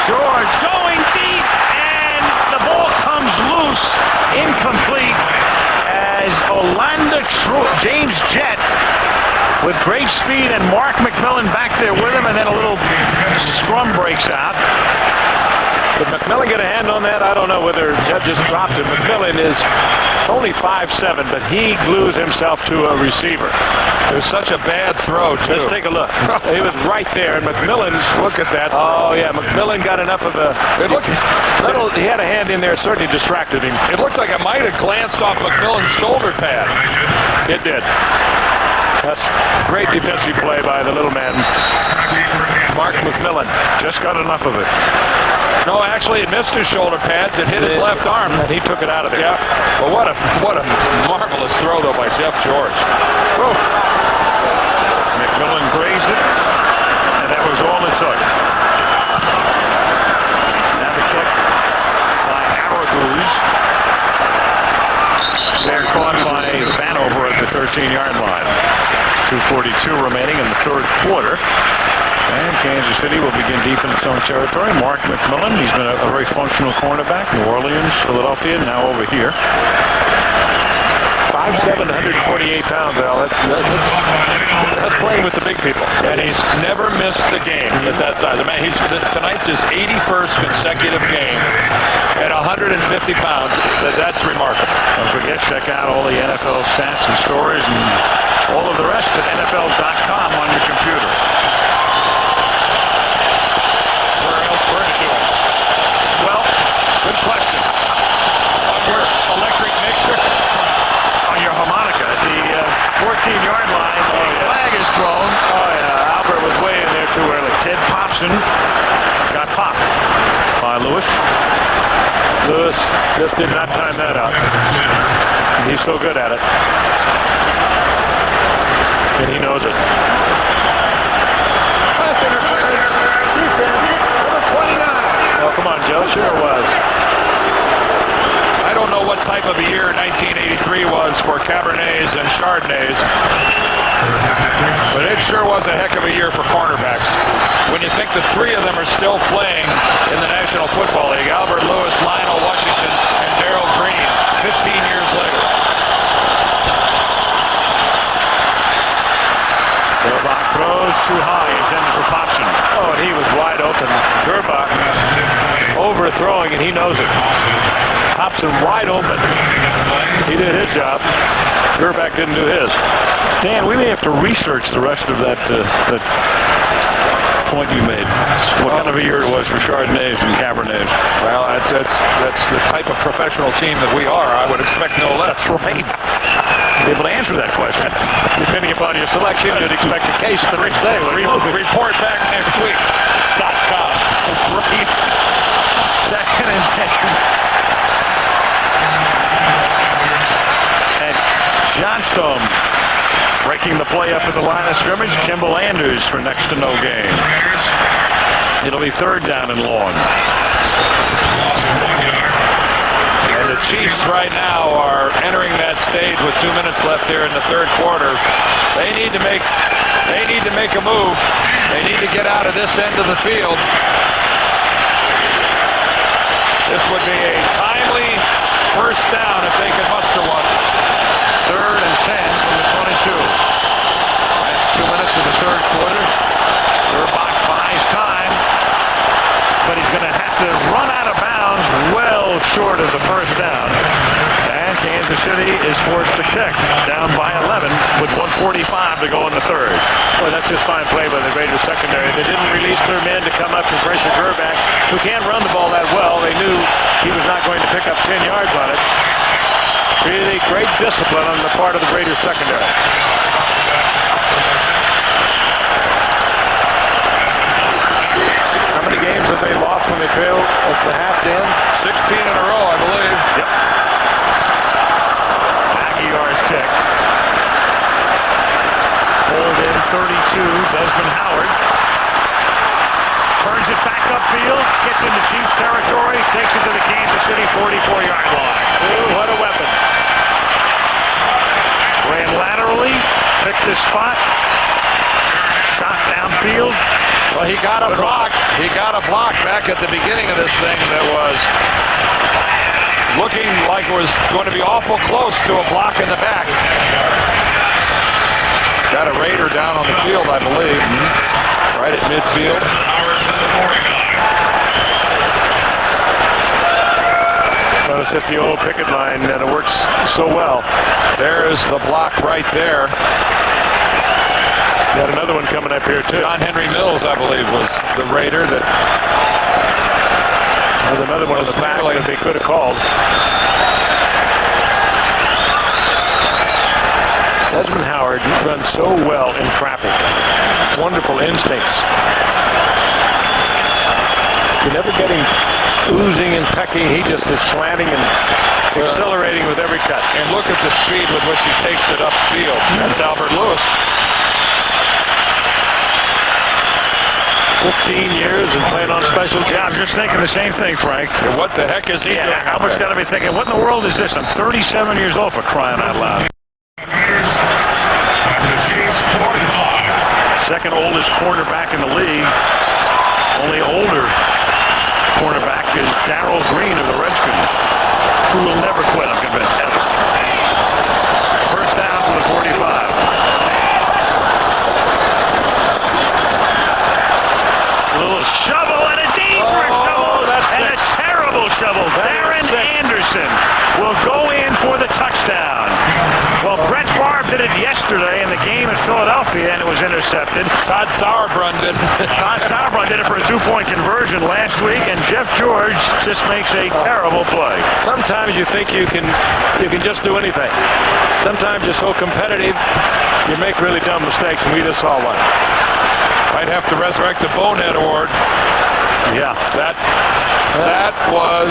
George going deep, and the ball comes loose, incomplete, as James Jett with great speed, and Mark McMillan back there with him, and then a little scrum breaks out. Did McMillan get a hand on that? I don't know whether Jett just dropped it. McMillan is only 5'7", but he glues himself to a receiver. It was such a bad throw, too. Let's take a look. He was right there, and McMillan. Look at that. Oh yeah, McMillan got enough of a. It looked. He had a hand in there, certainly distracted him. It looked like it might have glanced off McMillan's shoulder pad. It did. That's great defensive play by the little man, Mark McMillan. Just got enough of it. No, actually, it missed his shoulder pads. It hit his left arm. And he took it out of there. Yeah. Well, what a marvelous throw, though, by Jeff George. Whoa. McMillan grazed it, and that was all it took. Now the kick by Araguz. They're caught by Vanover at the 13-yard line. 2:42 remaining in the 3rd quarter. And Kansas City will begin deep in its own territory. Mark McMillan, he's been a very functional cornerback. New Orleans, Philadelphia, now over here. 5'7", 148 pounds, Al. That's playing with the big people. And he's never missed a game at that size. I mean, tonight's his 81st consecutive game at 150 pounds. That's remarkable. Don't forget, check out all the NFL stats and stories and all of the rest at NFL.com on your computer. Where to do it? Well, good question. On your electric mixer? On your harmonica, the 14-yard line, the flag is thrown. Oh yeah, Albert was way in there too early. Ted Popson got popped by Lewis. Lewis just did not time that out. He's so good at it. And he knows it. Pass interference. Defense. Number type of a year 1983 was for Cabernets and Chardonnays. But it sure was a heck of a year for cornerbacks. When you think the three of them are still playing in the National Football League, Albert Lewis, Lionel Washington, and Darrell Green, 15 years later. Gerbach throws too high, intended for Popson. Oh, and he was wide open. Gerbach overthrowing, and he knows it. Popson wide open. He did his job. Gerbach didn't do his. Dan, we may have to research the rest of that point you made. What kind of a year it was for Chardonnays and Cabernets. Well, that's the type of professional team that we are. I would expect no less. Right. Be able to answer that question. Depending upon your selection, you'd expect a case the next day. Report back next week. .com. Right. Second and 10. As Johnstone breaking the play up at the line of scrimmage. Kimball Anders for next to no gain. It'll be third down and long. And the Chiefs right now are entering that stage with 2 minutes left here in the third quarter. They need to make a move. They need to get out of this end of the field. This would be a timely first down if they could muster one. Third and 10 from the 22. Last 2 minutes of the third quarter. Gerbach buys time, but he's going to have to run out of bounds well short of the first down. And Kansas City is forced to kick, down by 11 with 1:45 to go in the third. Well, that's just fine play by the Raiders secondary. They didn't release their men to come up and pressure Gerbach, who can't run the ball that well. They knew he was not going to pick up 10 yards on it. Really great discipline on the part of the Raiders secondary. How many games have they lost when they trail at the half end? 16 in a row, I believe. Yep. Aguilar's kick. Hold in 32, Desmond Howard. Turns it back upfield, gets into Chiefs territory, takes it to the Kansas City 44-yard line. Ooh, what a weapon. Ran laterally, picked his spot, shot downfield. Well, he got a block. He got a block back at the beginning of this thing that was looking like it was going to be awful close to a block in the back. Got a Raider down on the field, I believe, right at midfield. Well, it's just the old picket line, and it works so well. There's the block right there. Got another one coming up here, too. John Henry Mills, I believe, was the Raider that... There's another one in the back that they could have called. Desmond Howard runs so well in traffic. Wonderful instincts. You never get him oozing and pecking. He just is slanting and accelerating with every cut. And look at the speed with which he takes it upfield. That's Albert Lewis. 15 years and playing on special teams. Yeah, I'm just thinking the same thing, Frank. And what the heck is he doing? I almost got to be thinking, what in the world is this? I'm 37 years old, for crying out loud. Second oldest cornerback in the league. Only older cornerback is Darrell Green of the Redskins, who will never quit, I'm convinced. First down from the 45. A little shovel and a dangerous shovel and a terrible shovel. Darren Anderson will go in for the touchdown. Well, Brett Favre did it yesterday in the game at Philadelphia, and it was intercepted. Todd Sauerbrunn did. Todd Sauerbrunn did it for a two-point conversion last week, and Jeff George just makes a terrible play. Sometimes you think you can just do anything. Sometimes you're so competitive, you make really dumb mistakes, and we just saw one. Might have to resurrect the Bonehead Award. Yeah. That was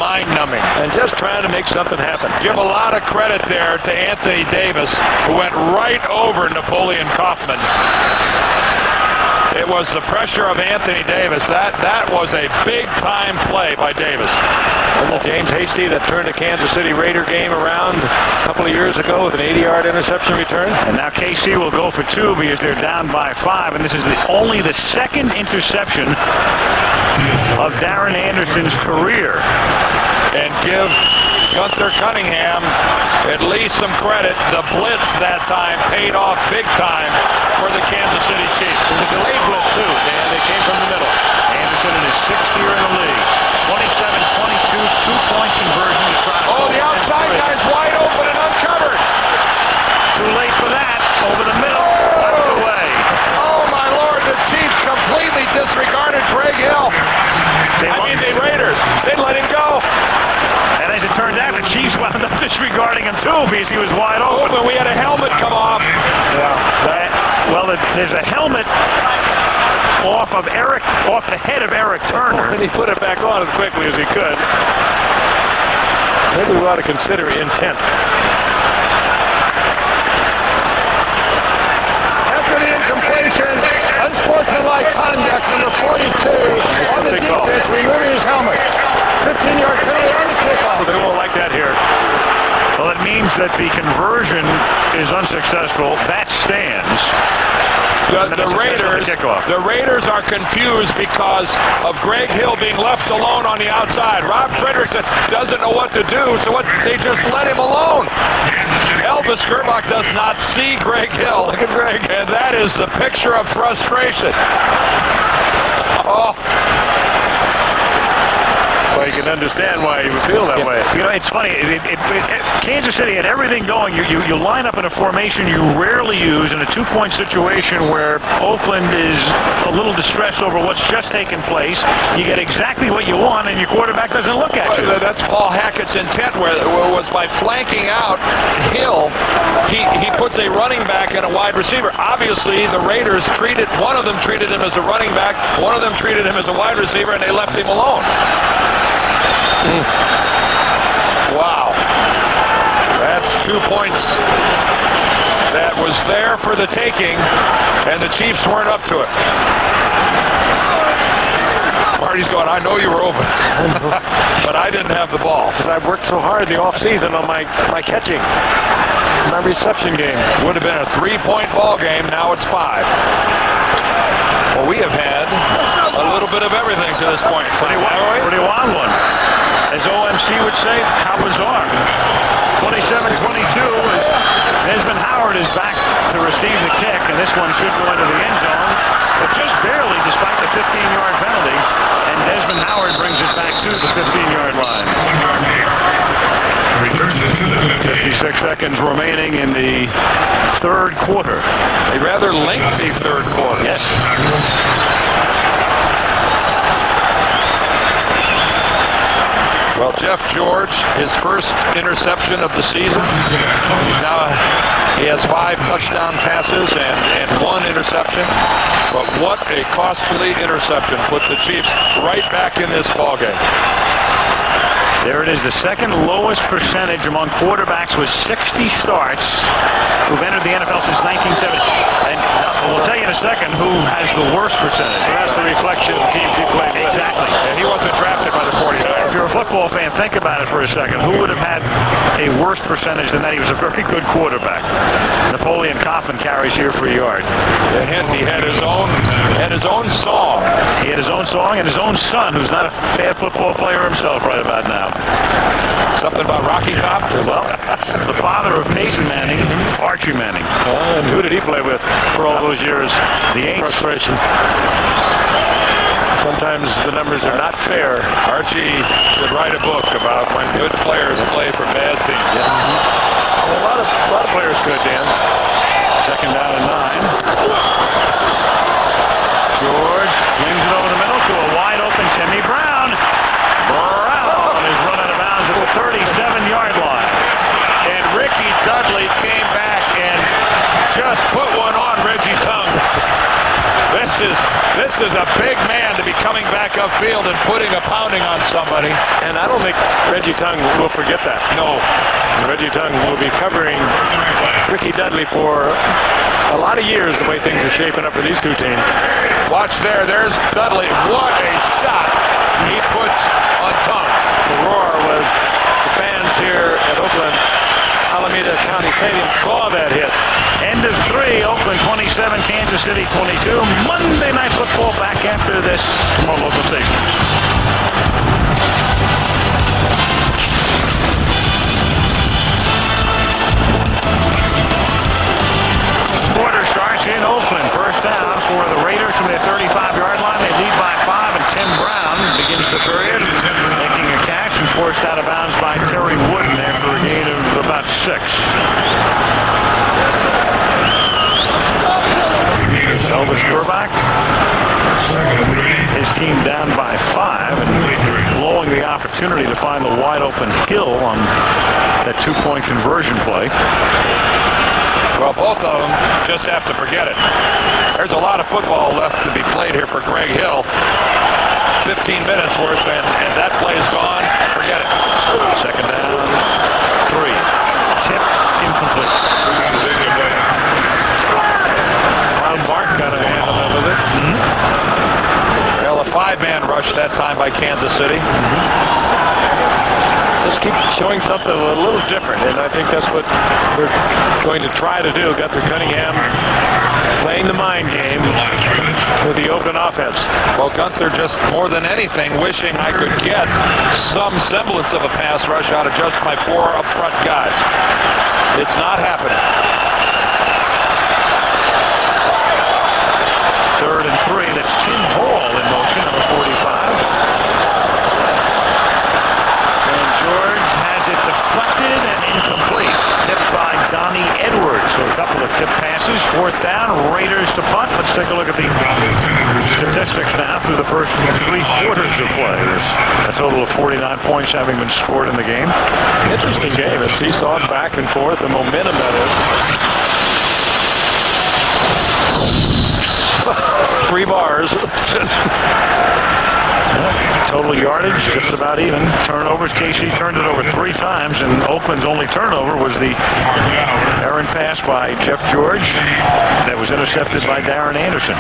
mind-numbing. And just trying to make something happen. Give a lot of credit there to Anthony Davis, who went right over Napoleon Kaufman. It was the pressure of Anthony Davis. That was a big-time play by Davis. Wasn't it James Hasty that turned a Kansas City Raider game around a couple of years ago with an 80-yard interception return? And now KC will go for 2 because they're down by 5, and this is only the second interception of Darren Anderson's career. And give Gunther Cunningham at least some credit. The blitz that time paid off big time for the Kansas City Chiefs. It was a delayed blitz, too, Dan. They came from the middle. Anderson in his 6th year in the league. 27-22, 2-point conversion to try to... Oh, the outside guy's wide open and uncovered. Too late for that. Over the middle. Left away. Oh, my Lord, the Chiefs completely disregarded Greg Hill. The Raiders. They let him go. And as it turned out, the Chiefs wound up disregarding him, too, because he was wide open. But we had a helmet come off. Well, there's a helmet off the head of Eric Turner. And he put it back on as quickly as he could. Maybe we ought to consider intent. After the incompletion, unsportsmanlike conduct, number 42, on the defense, removing his helmet. 15-yard penalty on the kickoff. They won't like that here. Well, it means that the conversion is unsuccessful. That stands. The Raiders are confused because of Greg Hill being left alone on the outside. Rob Frederickson doesn't know what to do, so they just let him alone. Elvis Gerbach does not see Greg Hill. Look at Greg. And that is the picture of frustration. Oh. Well, you can understand why he would feel that way. You know, it's funny. Kansas City had everything going. You line up in a formation you rarely use in a 2-point situation where Oakland is a little distressed over what's just taken place. You get exactly what you want, and your quarterback doesn't look at you. That's Paul Hackett's intent, where it was by flanking out Hill, he puts a running back and a wide receiver. Obviously, the Raiders one of them treated him as a running back, one of them treated him as a wide receiver, and they left him alone. Wow. That's 2 points that was there for the taking, and the Chiefs weren't up to it. Marty's going, I know you were open, but I didn't have the ball. Because I've worked so hard in the offseason on my catching, my reception game. Would have been a 3-point ball game. Now it's 5. Well, we have had a little bit of everything to this point. Pretty wild one. As OMC would say, how bizarre. 27-22 as Desmond Howard is back to receive the kick, and this one should go into the end zone, but just barely despite the 15-yard penalty, and Desmond Howard brings it back to the 15-yard line. 56 seconds remaining in the third quarter. A rather lengthy third quarter. Yes. Well, Jeff George, his first interception of the season. He has 5 touchdown passes and 1 interception. But what a costly interception. Put the Chiefs right back in this ballgame. There it is, the second lowest percentage among quarterbacks with 60 starts who've entered the NFL since 1970. And we'll tell you in a second who has the worst percentage. And that's the reflection of the teams he played with. Exactly. And he wasn't drafted by the 49ers. If you're a football fan, think about it for a second. Who would have had a worse percentage than that? He was a very good quarterback. Napoleon Coffin carries here for a yard. The hint, he had his own song. He had his own song and his own son, who's not a bad football player himself right about now. Something about Rocky Top? Well, the father of Peyton Manning, Archie Manning. And who did he play with for all those years? The Aints. Frustration. Sometimes the numbers are not fair. Archie should write a book about when good players play for bad teams. A lot of players could, Dan. Second down and 9. George flings it over the middle to a wide open Timmy Brown. Brown is run out of bounds at the 37-yard line. And Ricky Dudley came back and just put one on Reggie Tongue. This is a big man to be coming back upfield and putting a pounding on somebody. And I don't think Reggie Tongue will forget that. No. Reggie Tongue will be covering Ricky Dudley for a lot of years, the way things are shaping up for these two teams. Watch there. There's Dudley. What a shot he puts on tongue. The roar was the fans here at Oakland Alameda County Stadium saw that hit. End of 3, Oakland 27, Kansas City 22. Monday Night Football back after this from our local stations. Quarter starts in Oakland. First down for the Raiders from their 35-yard line. They lead by 5, and Tim Brown begins the period, making a catch and forced out of bounds by Terry Wooden there for a gain of about 6. Elvis Burback, his team down by 5 and blowing the opportunity to find the wide open Hill on that 2-point conversion play. Well, both of them just have to forget it. There's a lot of football left to be played here for Greg Hill. 15 minutes worth, and that play is gone. Forget it. Second down, 3. Tip incomplete. Bart got a hand on that with it. Well, a 5-man rush that time by Kansas City. Just keep showing something a little different, and I think that's what we're going to try to do. Gunther Cunningham playing the mind game with the Oakland offense. Well, Gunther just more than anything wishing I could get some semblance of a pass rush out of just my 4 up front guys. It's not happening. 3rd and 3. That's Tim Hall in motion, number 45. And George has it deflected and incomplete. Tipped by Donnie Edwards. So a couple of tip passes. 4th down. Raiders to punt. Let's take a look at the statistics now through the first 3 quarters of play. A total of 49 points having been scored in the game. Interesting game. It's seesawed back and forth. The momentum that is. 3 bars. Total yardage, just about even. Turnovers, KC turned it over 3 times, and Oakland's only turnover was the errant pass by Jeff George that was intercepted by Darren Anderson.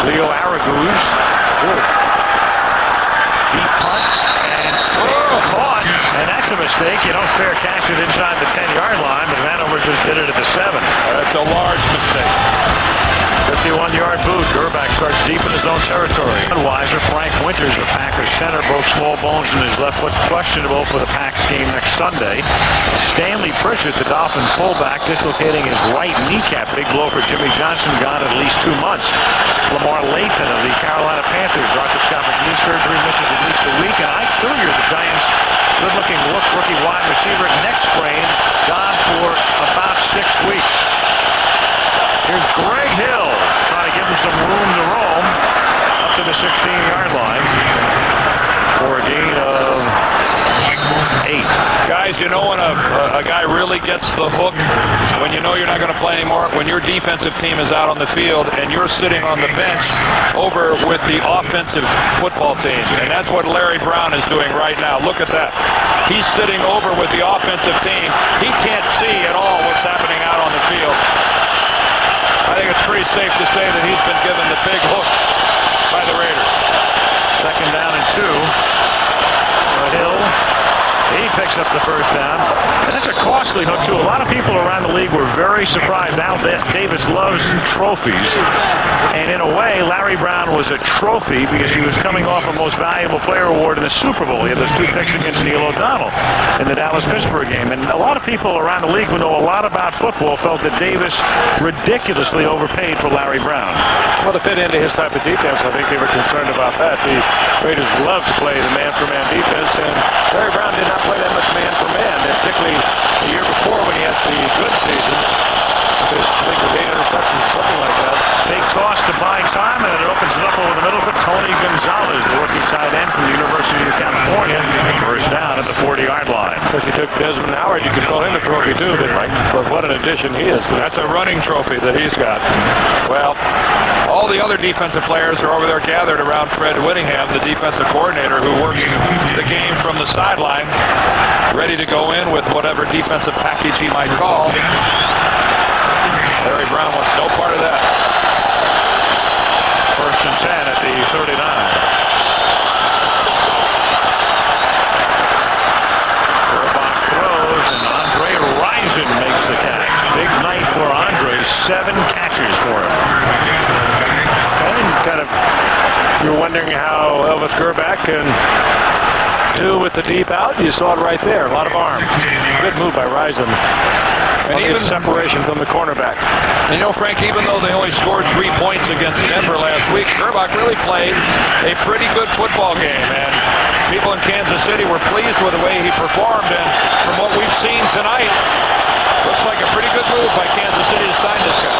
Leo Araguz. Deep punt, and caught. And that's a mistake. You don't fair catch it inside the 10-yard line, but Vanover just did it at the 7. That's a large mistake. 51-yard boot. Gerback starts deep in his own territory. Weiser, Frank Winters, the Packers center, broke small bones in his left foot, questionable for the Packs game next Sunday. Stanley Pritchett, the Dolphin fullback, dislocating his right kneecap. Big blow for Jimmy Johnson, gone at least 2 months. Lamar Lathan of the Carolina Panthers, arthroscopic knee surgery, misses at least a week. And Ike Hilliard, the Giants' good-looking rookie wide receiver, neck sprain, gone for about 6 weeks. Here's Greg Hill trying to give him some room to roam up to the 16-yard line for a gain of 8. Guys, you know when a guy really gets the hook, when you know you're not going to play anymore, when your defensive team is out on the field and you're sitting on the bench over with the offensive football team. And that's what Larry Brown is doing right now. Look at that. He's sitting over with the offensive team. He can't see at all what's happening out on the field. I think it's pretty safe to say that he's been given the big hook by the Raiders. Second down and 2. Hill, he picks up the first down. And that's a costly hook, too. A lot of people around the league were very surprised. Al Davis loves trophies. And in a way, Larry Brown was a trophy because he was coming off a Most Valuable Player award in the Super Bowl. He had those 2 picks against Neil O'Donnell in the Dallas-Pittsburgh game. And a lot of people around the league who know a lot about football felt that Davis ridiculously overpaid for Larry Brown. Well, to fit into his type of defense, I think they were concerned about that. The Raiders love to play the man-for-man defense, and Larry Brown did not play that much man-for-man, particularly the year before when he had the good season. I think with 8 interceptions or something like that. Big toss to buy time, and it opens it up over the middle for Tony Gonzalez, the rookie tight end from the University of California. First down at the 40-yard line. Because he took Desmond Howard, you could call him a trophy too, but what an addition he is. That's a running trophy that he's got. Well, all the other defensive players are over there gathered around Fred Whittingham, the defensive coordinator who works the game from the sideline, ready to go in with whatever defensive package he might call. Larry Brown wants no part of that. First and 10 at the 39. Burbach throws, and Andre Rison makes the catch. Big night for Andre. 7 catches for him. And you're wondering how Elvis Gerbach can do with the deep out. You saw it right there. A lot of arm. Good move by Rison. And even separation from the cornerback. And you know, Frank, even though they only scored 3 points against Denver last week, Gerbach really played a pretty good football game. And people in Kansas City were pleased with the way he performed. And from what we've seen tonight, looks like a pretty good move by Kansas City to sign this guy.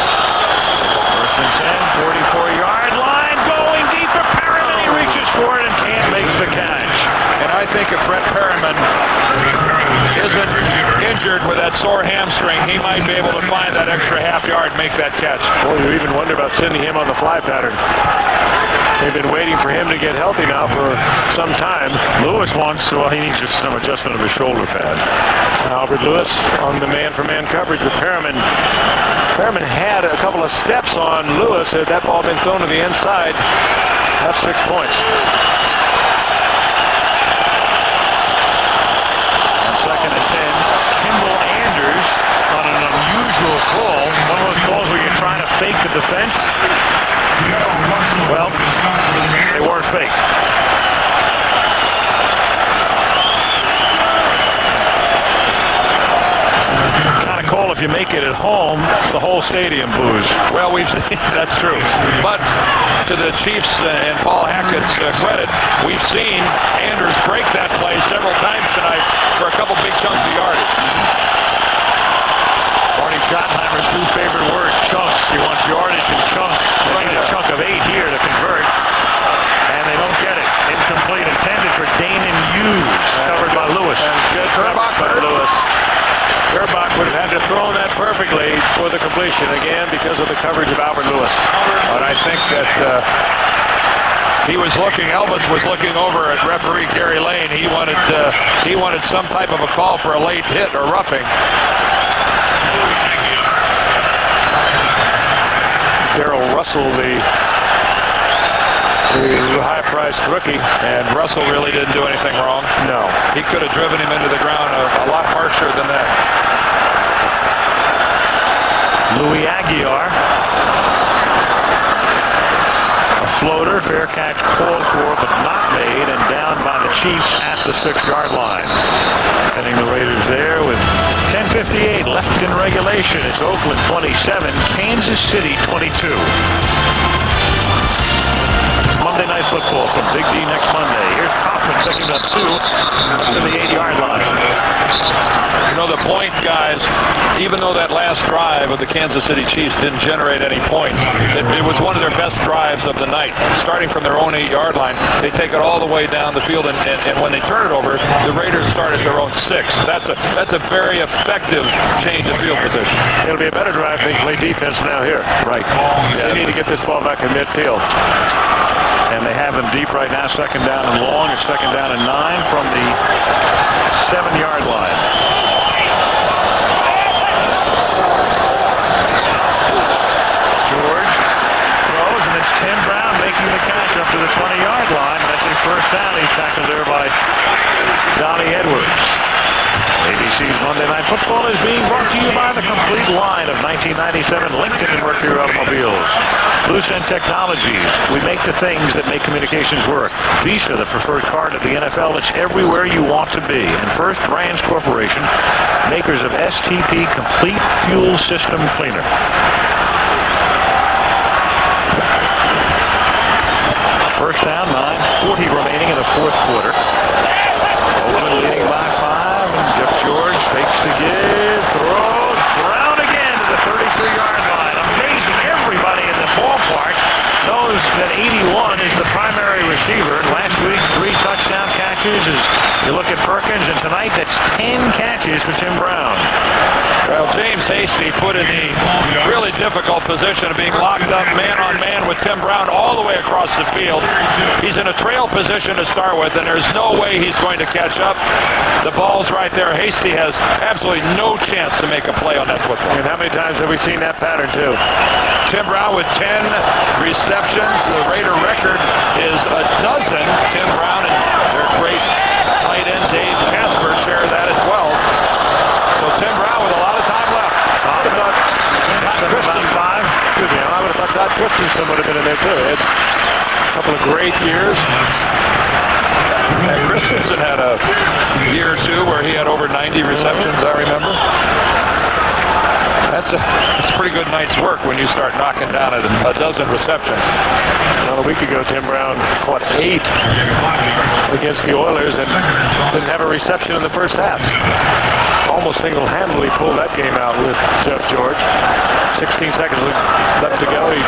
First and 10, 44-yard line, going deep for Perriman. He reaches for it and can't make the catch. And I think if Brett Perriman isn't injured with that sore hamstring, he might be able to find that extra half yard and make that catch. Boy, you even wonder about sending him on the fly pattern. They've been waiting for him to get healthy now for some time. Lewis wants, well, he needs just some adjustment of his shoulder pad. Albert Lewis on the man-for-man coverage with Perriman. Perriman had a couple of steps on Lewis. Had that ball been thrown to the inside, that's 6 points. Second and 10, Kimball Anders on an unusual call. One of those calls where you're trying to fake the defense. Well, they weren't faked. Kind of call if you make it at home, the whole stadium boos. Well, that's true. But to the Chiefs and Paul Hackett's credit, we've seen Anders break that play several times tonight for a couple big chunks of yardage. Barney Schottenheimer's new favorite word, chunks. He wants yardage and chunks. They need a chunk of 8 here to convert. And they don't get it. Incomplete, intended for Damon Hughes. Covered by Lewis. And good Gerbach by Lewis. Gerbach would have had to throw that perfectly for the completion, again, because of the coverage of Albert Lewis. But I think that Elvis was looking over at referee Gary Lane. He wanted some type of a call for a late hit or roughing. Darrell Russell, the high-priced rookie. And Russell really didn't do anything wrong. No. He could have driven him into the ground a lot harsher than that. Louis Aguiar. A floater, fair catch called for, but not made, and down by the Chiefs at the 6-yard line. Heading the Raiders there with 10:58 left in regulation. It's Oakland 27, Kansas City 22. Monday Night Football from Big D next Monday. Here's Kaufman picking up 2 up to the 8-yard line. You know, the point, guys, even though that last drive of the Kansas City Chiefs didn't generate any points, it was one of their best drives of the night. Starting from their own 8-yard line, they take it all the way down the field, and when they turn it over, the Raiders start at their own 6. That's a very effective change of field position. It'll be a better drive if they play defense now here. Right. They need to get this ball back in midfield. And they have them deep right now, 2nd down and long. It's 2nd down and 9 from the 7-yard line. George throws, and it's Tim Brown making the catch up to the 20-yard line. That's his first down. He's tackled there by Donnie Edwards. ABC's Monday Night Football is being brought to you by the complete line of 1997 Lincoln and Mercury automobiles. Lucent Technologies. We make the things that make communications work. Visa, the preferred card of the NFL. It's everywhere you want to be. And First Brands Corporation, makers of STP Complete Fuel System Cleaner. First down, 9:40 remaining in the 4th quarter. Oakland leading by 5. Jeff George fakes the give, throws, Brown again to the 33-yard line. Amazing. Everybody in the ballpark knows that 81 is the primary receiver. Last week, 3 touchdown catches. As you look at Perkins, and tonight that's 10 catches for Tim Brown. Well, James Hasty put in the really difficult position of being locked up man-on-man with Tim Brown all the way across the field. He's in a trail position to start with, and there's no way he's going to catch up. The ball's right there. Hasty has absolutely no chance to make a play on that football. And how many times have we seen that pattern, too? Tim Brown with 10 receptions. The Raider record is a dozen. Tim Brown and their great tight end Dave Casper share that at 12. So Tim Brown with a lot of time left. I would have thought Todd Christensen would have been in there, too. He had a couple of great years. And Christensen had a year or two where he had over 90 receptions, I remember. That's a pretty good night's work when you start knocking down at a dozen receptions. Well, a week ago, Tim Brown caught 8 against the Oilers and didn't have a reception in the first half. Almost single-handedly pulled that game out with Jeff George. 16 seconds left to go. He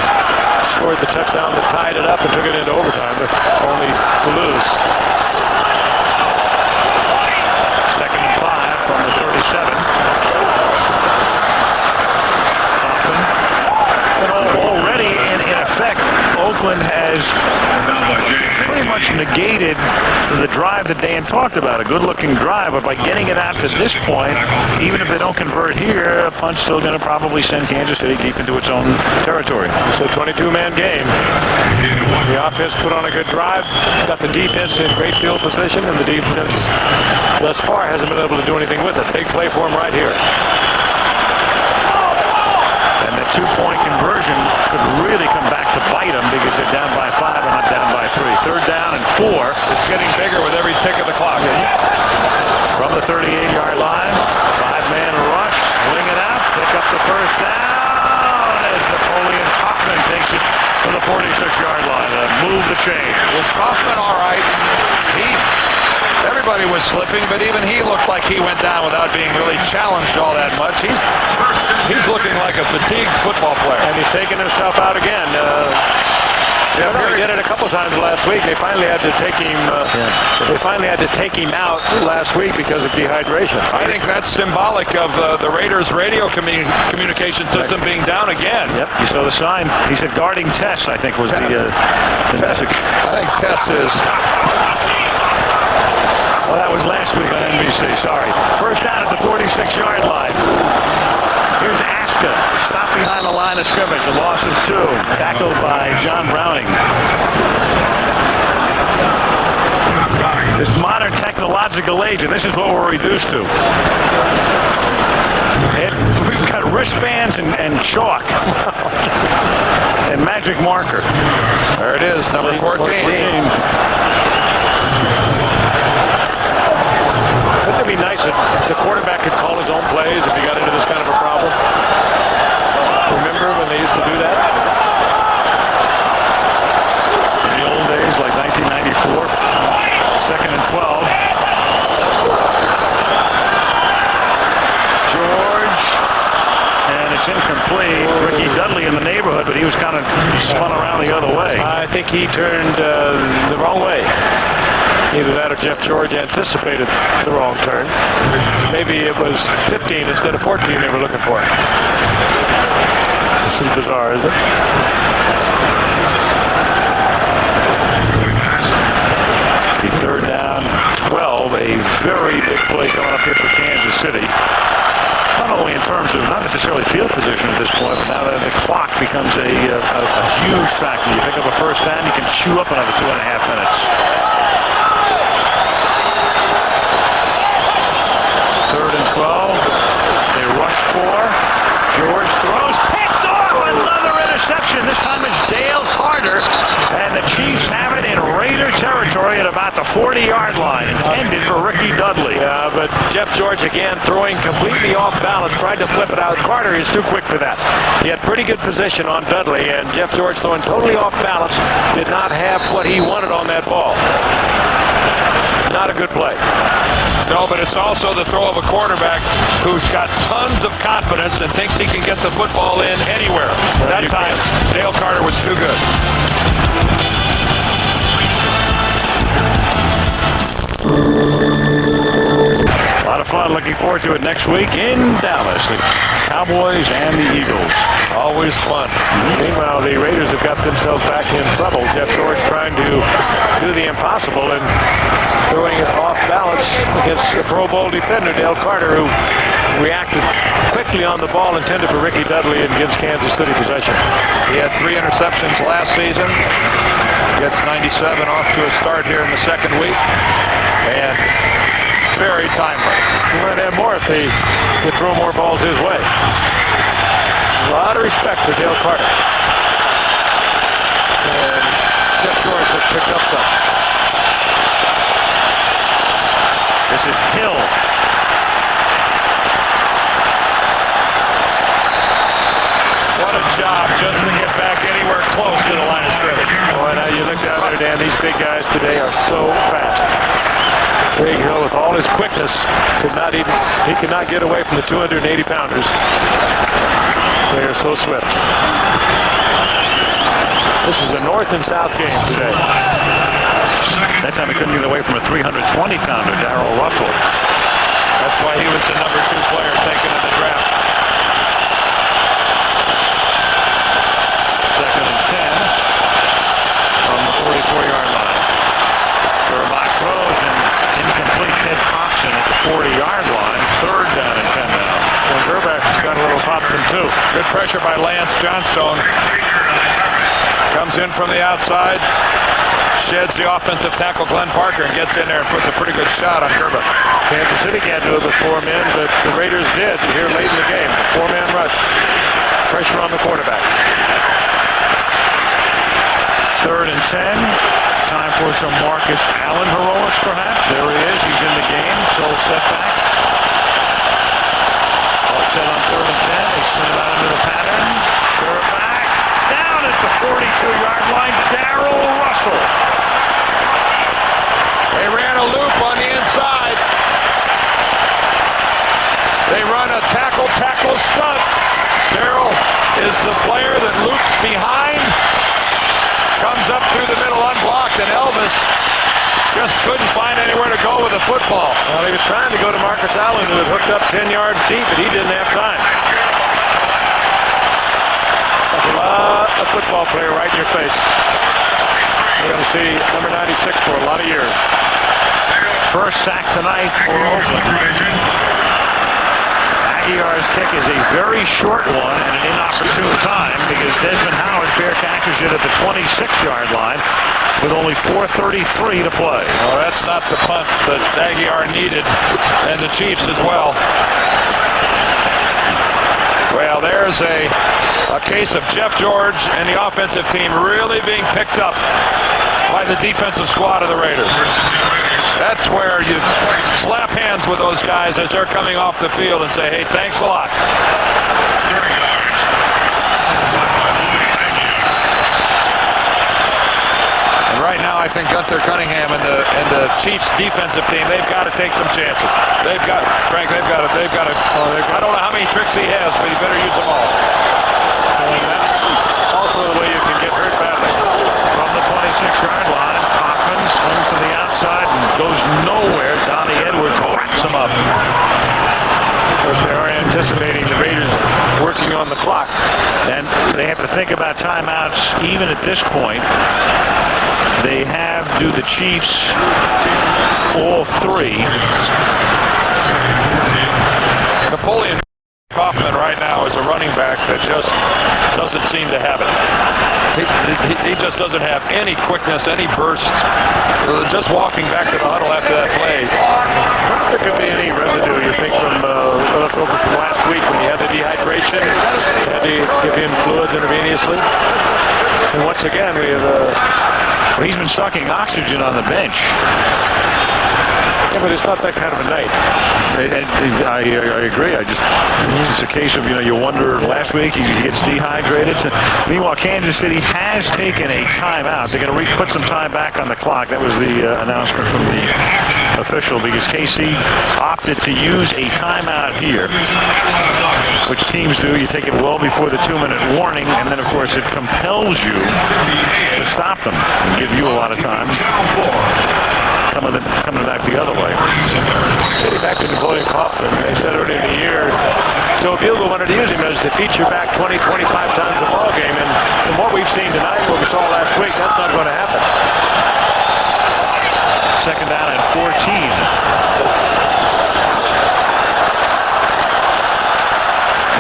scored the touchdown that tied it up and took it into overtime, but only to lose. 2nd and 5 from the 37. Already, in effect, Oakland has pretty much negated the drive that Dan talked about, a good-looking drive, but by getting it out to this point, even if they don't convert here, a punch still going to probably send Kansas City deep into its own territory. It's a 22-man game. The offense put on a good drive, got the defense in great field position, and the defense thus far hasn't been able to do anything with it. Big play for him right here. And the 2-point conversion could really come back to bite them because they're down by 5 and not down by 3. 3rd down and 4. It's getting bigger with every tick of the clock. From the 38-yard line, 5-man rush, wing it out, pick up the first down as Napoleon Kaufman takes it to the 46-yard line to move the chains. Was Kaufman all right? Everybody was slipping, but even he looked like he went down without being really challenged all that much. He's looking like a fatigued football player. And he's taking himself out again. He did it a couple times last week. They finally had to take him. They finally had to take him out last week because of dehydration. I think that's symbolic of the Raiders' radio communication system being down again. Yep, you saw the sign. He said guarding Tess, I think, was the message. I think Tess is. Well, that was last week on NBC, sorry. First down at the 46-yard line. Here's Aska, stopped behind the line of scrimmage, a loss of 2, tackled by John Browning. This modern technological age, and this is what we're reduced to. We've got wristbands and chalk and magic marker. There it is, number 14. Wouldn't it be nice if the quarterback could call his own plays if he got into this kind of a problem? Remember when they used to do that? In the old days, like 1994, 2nd and 12. George, and it's incomplete. Ricky Dudley in the neighborhood, but he was kind of spun around the other way. I think he turned the wrong way. Either that or Jeff George anticipated the wrong turn. Maybe it was 15 instead of 14 they were looking for. This is bizarre, isn't it? The 3rd down, 12, a very big play coming up here for Kansas City. Not only in terms of not necessarily field position at this point, but now that the clock becomes a huge factor. You pick up a first down, you can chew up another 2.5 minutes. 3rd and 12. They rush 4. George throws. Picked off. Another interception. This time it's Dale Carter. And the Chiefs have it in Raider territory at about the 40-yard line. Intended for Ricky Dudley. Yeah, but Jeff George again throwing completely off balance. Tried to flip it out. Carter is too quick for that. He had pretty good position on Dudley. And Jeff George throwing totally off balance. Did not have what he wanted on that ball. Not a good play. No, but it's also the throw of a quarterback who's got tons of confidence and thinks he can get the football in anywhere. That time, Dale Carter was too good. lot of fun. Looking forward to it next week in Dallas. The Cowboys and the Eagles. Always fun. Meanwhile, the Raiders have got themselves back in trouble. Jeff George trying to do the impossible and throwing it off balance against the Pro Bowl defender, Dale Carter, who reacted quickly on the ball intended for Ricky Dudley and gives Kansas City possession. He had 3 interceptions last season. Gets 97 off to a start here in the second week. And very timely. He might have more if they could throw more balls his way. A lot of respect for Dale Carter. And Jeff George has picked up some. This is Hill. What a job just to get back anywhere close to the line of scrimmage. Boy, now you look down there, Dan, these big guys today are so fast. Big Hill, with all his quickness, he could not get away from the 280-pounders. They are so swift. This is a north and south game today. That time he couldn't get away from a 320-pounder, Darrell Russell. That's why he was the number 2 player taken in the draft. Second and 10 from the 44-yard line. Gerbach throws and incomplete hit option at the 40-yard line. 3rd down and 10 now. Well, Gerbach's got a little option too. Good pressure by Lance Johnstone. Comes in from the outside. Sheds the offensive tackle Glenn Parker and gets in there and puts a pretty good shot on Gerbach. Kansas City can't do it with 4 men, but the Raiders did here late in the game. The 4-man rush. Pressure on the quarterback. 3rd and 10. Time for some Marcus Allen heroics, perhaps. There he is. He's in the game. So setback. All set on 3rd and 10. They send it out into the pattern. Gerbach down at the 42-yard line. Darrell Russell. They ran a loop on the inside. They run a tackle stunt. Darrell is the player that loops behind. Comes up through the middle unblocked, and Elvis just couldn't find anywhere to go with the football. Well, he was trying to go to Marcus Allen, who had hooked up 10 yards deep, but he didn't have time. That's a lot of football player right in your face. We're going to see number 96 for a lot of years. First sack tonight for Oakland. Aguiar's kick is a very short one and an inopportune time because Desmond Howard fair catches it at the 26-yard line with only 4:33 to play. Well, that's not the punt that Aguiar needed, and the Chiefs as well. Well, there's a case of Jeff George and the offensive team really being picked up by the defensive squad of the Raiders. That's where you slap hands with those guys as they're coming off the field and say, hey, thanks a lot. And right now, I think Gunther Cunningham and the Chiefs defensive team, they've got to take some chances. They've got to. I don't know how many tricks he has, but he better use them all. And that's also the way you can get hurt badly. From the 26-yard line, Hoffman swings to the outside and goes nowhere. Donnie Edwards wraps him up. Of course, they are anticipating the Raiders working on the clock. And they have to think about timeouts even at this point. They have, do the Chiefs, all 3. Napoleon Kaufman right now is a running back that just doesn't seem to have it. He just doesn't have any quickness, any burst. Just walking back to the huddle after that play. There could be any residue, you think, from left over from last week when he had the dehydration. You had to give him fluids intravenously. And once again, we have Well, he's been sucking oxygen on the bench. yeah, but it's not that kind of a night. I agree. It's a case of, you wonder, last week he gets dehydrated. Meanwhile, Kansas City has taken a timeout. They're going to put some time back on the clock. That was the announcement from the official because KC opted to use a timeout here, which teams do. You take it well before the 2-minute warning, and then, of course, it compels you to stop them and give you a lot of time. coming back the other way. Getting back to Napoleon Kaufman, they said earlier in the year, Joe Bugle wanted to use him as the feature back 20, 25 times a ball game, and from what we've seen tonight, what we saw last week, that's not going to happen. Second down and 14.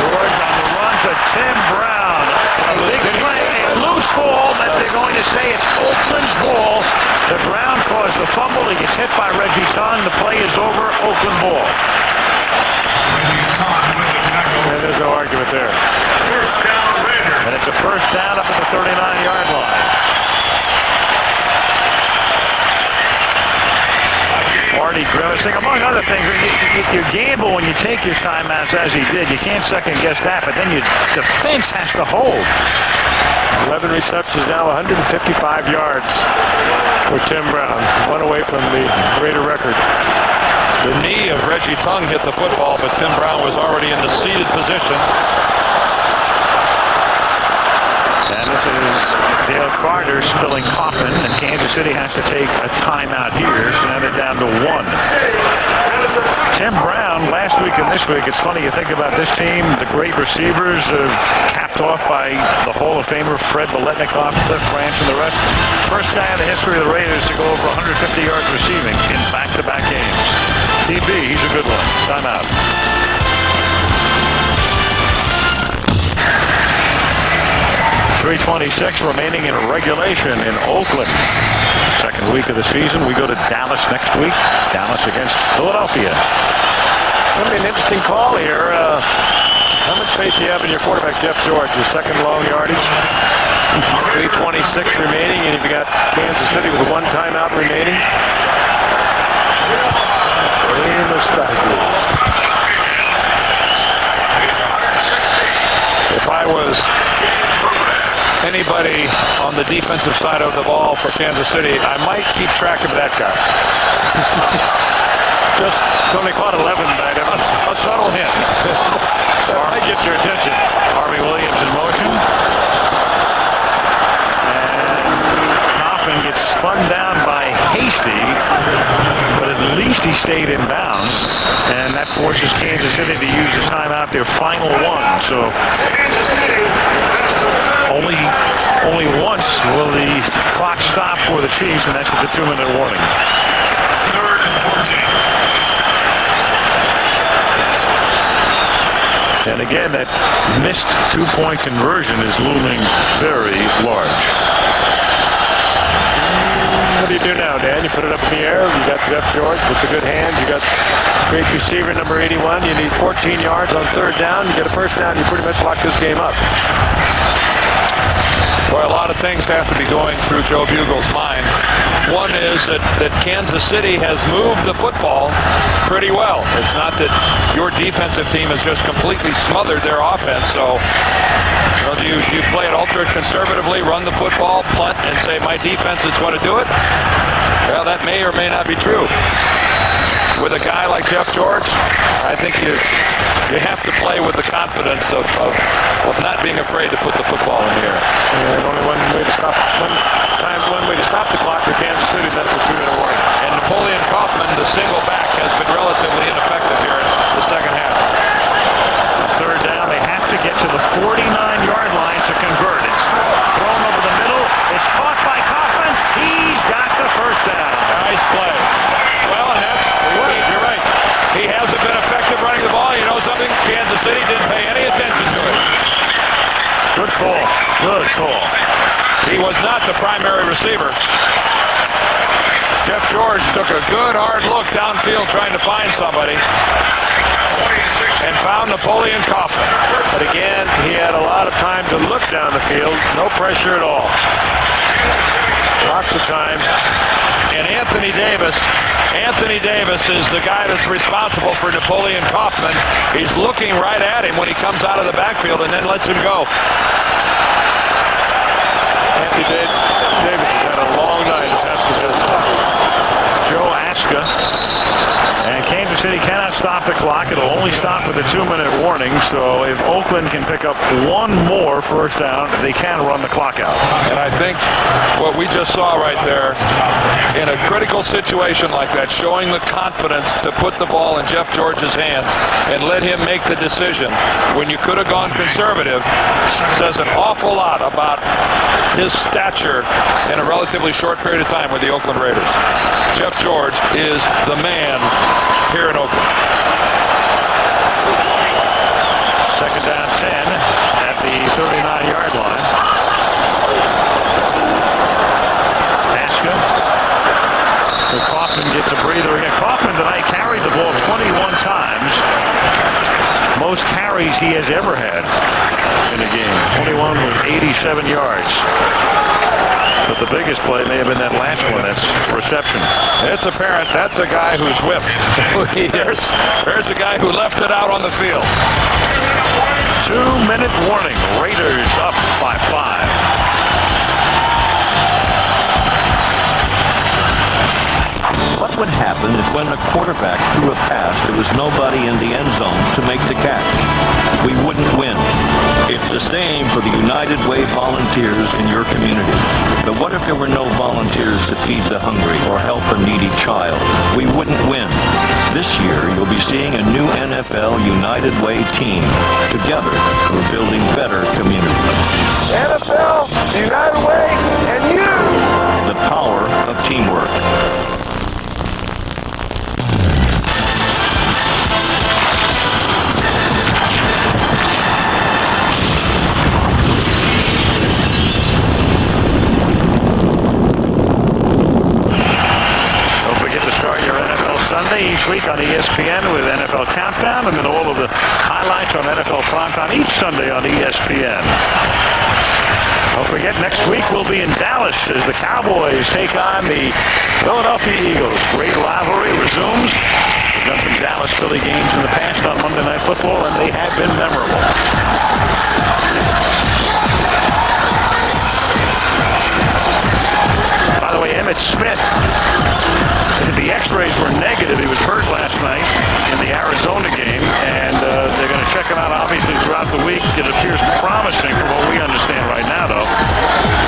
George on the run to Tim Brown. A big play, a loose ball that they're going to say it's Oakland's ball. The Brown caused the fumble. He gets hit by Reggie Tong. The play is over. Oakland ball. And there's no argument there. First down, Raiders. And it's a first down up at the 39-yard line. Marty grimacing, among other things. You gamble when you take your timeouts as he did. You can't second guess that, but then your defense has to hold. 11 receptions now, 155 yards for Tim Brown. One away from the Raider record. The knee of Reggie Tong hit the football, but Tim Brown was already in the seated position. And this is Dale Carter spilling Kaufman, and Kansas City has to take a timeout here, so now they're down to 1. Tim Brown, last week and this week, it's funny, you think about this team, the great receivers capped off by the Hall of Famer Fred Biletnikoff, Cliff Branch, and the rest. First guy in the history of the Raiders to go over 150 yards receiving in back-to-back games. TB, he's a good one. Timeout. 3:26 remaining in regulation in Oakland. Second week of the season. We go to Dallas next week. Dallas against Philadelphia. That'll be an interesting call here. How much faith do you have in your quarterback, Jeff George? Your second long yardage. 3:26 remaining, and you've got Kansas City with one timeout remaining. Game of strategies. If I was anybody on the defensive side of the ball for Kansas City, I might keep track of that guy. Just only caught 11 by him. A subtle hint. That might get your attention. Harvey Williams in motion. And Kaufman gets spun down by Hasty, but at least he stayed in bounds. And that forces Kansas City to use the timeout, their final one. So only once will the clock stop for the Chiefs, and that's at the 2-minute warning. Third and 14. And again, that missed two-point conversion is looming very large. What do you do now, Dan? You put it up in the air. You got Jeff George with the good hands. You got great receiver number 81. You need 14 yards on third down. You get a first down. You pretty much lock this game up. Well, a lot of things have to be going through Joe Bugle's mind. One is that Kansas City has moved the football pretty well. It's not that your defensive team has just completely smothered their offense. So, do you play it ultra conservatively, run the football, punt, and say, my defense is going to do it? Well, that may or may not be true. With a guy like Jeff George, I think you have to play with the confidence of not being afraid to put the football in the air. And only one way to stop the clock for Kansas City. That's the 2-minute warning. And Napoleon Kaufman, the single back, has been relatively ineffective here in the second half. Third down, they have to get to the 49-yard line to convert. It's thrown over the middle. It's caught by Kaufman. He's got the first down. Nice play. Well, and that's you're right. He hasn't been effective running the ball. You know something? Kansas City didn't pay any attention to it. Good call. Good call. He was not the primary receiver. Jeff George took a good hard look downfield trying to find somebody and found Napoleon Kaufman. But again, he had a lot of time to look down the field. No pressure at all. Lots of time. And Anthony Davis is the guy that's responsible for Napoleon Kaufman. He's looking right at him when he comes out of the backfield and then lets him go. Anthony Davis has had a long night. Joe Aska. And Kansas City cannot not stop the clock. It'll only stop with a 2-minute warning. So if Oakland can pick up one more first down, they can run the clock out. And I think what we just saw right there, in a critical situation like that, showing the confidence to put the ball in Jeff George's hands and let him make the decision when you could have gone conservative, says an awful lot about his stature in a relatively short period of time with the Oakland Raiders. Jeff George is the man here in Oakland. Second down 10 at the 39-yard line. Aska. So Kaufman gets a breather again. Kaufman tonight carried the ball 21 times. Most carries he has ever had in a game. 21 with 87 yards. But the biggest play may have been that last one. That's reception. It's apparent that's a guy who's whipped. There's a guy who left it out on the field. 2-minute warning. Raiders up by 5. What would happen if when the quarterback threw a pass, there was nobody in the end zone to make the catch? We wouldn't win. It's the same for the United Way volunteers in your community. But what if there were no volunteers to feed the hungry or help a needy child? We wouldn't win. This year, you'll be seeing a new NFL United Way team. Together, we're building better communities. NFL, United Way, and you! The power of teamwork. Sunday each week on ESPN with NFL Countdown, and then all of the highlights on NFL Primetime each Sunday on ESPN. Don't forget, next week we'll be in Dallas as the Cowboys take on the Philadelphia Eagles. Great rivalry resumes. We've done some Dallas-Philly games in the past on Monday Night Football, and they have been memorable. By the way, Emmitt Smith, the X-rays were negative. He was hurt last night in the Arizona game, and they're going to check him out obviously throughout the week. It appears promising from what we understand right now, though.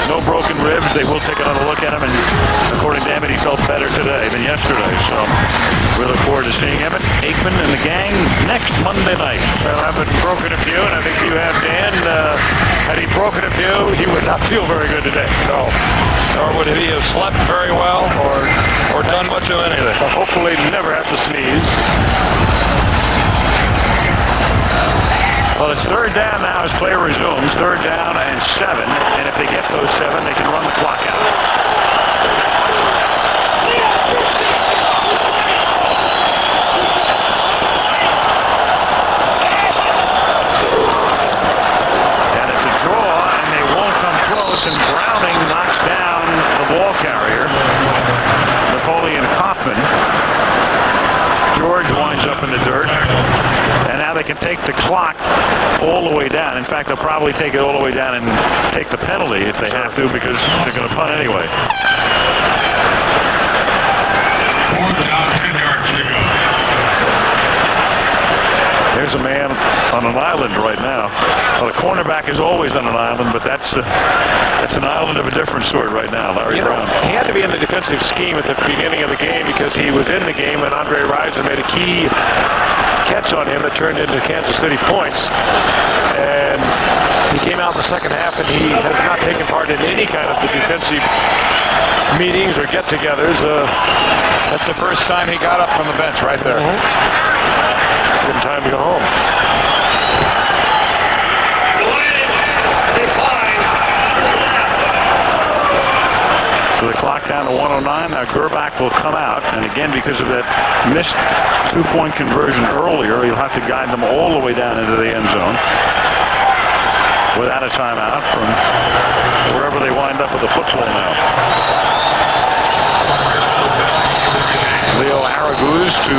No broken ribs. They will take another look at him, and according to Emmitt, he felt better today than yesterday. So we look forward to seeing Emmitt, Aikman, and the gang next Monday night. Well, I've been broken a few, and I think you have, Dan. Had he broken a few, he would not feel very good today. No. Or would he have slept very well or done much of anything? But hopefully never have to sneeze. Well, it's third down now as play resumes. Third down and 7. And if they get those 7, they can run the clock out. And it's a draw, and they won't come close. And Browning knocks down the ball carrier, Napoleon Kaufman. George winds up in the dirt. And now they can take the clock all the way down. In fact, they'll probably take it all the way down and take the penalty if they have to, because they're going to punt anyway. 4th down, 10 yards to go. There's a man on an island right now. Well, the cornerback is always on an island, but that's an island of a different sort right now, Larry Brown. He had to be in the defensive scheme at the beginning of the game because he was in the game when Andre Rison made a key catch on him that turned into Kansas City points. And he came out in the second half, and he has not taken part in any kind of the defensive meetings or get-togethers. That's the first time he got up from the bench right there. Good time to go home. So the clock down to 109. Now Gerbach will come out, and again, because of that missed two-point conversion earlier, he'll have to guide them all the way down into the end zone without a timeout from wherever they wind up with the football now. Leo Araguz to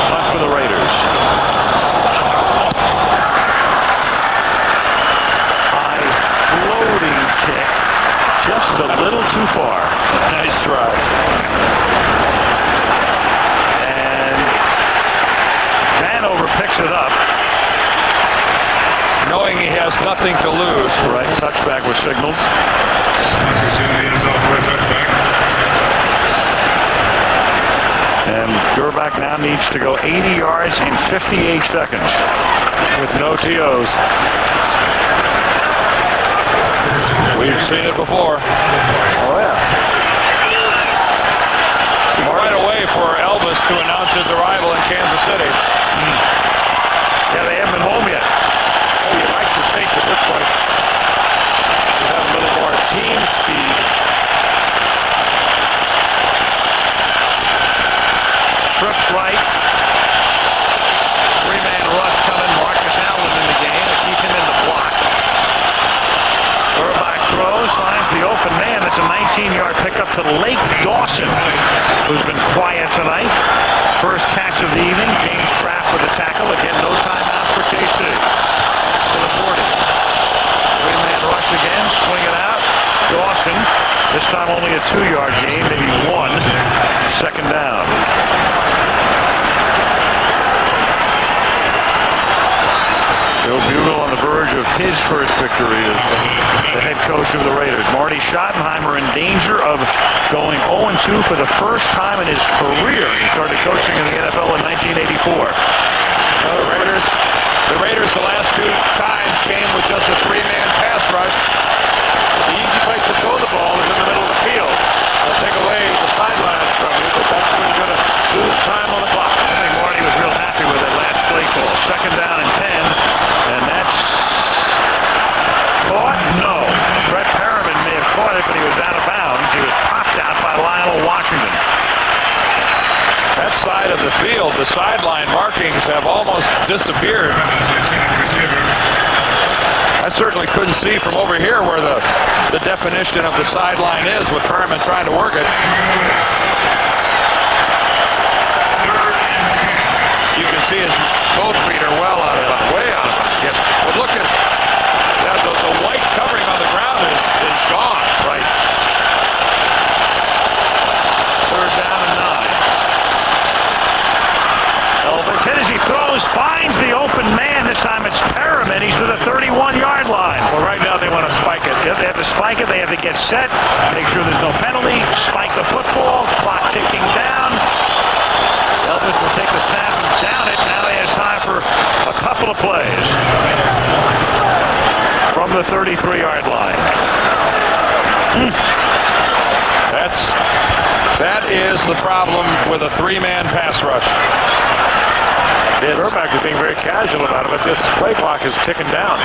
punt for the Raiders. High floating kick, just a little too far. Nice drive. And it up. Knowing he has nothing to lose. Right, touchback was signaled. And Gerbach now needs to go 80 yards in 58 seconds with no TOs. We've seen it before. Oh, yeah. Right away for Elvis to announce his arrival in Kansas City. Yeah, they haven't been home yet. Oh, you like to think at this point you have a little more team speed. Trips right. Three-man rush coming. Marcus Allen in the game to keep him in the block. Gerbach throws, finds the open man. It's a 19-yard pickup to Lake Dawson, who's been quiet tonight. First catch of the evening. James Trapp with the tackle. Again, no timeouts for KC. To the 40. Three-man rush again. Swing it out. Dawson. This time only a 2-yard gain, maybe one. Second down. Joe Bugel on the verge of his first victory as the head coach of the Raiders. Marty Schottenheimer in danger of going 0-2 for the first time in his career. He started coaching in the NFL in 1984. The Raiders the last two times came with just a three-man pass rush. The easy place to throw the ball is in the middle of the field. They'll take away the sidelines from you, but that's when you're going to lose time on the clock. I think Marty was real happy with that last play call. Second down and 10, and that's caught? No. Brett Perriman may have caught it, but he was out of bounds. He was popped out by Lionel Washington. That side of the field, the sideline markings have almost disappeared. I certainly couldn't see from over here where the definition of the sideline is with Perriman trying to work it. You can see his both feet are well out of it, way out of it. But look at that, the white covering on the ground is gone. Right. Third down and 9. Elvis hit as he throws, finds the open man. This time it's Perriman. He's to the 31-yard line. Well, right now they want to spike it. They have to spike it. They have to get set, make sure there's no penalty, spike the football, clock ticking down. Elvis will take the snap and down it. Now he has time for a couple of plays from the 33-yard line. That is the problem with a three-man pass rush. Gerbach is being very casual about it, but this play clock is ticking down.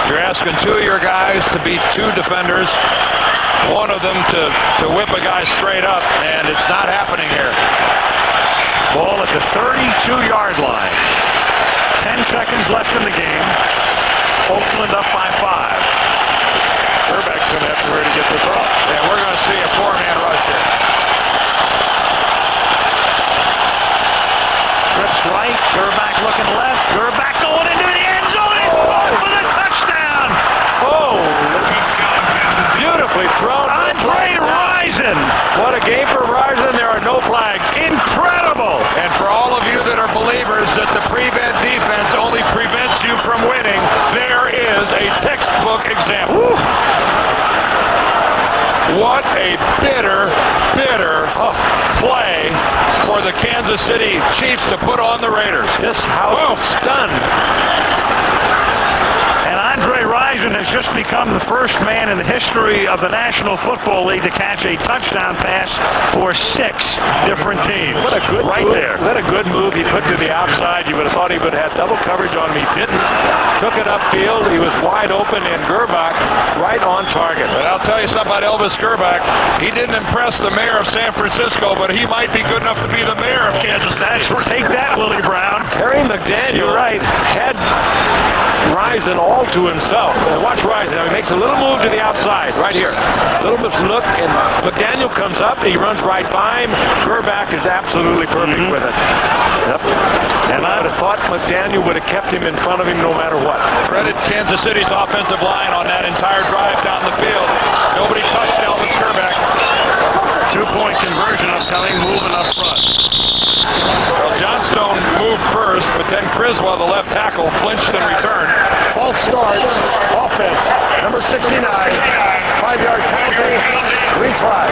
You're asking two of your guys to beat two defenders, one of them to whip a guy straight up, and it's not happening here. Ball at the 32-yard line. 10 seconds left in the game. Oakland up by 5. Gerbach's going to have to worry to get this off. Yeah, we're going to see a four-man rush here. Trips right, Gerbach looking left, Gerbach going into the end zone, he's going for the touchdown! Oh, beautifully thrown. Andre Rison! What a game for Rison. There are no flags. Incredible! And for all of you that are believers that the prevent defense only prevents you from winning, there is a textbook example. What a bitter play for the Kansas City Chiefs to put on the Raiders. This house is stunned. And Andre Rison has just become the first man in the history of the National Football League to catch a touchdown pass for 6 different teams. What a good right move. there. What a good move he put to the outside. You would have thought he would have had double coverage on him. He didn't. Took it upfield. He was wide open, and Gerbach right on target. But I'll tell you something about Elvis Gerbach. He didn't impress the mayor of San Francisco, but he might be good enough to be the mayor of Kansas City. Take that, Willie Brown. Harry McDaniel had Rison all to himself. And watch Rison. Now he makes a little move to the outside, right here. A little bit of look, and McDaniel comes up. He runs right by him. Gerbach is absolutely perfect with it. Yep. And I would have thought McDaniel would have kept him in front of him no matter what. Credit Kansas City's offensive line on that entire drive down the field. Nobody touched Elvis Gerbach. 2-point conversion upcoming, moving up front. Well, Johnstone moved first, but then Criswell, the left tackle, flinched and returned. False starts. Offense. Number 69. 5-yard penalty. Retry.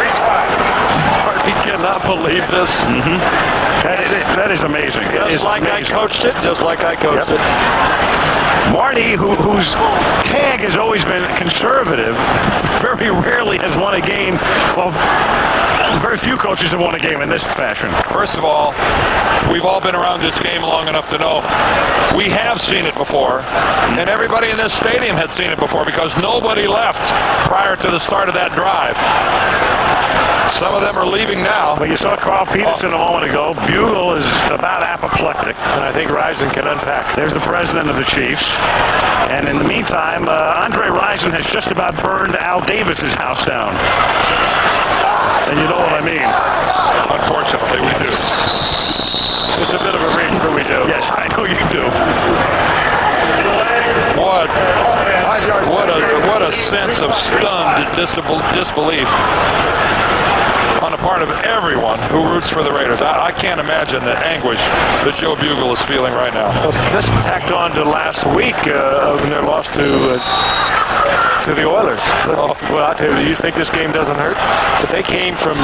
He cannot believe this. That is amazing. Just like I coached it, just like I coached it. Marty, whose tag has always been conservative, very rarely has won a game. Well, very few coaches have won a game in this fashion. First of all, we've all been around this game long enough to know we have seen it before, and everybody in this stadium had seen it before because nobody left prior to the start of that drive. Some of them are leaving now. Well, you saw Carl Peterson a moment ago. Bugle is about apoplectic. And I think Rison can unpack. There's the president of the Chiefs. And in the meantime, Andre Rison has just about burned Al Davis's house down. And you know what I mean. Unfortunately, we do. It's a bit of a reach, but we do. Yes, I know you do. What a sense of stunned disbelief on the part of everyone who roots for the Raiders. I can't imagine the anguish that Joe Bugle is feeling right now. This tacked on to last week when they lost to the Oilers. Well, I'll tell you, do you think this game doesn't hurt? But they came from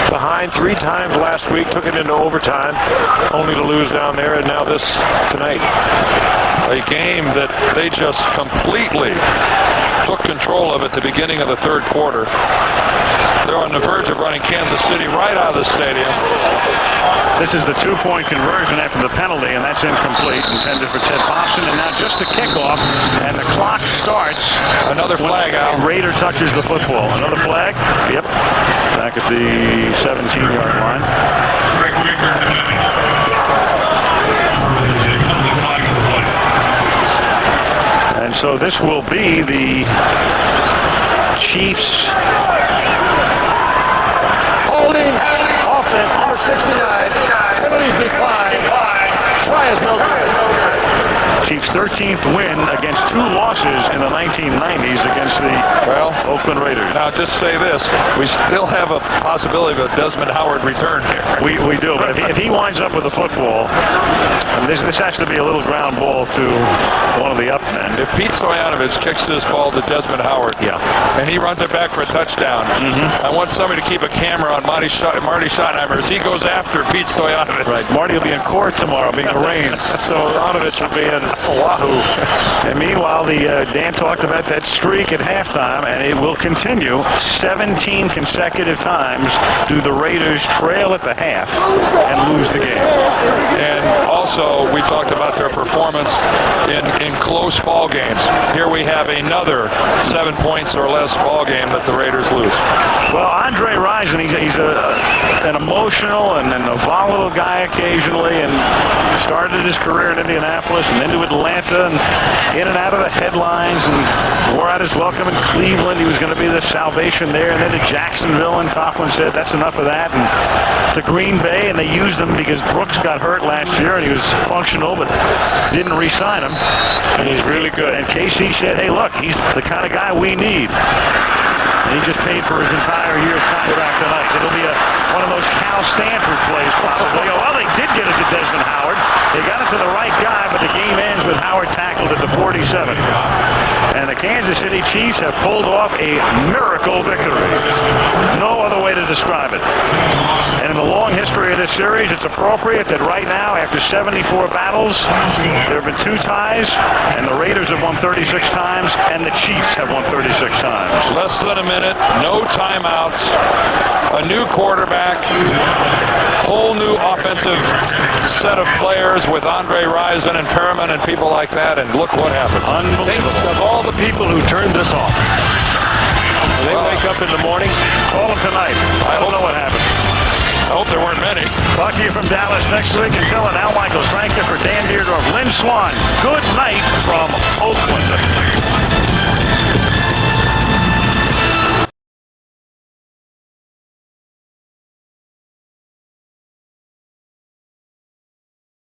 behind 3 times last week, took it into overtime, only to lose down there, and now this tonight. A game that they just completely took control of at the beginning of the third quarter. They're on the verge of running Kansas City right out of the stadium. This is the 2-point conversion after the penalty, and that's incomplete, intended for Ted Bobson. And now just the kickoff, and the clock starts. Another flag out. Raider touches the football. Another flag? Yep. Back at the 17-yard line. And so this will be the Chiefs. Holding. Offense. Number 69. Penalties declined. Try is no good. Chiefs' 13th win against 2 losses in the 1990s against the Oakland Raiders. Now, just say this. We still have a possibility of a Desmond Howard return here. We do, but if he winds up with the football, and this has to be a little ground ball to one of the up men. If Pete Stoyanovich kicks this ball to Desmond Howard, and he runs it back for a touchdown, I want somebody to keep a camera on Marty Schottenheimer as he goes after Pete Stoyanovich. Right. Marty will be in court tomorrow being arraigned. Stoyanovich will be in Oahu. And meanwhile, Dan talked about that streak at halftime, and it will continue. 17 consecutive times do the Raiders trail at the half and lose the game. And also, we talked about their performance in close ball games. Here we have another 7 points or less ball game that the Raiders lose. Well, Andre Rison, he's an emotional and a volatile guy occasionally, and started his career in Indianapolis and then to Atlanta and in and out of the headlines, and wore out his welcome in Cleveland. He was going to be the salvation there, and then to Jacksonville, and Coughlin said that's enough of that, and to Green Bay, and they used him because Brooks got hurt last year and he was functional but didn't re-sign him, and he's really good. And KC said, hey, look, he's the kind of guy we need. And he just paid for his entire year's contract tonight. It'll be one of those Cal Stanford plays probably. Well, they did get it to Desmond Howard. They got it to the right guy, but the game ends with Howard tackled at the 47. And the Kansas City Chiefs have pulled off a miracle victory. No other way to describe it. And in the long history of this series, it's appropriate that right now, after 74 battles, there have been 2 ties, and the Raiders have won 36 times, and the Chiefs have won 36 times. Less than a minute, no timeouts, a new quarterback, whole new offensive set of players with Andre Rison and Perriman and people like that, and look what happened. Think of all the people who turned this off. When they wake up in the morning, call them tonight. I don't know what happened. I hope there weren't many. Talk to you from Dallas next week. Until then, Al Michaels, Franklin for Dan Deerdorf, Lynn Swan. Good night from Oakland.